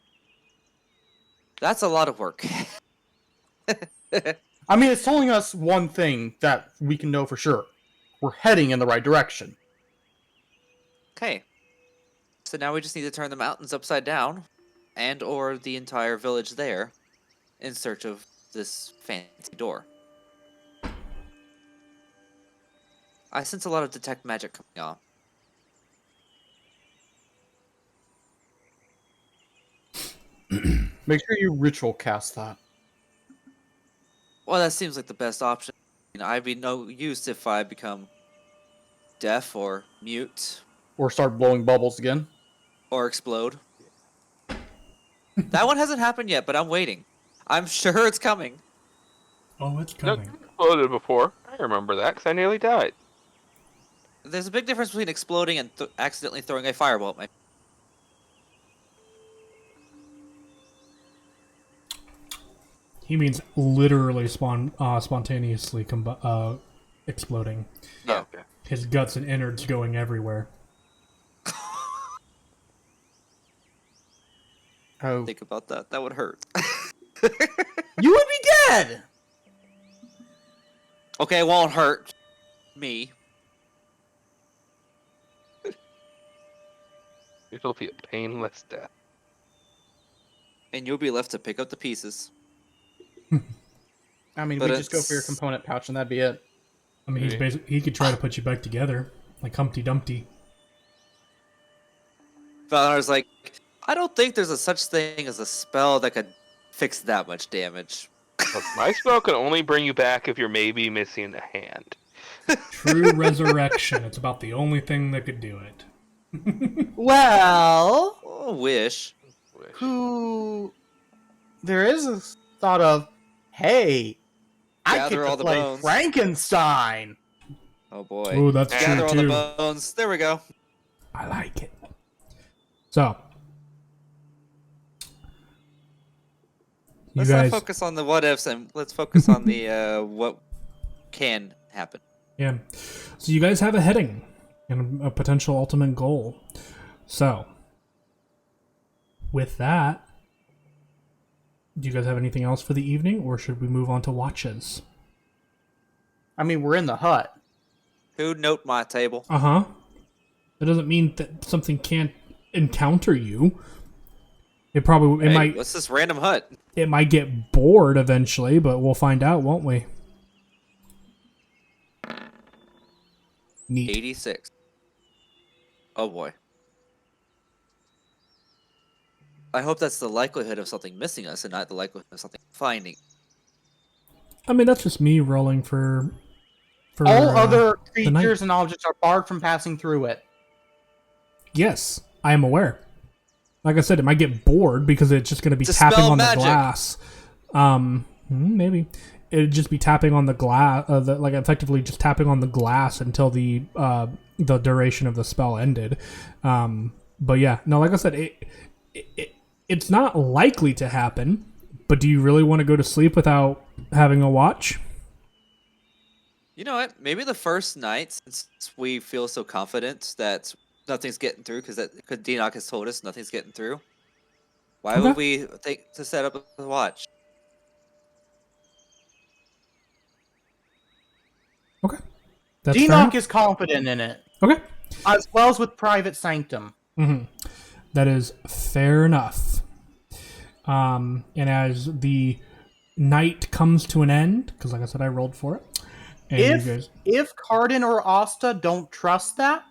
Speaker 2: That's a lot of work.
Speaker 3: I mean, it's telling us one thing that we can know for sure. We're heading in the right direction.
Speaker 2: Okay. So now we just need to turn the mountains upside down, and or the entire village there, in search of this fancy door. I sense a lot of detect magic coming on.
Speaker 3: Make sure you ritual cast that.
Speaker 2: Well, that seems like the best option. I'd be no use if I become deaf or mute
Speaker 3: Or start blowing bubbles again.
Speaker 2: or explode. That one hasn't happened yet, but I'm waiting. I'm sure it's coming.
Speaker 1: Oh, it's
Speaker 4: No,
Speaker 1: coming.
Speaker 4: you exploded before. I remember that because I nearly died.
Speaker 2: There's a big difference between exploding and accidentally throwing a fireball at my.
Speaker 1: He means literally spontaneously exploding.
Speaker 2: Yeah.
Speaker 4: Oh, okay.
Speaker 1: His guts and innards going everywhere.
Speaker 3: Oh.
Speaker 2: Think about that. That would hurt.
Speaker 3: You would be dead!
Speaker 2: Okay, it won't hurt me.
Speaker 4: It'll be a painless death.
Speaker 2: And you'll be left to pick up the pieces.
Speaker 3: I mean,
Speaker 2: But
Speaker 3: we just go for your
Speaker 2: it's-
Speaker 3: component pouch and that'd be it.
Speaker 1: I mean, he could try to put you back together, like Humpty Dumpty.
Speaker 2: Valinar's like, I don't think there's a such thing as a spell that could fix that much damage.
Speaker 4: Look, my spell can only bring you back if you're maybe missing a hand.
Speaker 1: True resurrection. It's about the only thing that could do it.
Speaker 3: Well,
Speaker 2: Oh, wish.
Speaker 3: who there is a thought of, hey, I
Speaker 2: Gather
Speaker 3: get to
Speaker 2: all the
Speaker 3: play
Speaker 2: bones.
Speaker 3: Frankenstein.
Speaker 2: Oh boy.
Speaker 1: Oh, that's
Speaker 2: Gather
Speaker 1: true
Speaker 2: all
Speaker 1: too.
Speaker 2: the bones. There we go.
Speaker 1: I like it. So, you
Speaker 2: Let's
Speaker 1: guys,
Speaker 2: not focus on the what ifs and let's focus on the what can happen.
Speaker 1: yeah. So you guys have a heading and a potential ultimate goal. So, with that, do you guys have anything else for the evening, or should we move on to watches?
Speaker 3: I mean, we're in the hut.
Speaker 2: Who note my table?
Speaker 1: Uh-huh. That doesn't mean that something can't encounter you. It
Speaker 2: Hey,
Speaker 1: might
Speaker 2: what's this random hut?
Speaker 1: it might get bored eventually, but we'll find out, won't we? Neat.
Speaker 2: 86. Oh boy. I hope that's the likelihood of something missing us and not the likelihood of something finding.
Speaker 1: I mean, that's just me rolling for
Speaker 3: All other
Speaker 1: the night.
Speaker 3: creatures and objects are barred from passing through it.
Speaker 1: Yes, I am aware. Like I said, it might get bored because it's just going to be
Speaker 2: Dispel
Speaker 1: tapping on
Speaker 2: magic.
Speaker 1: the glass. Maybe it'd just be tapping on the glass, like effectively just tapping on the glass until the duration of the spell ended. But yeah, no, like I said, it's not likely to happen. But do you really want to go to sleep without having a watch?
Speaker 2: You know what? Maybe the first night, since we feel so confident that nothing's getting through, because D-Knock has told us nothing's getting through. Why
Speaker 1: Okay.
Speaker 2: would we think to set up a watch?
Speaker 1: Okay, that's fair
Speaker 3: D-Knock
Speaker 1: enough.
Speaker 3: is confident in it,
Speaker 1: Okay.
Speaker 3: as well as with Private Sanctum.
Speaker 1: Mm-hmm. That is fair enough. And as the night comes to an end, because like I said, I rolled for it. And you guys,
Speaker 3: If Cardin or Asta don't trust that,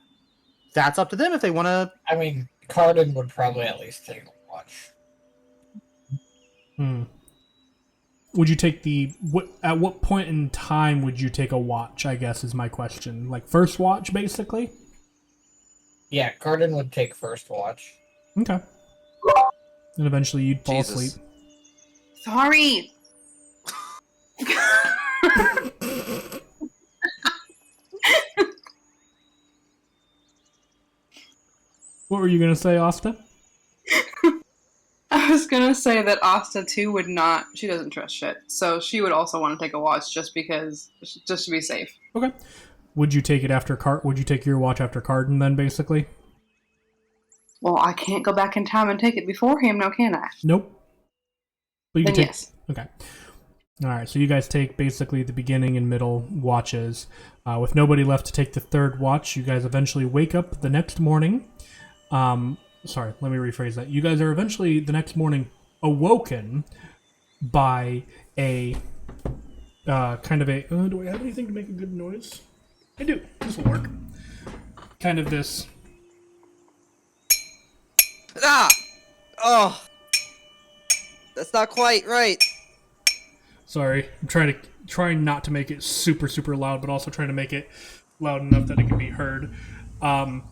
Speaker 3: that's up to them if they want to.
Speaker 6: I mean, Cardin would probably at least take a watch.
Speaker 1: would you take at what point in time would you take a watch, I guess is my question. Like first watch, basically?
Speaker 6: Yeah, Cardin would take first watch.
Speaker 1: Okay. And eventually you'd fall
Speaker 2: Jesus.
Speaker 1: asleep.
Speaker 7: Sorry.
Speaker 1: What were you going to say, Asta?
Speaker 7: I was gonna say that Asta too would not. She doesn't trust shit, so she would also want to take a watch just to be safe.
Speaker 1: Okay. Would you take it after Would you take your watch after Cardin then, basically?
Speaker 7: Well, I can't go back in time and take it before him, now can I?
Speaker 1: Nope. But you
Speaker 7: Then
Speaker 1: can take.
Speaker 7: yes.
Speaker 1: Okay. All right. So you guys take basically the beginning and middle watches. With nobody left to take the third watch, you guys eventually wake up the next morning. Sorry, let me rephrase that. You guys are eventually the next morning awoken by a kind of a. Do I have anything to make a good noise? I do. This will work. Kind of this.
Speaker 2: Ah! Oh! That's not quite right.
Speaker 1: Sorry, I'm trying not to make it super super loud, but also trying to make it loud enough that it can be heard. And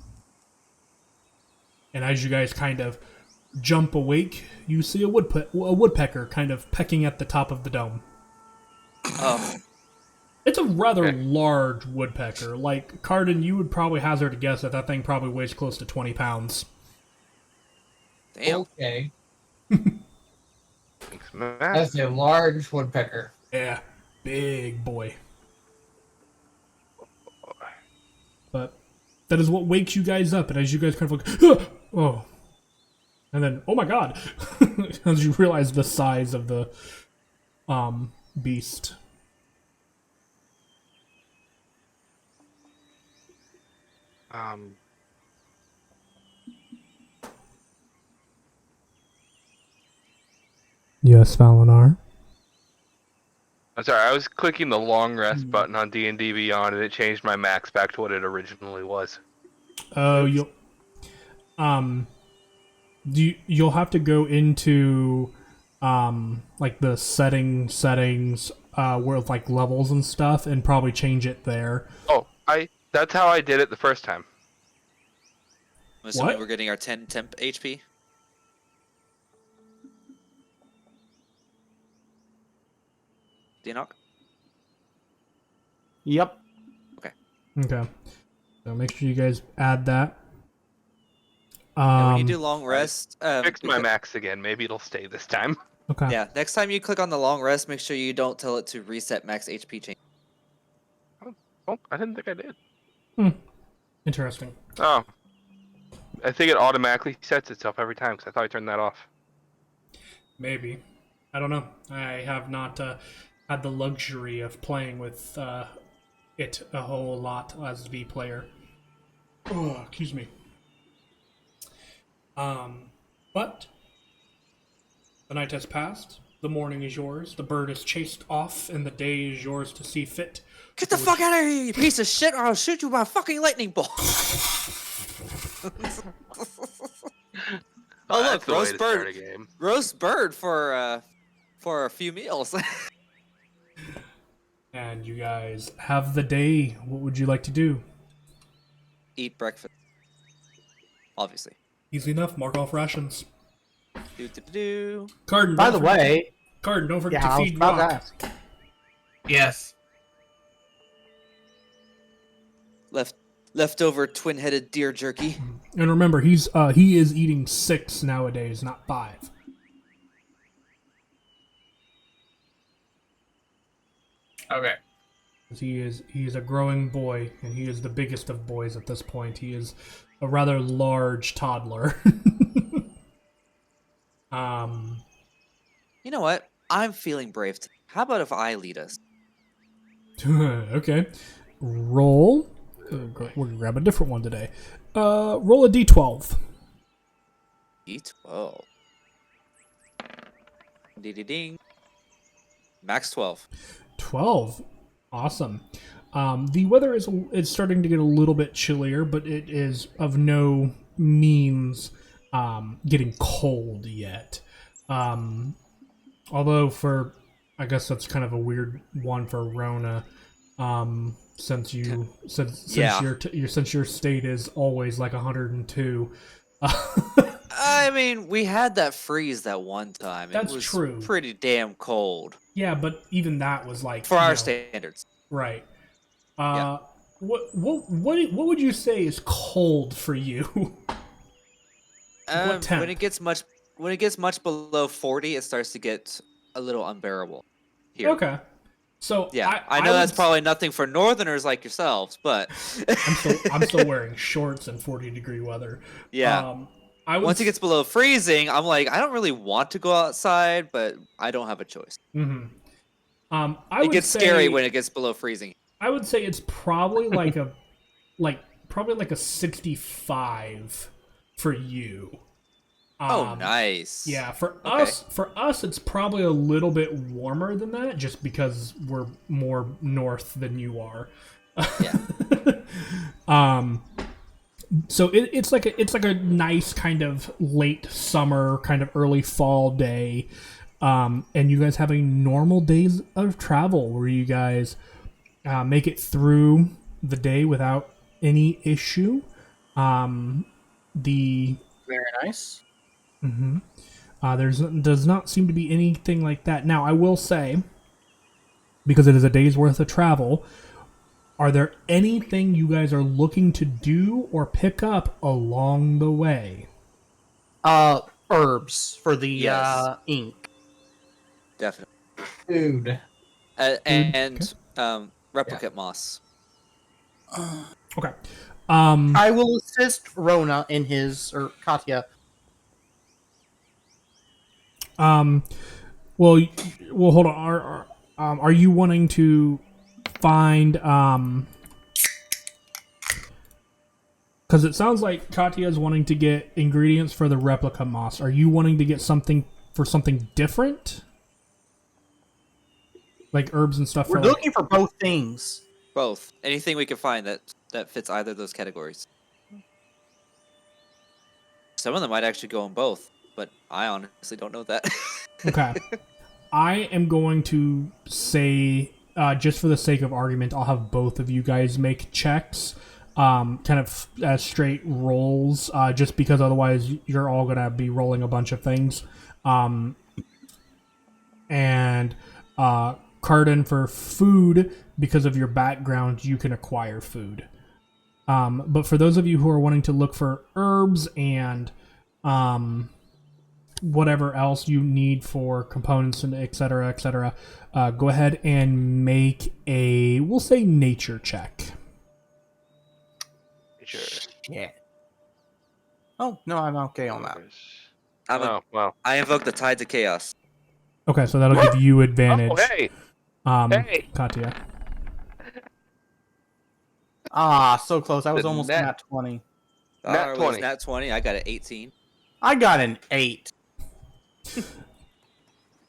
Speaker 1: as you guys kind of jump awake, you see a woodpecker kind of pecking at the top of the dome.
Speaker 2: Oh.
Speaker 1: It's a rather large woodpecker. Like, Cardin, you would probably hazard a guess that thing probably weighs close to 20 pounds.
Speaker 2: Damn.
Speaker 6: Okay.
Speaker 4: Thanks, Matt.
Speaker 6: That's a large woodpecker.
Speaker 1: Yeah, big boy. But that is what wakes you guys up, and as you guys kind of like, oh, and then, oh my god, as you realize the size of the beast. Yes, Valinar.
Speaker 4: I'm sorry, I was clicking the long rest button on D&D Beyond, and it changed my max back to what it originally was.
Speaker 1: Oh, you'll have to go into like the settings with like levels and stuff, and probably change it there.
Speaker 4: Oh, that's how I did it the first time.
Speaker 2: I'm assuming
Speaker 1: What?
Speaker 2: we're getting our 10 temp HP. Enoch?
Speaker 3: Yep.
Speaker 1: Okay. So make sure you guys add that.
Speaker 2: Yeah, when you do long rest,
Speaker 4: Fix my max again. Maybe it'll stay this time.
Speaker 1: Okay.
Speaker 2: yeah, next time you click on the long rest, make sure you don't tell it to reset max HP change.
Speaker 4: Oh, I didn't think I did.
Speaker 1: Interesting.
Speaker 4: Oh. I think it automatically sets itself every time because I thought I turned that off.
Speaker 1: Maybe. I don't know. I have not had the luxury of playing with it a whole lot as the player. Oh, excuse me. But the night has passed. The morning is yours. The bird is chased off, and the day is yours to see fit.
Speaker 2: Get the fuck out of here, you piece of shit, or I'll shoot you by a fucking lightning bolt. Oh look,
Speaker 4: That's the way
Speaker 2: roast
Speaker 4: to start a
Speaker 2: bird.
Speaker 4: game.
Speaker 2: Roast bird for a few meals.
Speaker 1: And you guys have the day. What would you like to do?
Speaker 2: Eat breakfast. Obviously.
Speaker 1: Easy enough. Mark off rations.
Speaker 2: Do.
Speaker 1: Carden.
Speaker 3: By the way,
Speaker 1: Carden, don't forget
Speaker 3: yeah, I
Speaker 1: to
Speaker 3: was
Speaker 1: feed
Speaker 3: about to
Speaker 1: Rock.
Speaker 3: ask.
Speaker 6: Yes.
Speaker 2: Leftover twin-headed deer jerky.
Speaker 1: And remember, he is eating 6 nowadays, not 5.
Speaker 6: Okay.
Speaker 1: He is a growing boy, and he is the biggest of boys at this point. He is a rather large toddler.
Speaker 2: You know what? I'm feeling brave today. How about if I lead us?
Speaker 1: Okay. Roll. We're gonna grab a different one today. Roll a d12.
Speaker 2: D12. Ding. Max 12.
Speaker 1: 12. Awesome. The weather is starting to get a little bit chillier, but it is of no means getting cold yet. Although I guess that's kind of a weird one for Rona, since
Speaker 2: Yeah.
Speaker 1: your state is always like 102.
Speaker 2: I mean, we had that freeze that one time.
Speaker 1: That's
Speaker 2: it was
Speaker 1: true.
Speaker 2: Pretty damn cold
Speaker 1: Yeah, but even that was like
Speaker 2: for our standards.
Speaker 1: right.
Speaker 2: Yeah.
Speaker 1: What would you say is cold for you? What temp?
Speaker 2: When it gets much below 40, it starts to get a little unbearable. Here.
Speaker 1: Okay. So
Speaker 2: Yeah, I know that's probably nothing for northerners like yourselves, but
Speaker 1: I'm still wearing shorts in 40-degree weather.
Speaker 2: yeah. Once it gets below freezing, I'm like, I don't really want to go outside, but I don't have a choice.
Speaker 1: Mm-hmm.
Speaker 2: It gets scary when it gets below freezing.
Speaker 1: I would say it's probably like a 65 for you.
Speaker 2: Oh, nice.
Speaker 1: Yeah, for us, it's probably a little bit warmer than that, just because we're more north than you are.
Speaker 2: Yeah.
Speaker 1: So it's like a nice kind of late summer, kind of early fall day, and you guys having normal days of travel where you guys make it through the day without any issue.
Speaker 3: Very nice.
Speaker 1: Mm-hmm. Does not seem to be anything like that. Now, I will say, because it is a day's worth of travel, are there anything you guys are looking to do or pick up along the way?
Speaker 3: Herbs for the
Speaker 2: Yes.
Speaker 3: ink.
Speaker 2: Definitely.
Speaker 6: Food.
Speaker 2: And replicate moss.
Speaker 1: Okay.
Speaker 3: I will assist Rona in or Katya.
Speaker 1: Well, hold on. Are you wanting to find because it sounds like Katya is wanting to get ingredients for the replica moss. Are you wanting to get something different? Like herbs and stuff?
Speaker 3: We're looking for both things.
Speaker 2: Both. Anything we can find that fits either of those categories. Some of them might actually go in both, but I honestly don't know that.
Speaker 1: Okay. I am going to say, just for the sake of argument, I'll have both of you guys make checks, kind of as straight rolls, just because otherwise you're all going to be rolling a bunch of things. And Cardin, for food, because of your background, you can acquire food. But for those of you who are wanting to look for herbs and whatever else you need for components and etc., go ahead and make a, we'll say, nature check.
Speaker 4: Sure.
Speaker 3: Yeah. Oh, no, I'm okay on that.
Speaker 2: I invoke the Tides of Chaos.
Speaker 1: Okay, so that'll give you advantage.
Speaker 4: Oh, hey! Hey!
Speaker 1: Katya.
Speaker 3: Ah, so close. I was
Speaker 4: The
Speaker 3: almost
Speaker 4: net-
Speaker 3: nat 20.
Speaker 4: Nat 20.
Speaker 2: Nat 20. I got an 18.
Speaker 3: I got an 8.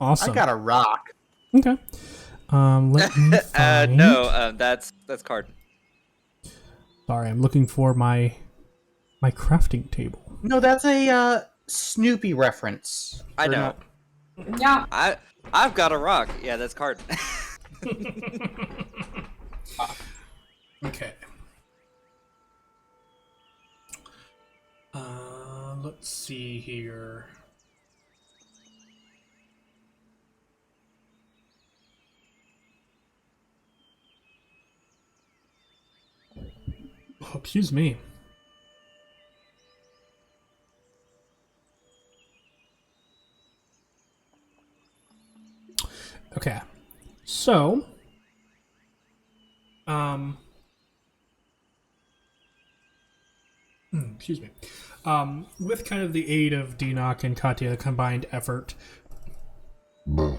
Speaker 1: Awesome.
Speaker 3: I got a rock.
Speaker 1: Okay. Let me find...
Speaker 2: No, that's Cardin.
Speaker 1: Sorry, I'm looking for my crafting table.
Speaker 3: No, that's a Snoopy reference.
Speaker 2: I
Speaker 3: Or
Speaker 2: know.
Speaker 3: not-
Speaker 7: Yeah.
Speaker 2: I've got a rock. Yeah, that's Cardin.
Speaker 1: Okay. Let's see here. Oh, excuse me. Okay. So, excuse me. With kind of the aid of Dinok and Katya, the combined effort.
Speaker 2: And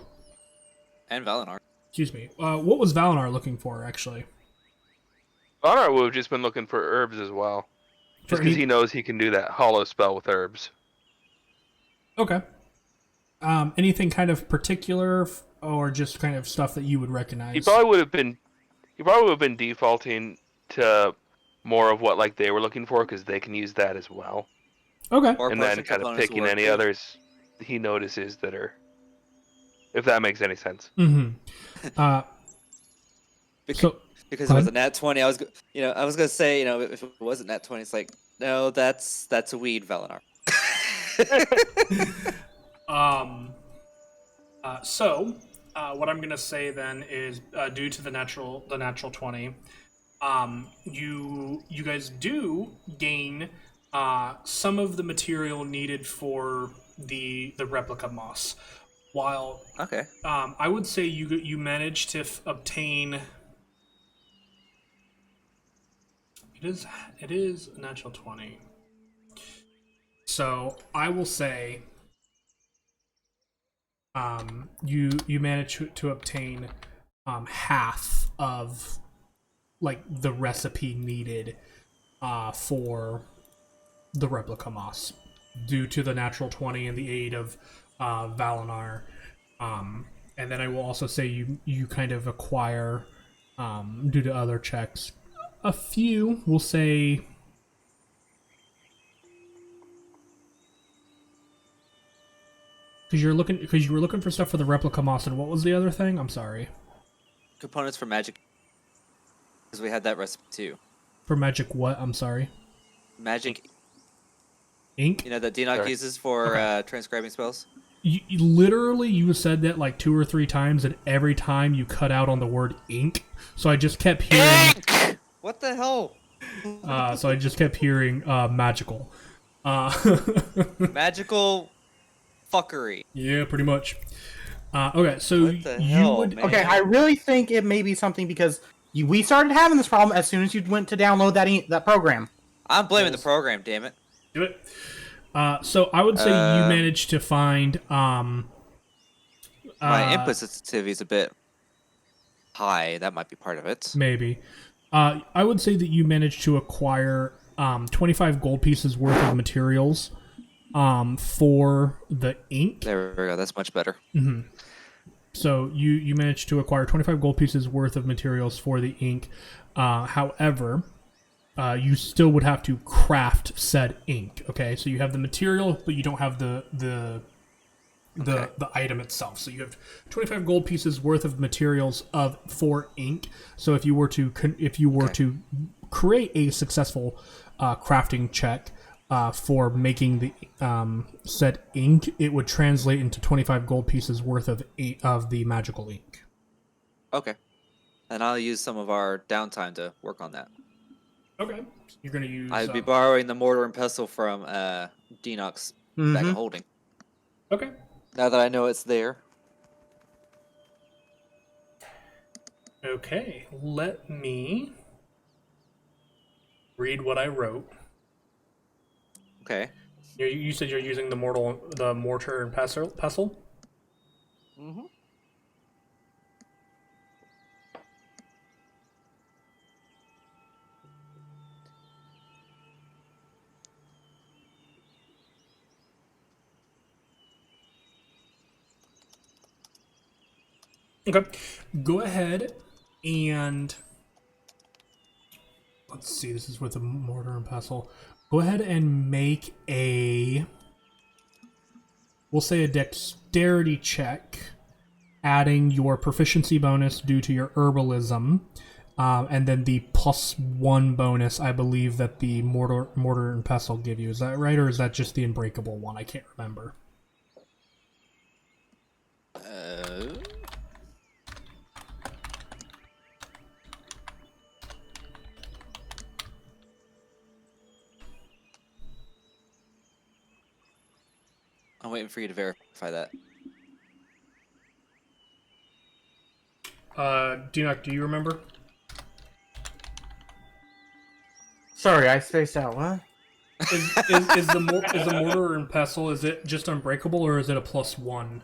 Speaker 2: Valinar.
Speaker 1: Excuse me. What was Valinar looking for, actually?
Speaker 4: Honor would have just been looking for herbs as well. Just because he knows he can do that hollow spell with herbs.
Speaker 1: Okay. Anything kind of particular, or just kind of stuff that you would recognize?
Speaker 4: He probably would have been defaulting to more of what like they were looking for because they can use that as well.
Speaker 1: Okay.
Speaker 2: Or
Speaker 4: And then
Speaker 2: potion
Speaker 4: kind of
Speaker 2: components
Speaker 4: picking
Speaker 2: work
Speaker 4: any
Speaker 2: too.
Speaker 4: others he notices that are, if that makes any sense.
Speaker 1: Mm-hmm.
Speaker 2: Because it was a nat 20, I was gonna say, if it wasn't nat 20, it's like, no, that's a weed, Valinar.
Speaker 1: What I'm gonna say then is, due to the natural 20, you guys do gain some of the material needed for the replica moss. While
Speaker 2: Okay.
Speaker 1: I would say you managed to obtain. It is a natural 20. So I will say, you managed to obtain half of like the recipe needed for the replica moss due to the natural 20 and the aid of Valinar. And then I will also say you kind of acquire, due to other checks, a few, we'll say, because you were looking for stuff for the replica moss, and what was the other thing? I'm sorry.
Speaker 2: Components for magic. Because we had that recipe too.
Speaker 1: For magic what? I'm sorry.
Speaker 2: Magic
Speaker 1: Ink?
Speaker 2: that Dinok
Speaker 4: Sorry.
Speaker 2: uses for transcribing spells.
Speaker 1: You literally, you said that like 2 or 3 times, and every time you cut out on the word ink. So I just kept hearing...
Speaker 2: Ink! What the hell?
Speaker 1: So I just kept hearing magical.
Speaker 2: Magical fuckery.
Speaker 1: Yeah, pretty much. Okay, so
Speaker 2: What the hell, man?
Speaker 3: Okay, I really think it may be something because we started having this problem as soon as you went to download that program.
Speaker 2: I'm blaming the program, damn it.
Speaker 1: Do it. So I would say you managed to find...
Speaker 2: My input sensitivity is a bit high. That might be part of it.
Speaker 1: Maybe. I would say that you managed to acquire 25 gold pieces worth of materials for the ink.
Speaker 2: There we go. That's much better.
Speaker 1: Mm-hmm. So you managed to acquire 25 gold pieces worth of materials for the ink. However, you still would have to craft said ink. Okay, so you have the material, but you don't have the the item itself. So you have 25 gold pieces worth of materials for ink. So if you were to to create a successful crafting check for making the said ink, it would translate into 25 gold pieces worth of the magical ink.
Speaker 2: Okay. And I'll use some of our downtime to work on that.
Speaker 1: Okay. So you're going to use...
Speaker 2: I'd be borrowing the mortar and pestle from Denox's bag of holding.
Speaker 1: Okay.
Speaker 2: Now that I know it's there.
Speaker 1: Okay. Let me read what I wrote.
Speaker 2: Okay.
Speaker 1: You said you're using the mortar and pestle?
Speaker 5: Mm-hmm.
Speaker 1: Okay. Go ahead and... Let's see, this is with a mortar and pestle. Go ahead and make we'll say a dexterity check, adding your proficiency bonus due to your herbalism, and then the +1 bonus, I believe, that the mortar and pestle give you. Is that right, or is that just the unbreakable one? I can't remember.
Speaker 2: I'm waiting for you to verify that.
Speaker 1: Dinoc, do you remember?
Speaker 3: Sorry, I spaced out. What?
Speaker 1: Is the mortar and pestle, is it just unbreakable, or is it a +1?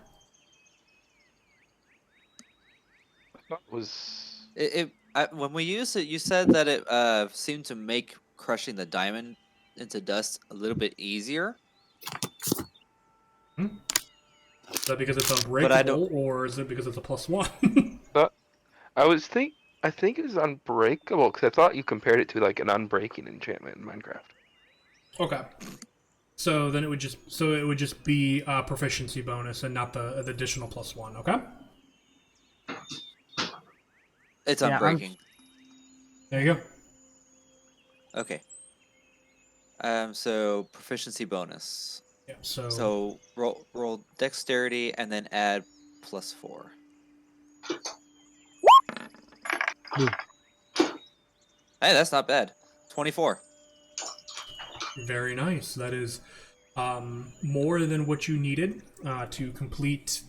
Speaker 2: When we used it, you said that it seemed to make crushing the diamond into dust a little bit easier.
Speaker 1: Is that because it's unbreakable, or is it because it's a +1?
Speaker 4: I think it was unbreakable because I thought you compared it to like an unbreaking enchantment in Minecraft.
Speaker 1: Okay. So then it would just be a proficiency bonus and not the additional +1. Okay.
Speaker 2: It's unbreaking.
Speaker 1: There you go.
Speaker 2: Okay. So proficiency bonus.
Speaker 1: Yeah. So
Speaker 2: roll dexterity and then add +4. Hey, that's not bad. 24.
Speaker 1: Very nice. That is more than what you needed to complete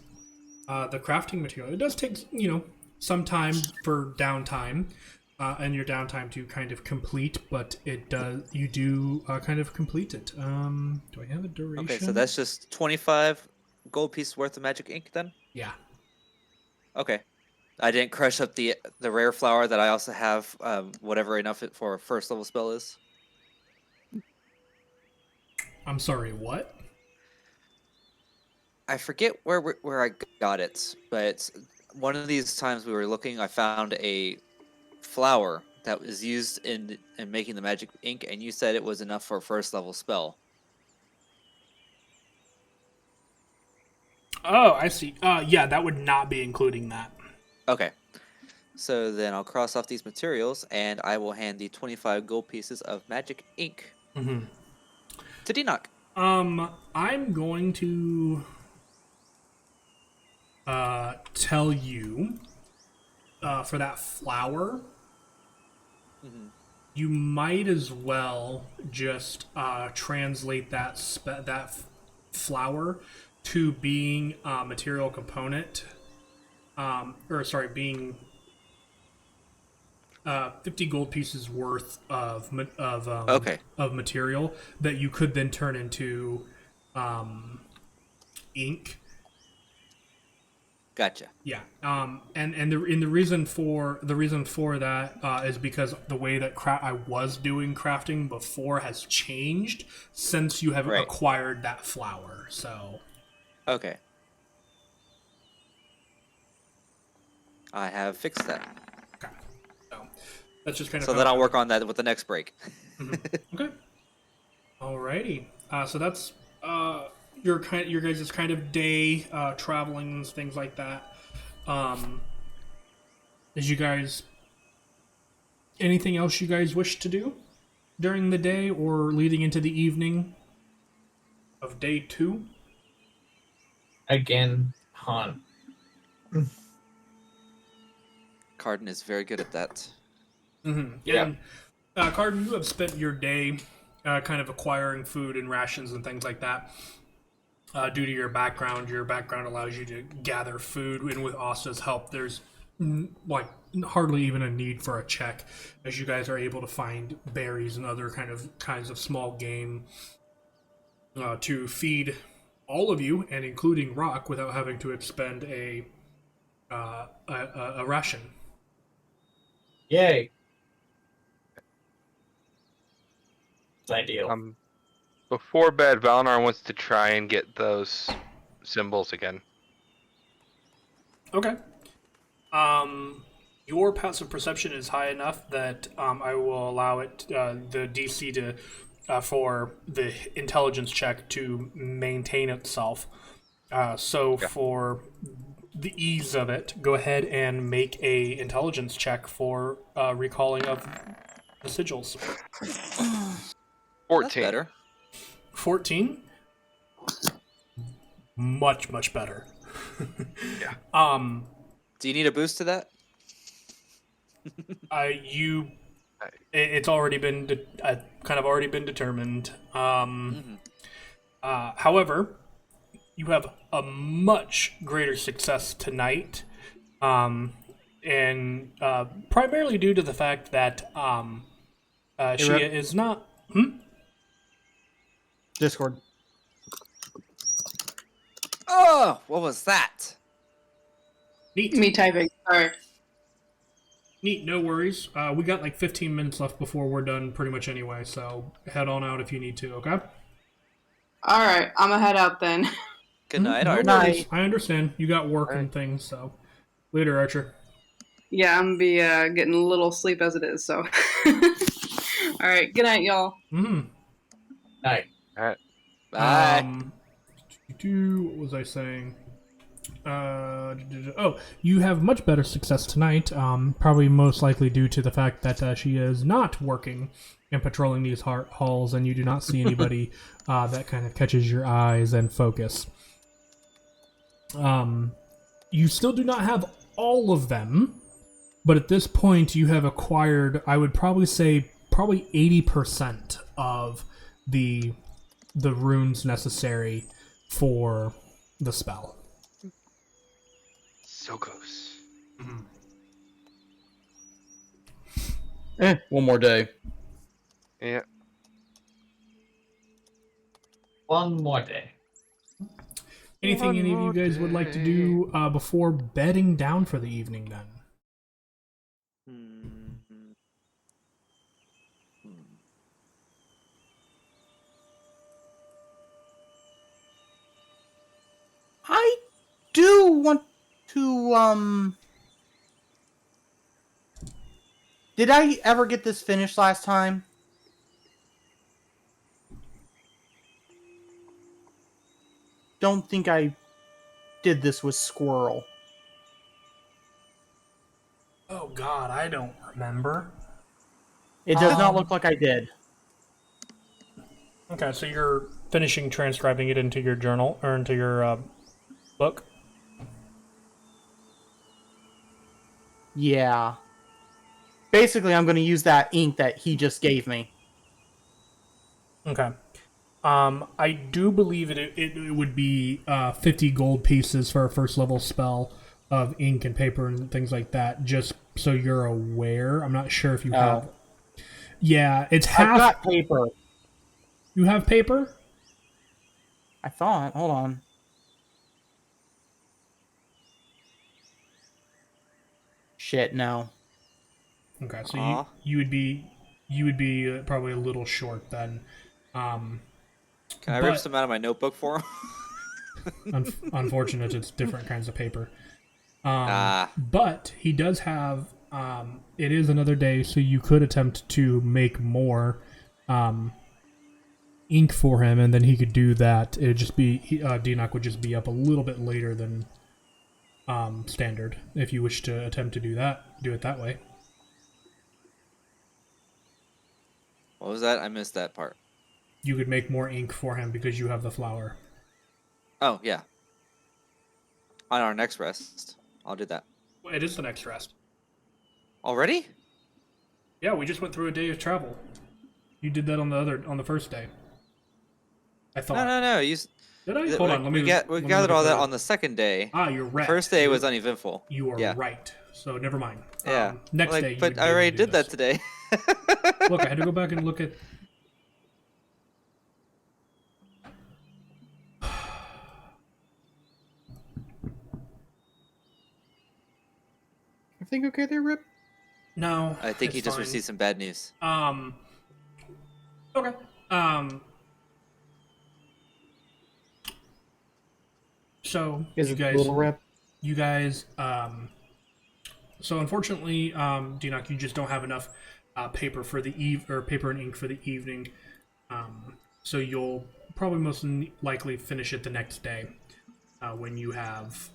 Speaker 1: the crafting material. It does take some time for downtime and your downtime to kind of complete, but you do kind of complete it. Do I have a duration?
Speaker 2: Okay, so that's just 25 gold pieces worth of magic ink then?
Speaker 1: Yeah.
Speaker 2: Okay. I didn't crush up the rare flower that I also have whatever enough for a first level spell is.
Speaker 1: I'm sorry, what?
Speaker 2: I forget where I got it, but one of these times we were looking, I found a flower that was used in making the magic ink, and you said it was enough for a first level spell.
Speaker 1: Oh, I see. Yeah, that would not be including that.
Speaker 2: Okay. So then I'll cross off these materials, and I will hand the 25 gold pieces of magic ink to Denoc.
Speaker 1: I'm going to tell you for that flower, you might as well just translate that flower to being a material component, being 50 gold pieces worth of material that you could then turn into ink.
Speaker 2: Gotcha.
Speaker 1: Yeah. And the reason for that is because the way that I was doing crafting before has changed since you have acquired that flower. So.
Speaker 2: Okay. I have fixed that.
Speaker 1: Okay. So that's just kind of.
Speaker 2: So then I'll work on that with the next break.
Speaker 1: Okay. Alrighty. So that's your guys' kind of day traveling and things like that. As you guys, anything else you guys wish to do during the day or leading into the evening of day 2?
Speaker 6: Again, hunt.
Speaker 2: Cardin is very good at that.
Speaker 1: Mm-hmm.
Speaker 6: Yeah.
Speaker 1: And Cardin, you have spent your day kind of acquiring food and rations and things like that. Due to your background allows you to gather food, and with Asta's help, there's like hardly even a need for a check, as you guys are able to find berries and other kinds of small game to feed all of you, and including Rock, without having to expend a ration.
Speaker 6: Yay. It's ideal.
Speaker 4: Before bed, Valinar wants to try and get those symbols again.
Speaker 1: Okay. Your passive perception is high enough that I will allow it the DC to for the intelligence check to maintain itself. For the ease of it, go ahead and make a intelligence check for recalling of the sigils.
Speaker 4: 14.
Speaker 2: That's better.
Speaker 1: 14. Much better.
Speaker 4: Yeah.
Speaker 2: Do you need a boost to that?
Speaker 1: It's already been already been determined. However, you have a much greater success tonight, and primarily due to the fact that Shia is not.
Speaker 3: Discord.
Speaker 2: Oh, what was that?
Speaker 1: Neat.
Speaker 7: Me typing. Sorry.
Speaker 1: Neat, no worries. We got like 15 minutes left before we're done pretty much anyway, so head on out if you need to, okay?
Speaker 7: Alright, I'm gonna head out then.
Speaker 2: Good night,
Speaker 1: No
Speaker 2: Archer.
Speaker 1: worries. I understand. You got work and things, so. Later, Archer.
Speaker 7: Yeah, I'm gonna be getting a little sleep as it is, so. Alright, good night, y'all.
Speaker 1: Mm-hmm.
Speaker 6: Night.
Speaker 2: Bye.
Speaker 1: What was I saying? You have much better success tonight, probably most likely due to the fact that she is not working and patrolling these halls, and you do not see anybody that kind of catches your eyes and focus. You still do not have all of them, but at this point you have acquired, I would probably say, 80% of the runes necessary for the spell.
Speaker 4: So close.
Speaker 3: One more day.
Speaker 4: Yeah.
Speaker 6: One more day.
Speaker 1: Anything any of you guys would like to do before bedding down for the evening, then?
Speaker 3: I do want to, Did I ever get this finished last time? Don't think I did this with Squirrel.
Speaker 1: Oh god, I don't remember.
Speaker 3: It does not look like I did.
Speaker 1: Okay, so you're finishing transcribing it into your journal, or into your book?
Speaker 3: Yeah. Basically, I'm going to use that ink that he just gave me.
Speaker 1: Okay. I do believe it would be 50 gold pieces for a first level spell of ink and paper and things like that, just so you're aware. I'm not sure if you have... Yeah, it's half...
Speaker 3: I've got paper.
Speaker 1: You have paper?
Speaker 3: I thought. Hold on. Shit, no.
Speaker 1: Okay, so you would be probably a little short then.
Speaker 2: Can I rip some out of my notebook for him?
Speaker 1: Unfortunate, it's different kinds of paper. But he does have. It is another day, so you could attempt to make more ink for him, and then he could do that. It would just be Deanoch would just be up a little bit later than standard. If you wish to attempt to do it that way.
Speaker 2: What was that? I missed that part.
Speaker 1: You could make more ink for him because you have the flower.
Speaker 2: Oh, yeah. On our next rest, I'll do that.
Speaker 1: It is the next rest.
Speaker 2: Already?
Speaker 1: Yeah, we just went through a day of travel. You did that on the first day. I thought.
Speaker 2: No.
Speaker 1: Did I? Hold on.
Speaker 2: We gathered all that on the second day.
Speaker 1: Ah, you're right.
Speaker 2: First day was uneventful.
Speaker 1: You are
Speaker 2: Yeah.
Speaker 1: right. So never mind.
Speaker 2: Yeah.
Speaker 1: Next day.
Speaker 2: But I already did that today.
Speaker 1: Look, I had to go back and look at.
Speaker 3: Everything okay there, Rip?
Speaker 1: No.
Speaker 2: I think
Speaker 1: it's
Speaker 2: he just
Speaker 1: fine.
Speaker 2: received some bad news.
Speaker 1: Okay. So
Speaker 3: Is
Speaker 1: you
Speaker 3: it
Speaker 1: guys,
Speaker 3: little Rip?
Speaker 1: you guys, so unfortunately, Deanoch, you just don't have enough paper for the paper and ink for the evening. So you'll probably most likely finish it the next day, when you have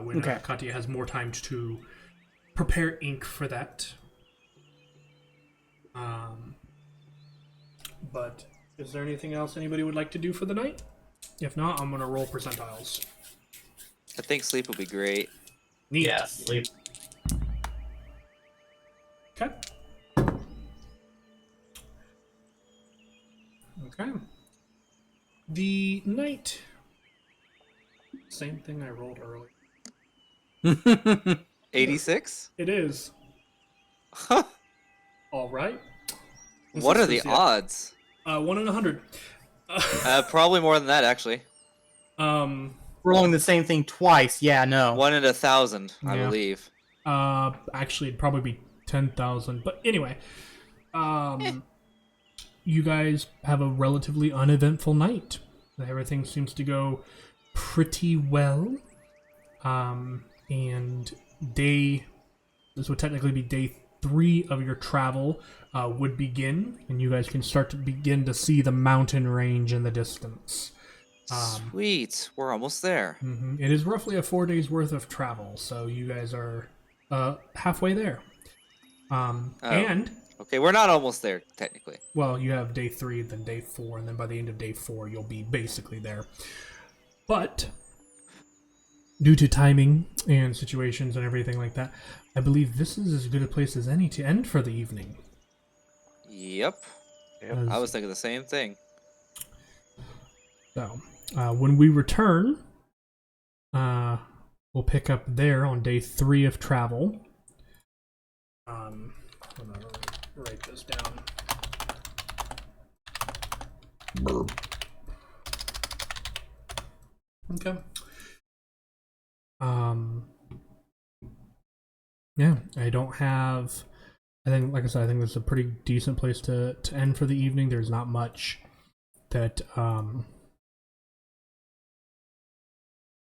Speaker 1: when
Speaker 3: Okay.
Speaker 1: Katya has more time to prepare ink for that. But is there anything else anybody would like to do for the night? If not, I'm gonna roll percentiles.
Speaker 2: I think sleep would be great.
Speaker 1: Neat.
Speaker 6: Yeah, sleep.
Speaker 1: Okay. Okay. The night. Same thing I rolled earlier.
Speaker 2: 86?
Speaker 1: It is.
Speaker 2: Huh.
Speaker 1: All right.
Speaker 2: What are the odds?
Speaker 1: 1 in 100.
Speaker 2: Probably more than that, actually.
Speaker 3: Rolling the same thing twice. Yeah, no.
Speaker 2: 1 in 1,000, I
Speaker 1: Yeah.
Speaker 2: believe.
Speaker 1: Actually, it'd probably be 10,000. But anyway, you guys have a relatively uneventful night. Everything seems to go pretty well. And this would technically be day 3 of your travel would begin, and you guys can start to begin to see the mountain range in the distance.
Speaker 2: Sweet. We're almost there.
Speaker 1: It is roughly a 4 days worth of travel, so you guys are halfway there. And
Speaker 2: Okay, we're not almost there, technically.
Speaker 1: well, you have day 3, then day 4, and then by the end of day 4, you'll be basically there. But due to timing and situations and everything like that, I believe this is as good a place as any to end for the evening.
Speaker 2: Yep.
Speaker 1: As-
Speaker 2: I was thinking the same thing.
Speaker 1: So, when we return, we'll pick up there on day 3 of travel. I'm gonna write this down. Okay. Yeah, I don't have. I think, like I said, I think this is a pretty decent place to end for the evening. There's not much that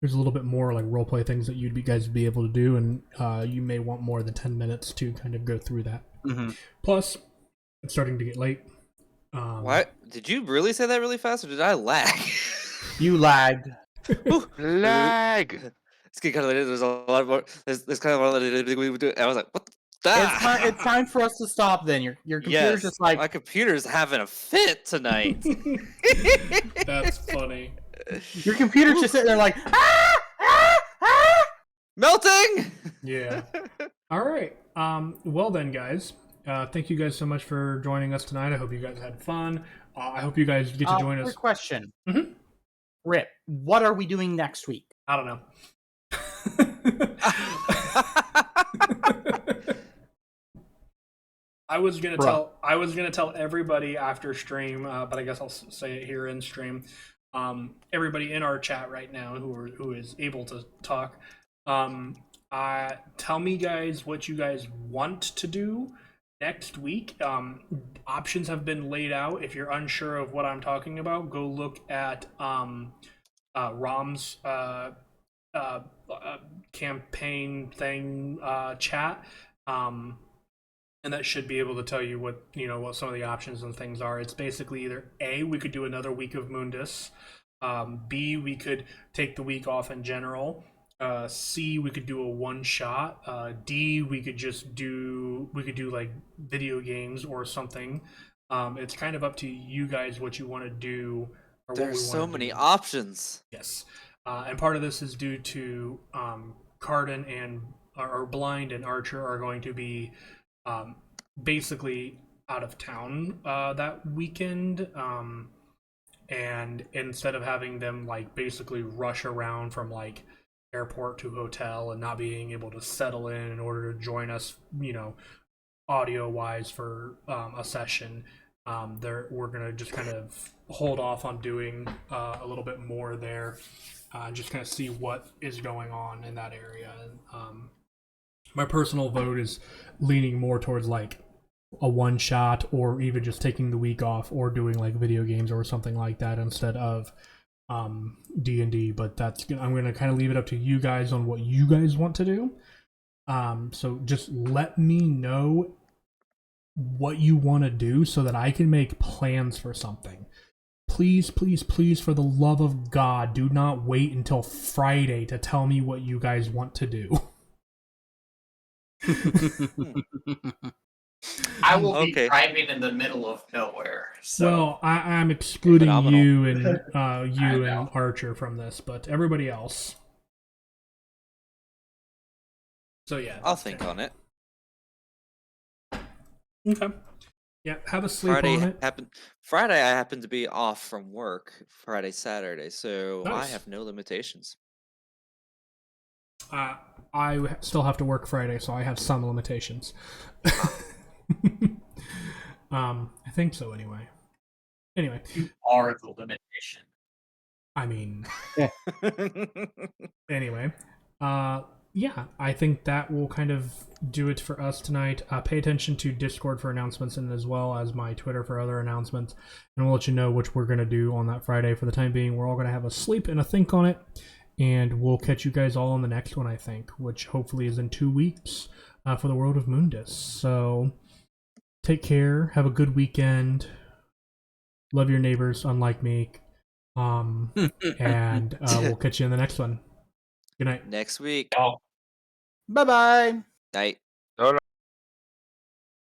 Speaker 1: there's a little bit more like roleplay things that guys be able to do, and you may want more than 10 minutes to kind of go through that. Plus, it's starting to get late.
Speaker 2: What? Did you really say that really fast, or did I lag?
Speaker 3: You lagged.
Speaker 4: Lag.
Speaker 2: It's getting kind of late. There's a lot more. There's kind of a lot of. I was like, what?
Speaker 3: It's time for us to stop. Then your computer's just like
Speaker 2: my computer's having a fit tonight.
Speaker 1: That's funny.
Speaker 3: your computer's just sitting there like
Speaker 2: Melting.
Speaker 1: Yeah. All right. Well then, guys. Thank you guys so much for joining us tonight. I hope you guys had fun. I hope you guys get to join us.
Speaker 3: Quick question.
Speaker 1: Mhm.
Speaker 3: Rip, what are we doing next week?
Speaker 1: I don't know. I was gonna tell everybody after stream, but I guess I'll say it here in stream. Everybody in our chat right now who is able to talk, tell me guys what you guys want to do next week. Options have been laid out. If you're unsure of what I'm talking about, go look at Rom's campaign thing chat. and that should be able to tell you what what some of the options and things are. It's basically either A, we could do another week of Mundus, B, we could take the week off in general, C, we could do a one shot, D, we could do like video games or something. It's kind of up to you guys what you want to do. Or
Speaker 2: There's
Speaker 1: what we
Speaker 2: so
Speaker 1: want to
Speaker 2: many
Speaker 1: do.
Speaker 2: options.
Speaker 1: Yes, and part of this is due to Cardin and or Blind and Archer are going to be basically out of town that weekend, and instead of having them like basically rush around from like airport to hotel and not being able to settle in order to join us, audio wise for a session, we're gonna just kind of hold off on doing a little bit more there, just kind of see what is going on in that area. My personal vote is leaning more towards like a one shot, or even just taking the week off, or doing like video games or something like that instead of D&D. But I'm gonna kind of leave it up to you guys on what you guys want to do. So just let me know what you want to do so that I can make plans for something. Please, please, please, for the love of God, do not wait until Friday to tell me what you guys want to do.
Speaker 6: I will be
Speaker 2: Okay.
Speaker 6: driving in the middle of nowhere. So
Speaker 1: Well, I'm excluding
Speaker 2: Phenomenal.
Speaker 1: you and you and
Speaker 6: know.
Speaker 1: Archer from this, but everybody else. So yeah,
Speaker 2: I'll think on it.
Speaker 1: Okay. Yeah, have a sleep
Speaker 2: Friday
Speaker 1: on it.
Speaker 2: Friday I happen to be off from work. Friday, Saturday, so I
Speaker 1: Nice.
Speaker 2: have no limitations.
Speaker 1: I still have to work Friday, so I have some limitations. I think so anyway. Anyway,
Speaker 6: you are the limitation.
Speaker 1: I mean, anyway, yeah, I think that will kind of do it for us tonight. Pay attention to Discord for announcements, and as well as my Twitter for other announcements, and we'll let you know which we're going to do on that Friday. For the time being, we're all going to have a sleep and a think on it, and we'll catch you guys all on the next one, I think, which hopefully is in 2 weeks for the world of Mundus. So take care, have a good weekend, love your neighbors, unlike me, and we'll catch you in the next one. Good night.
Speaker 2: Next week.
Speaker 6: Oh.
Speaker 3: Bye bye.
Speaker 2: Night.
Speaker 4: No, no.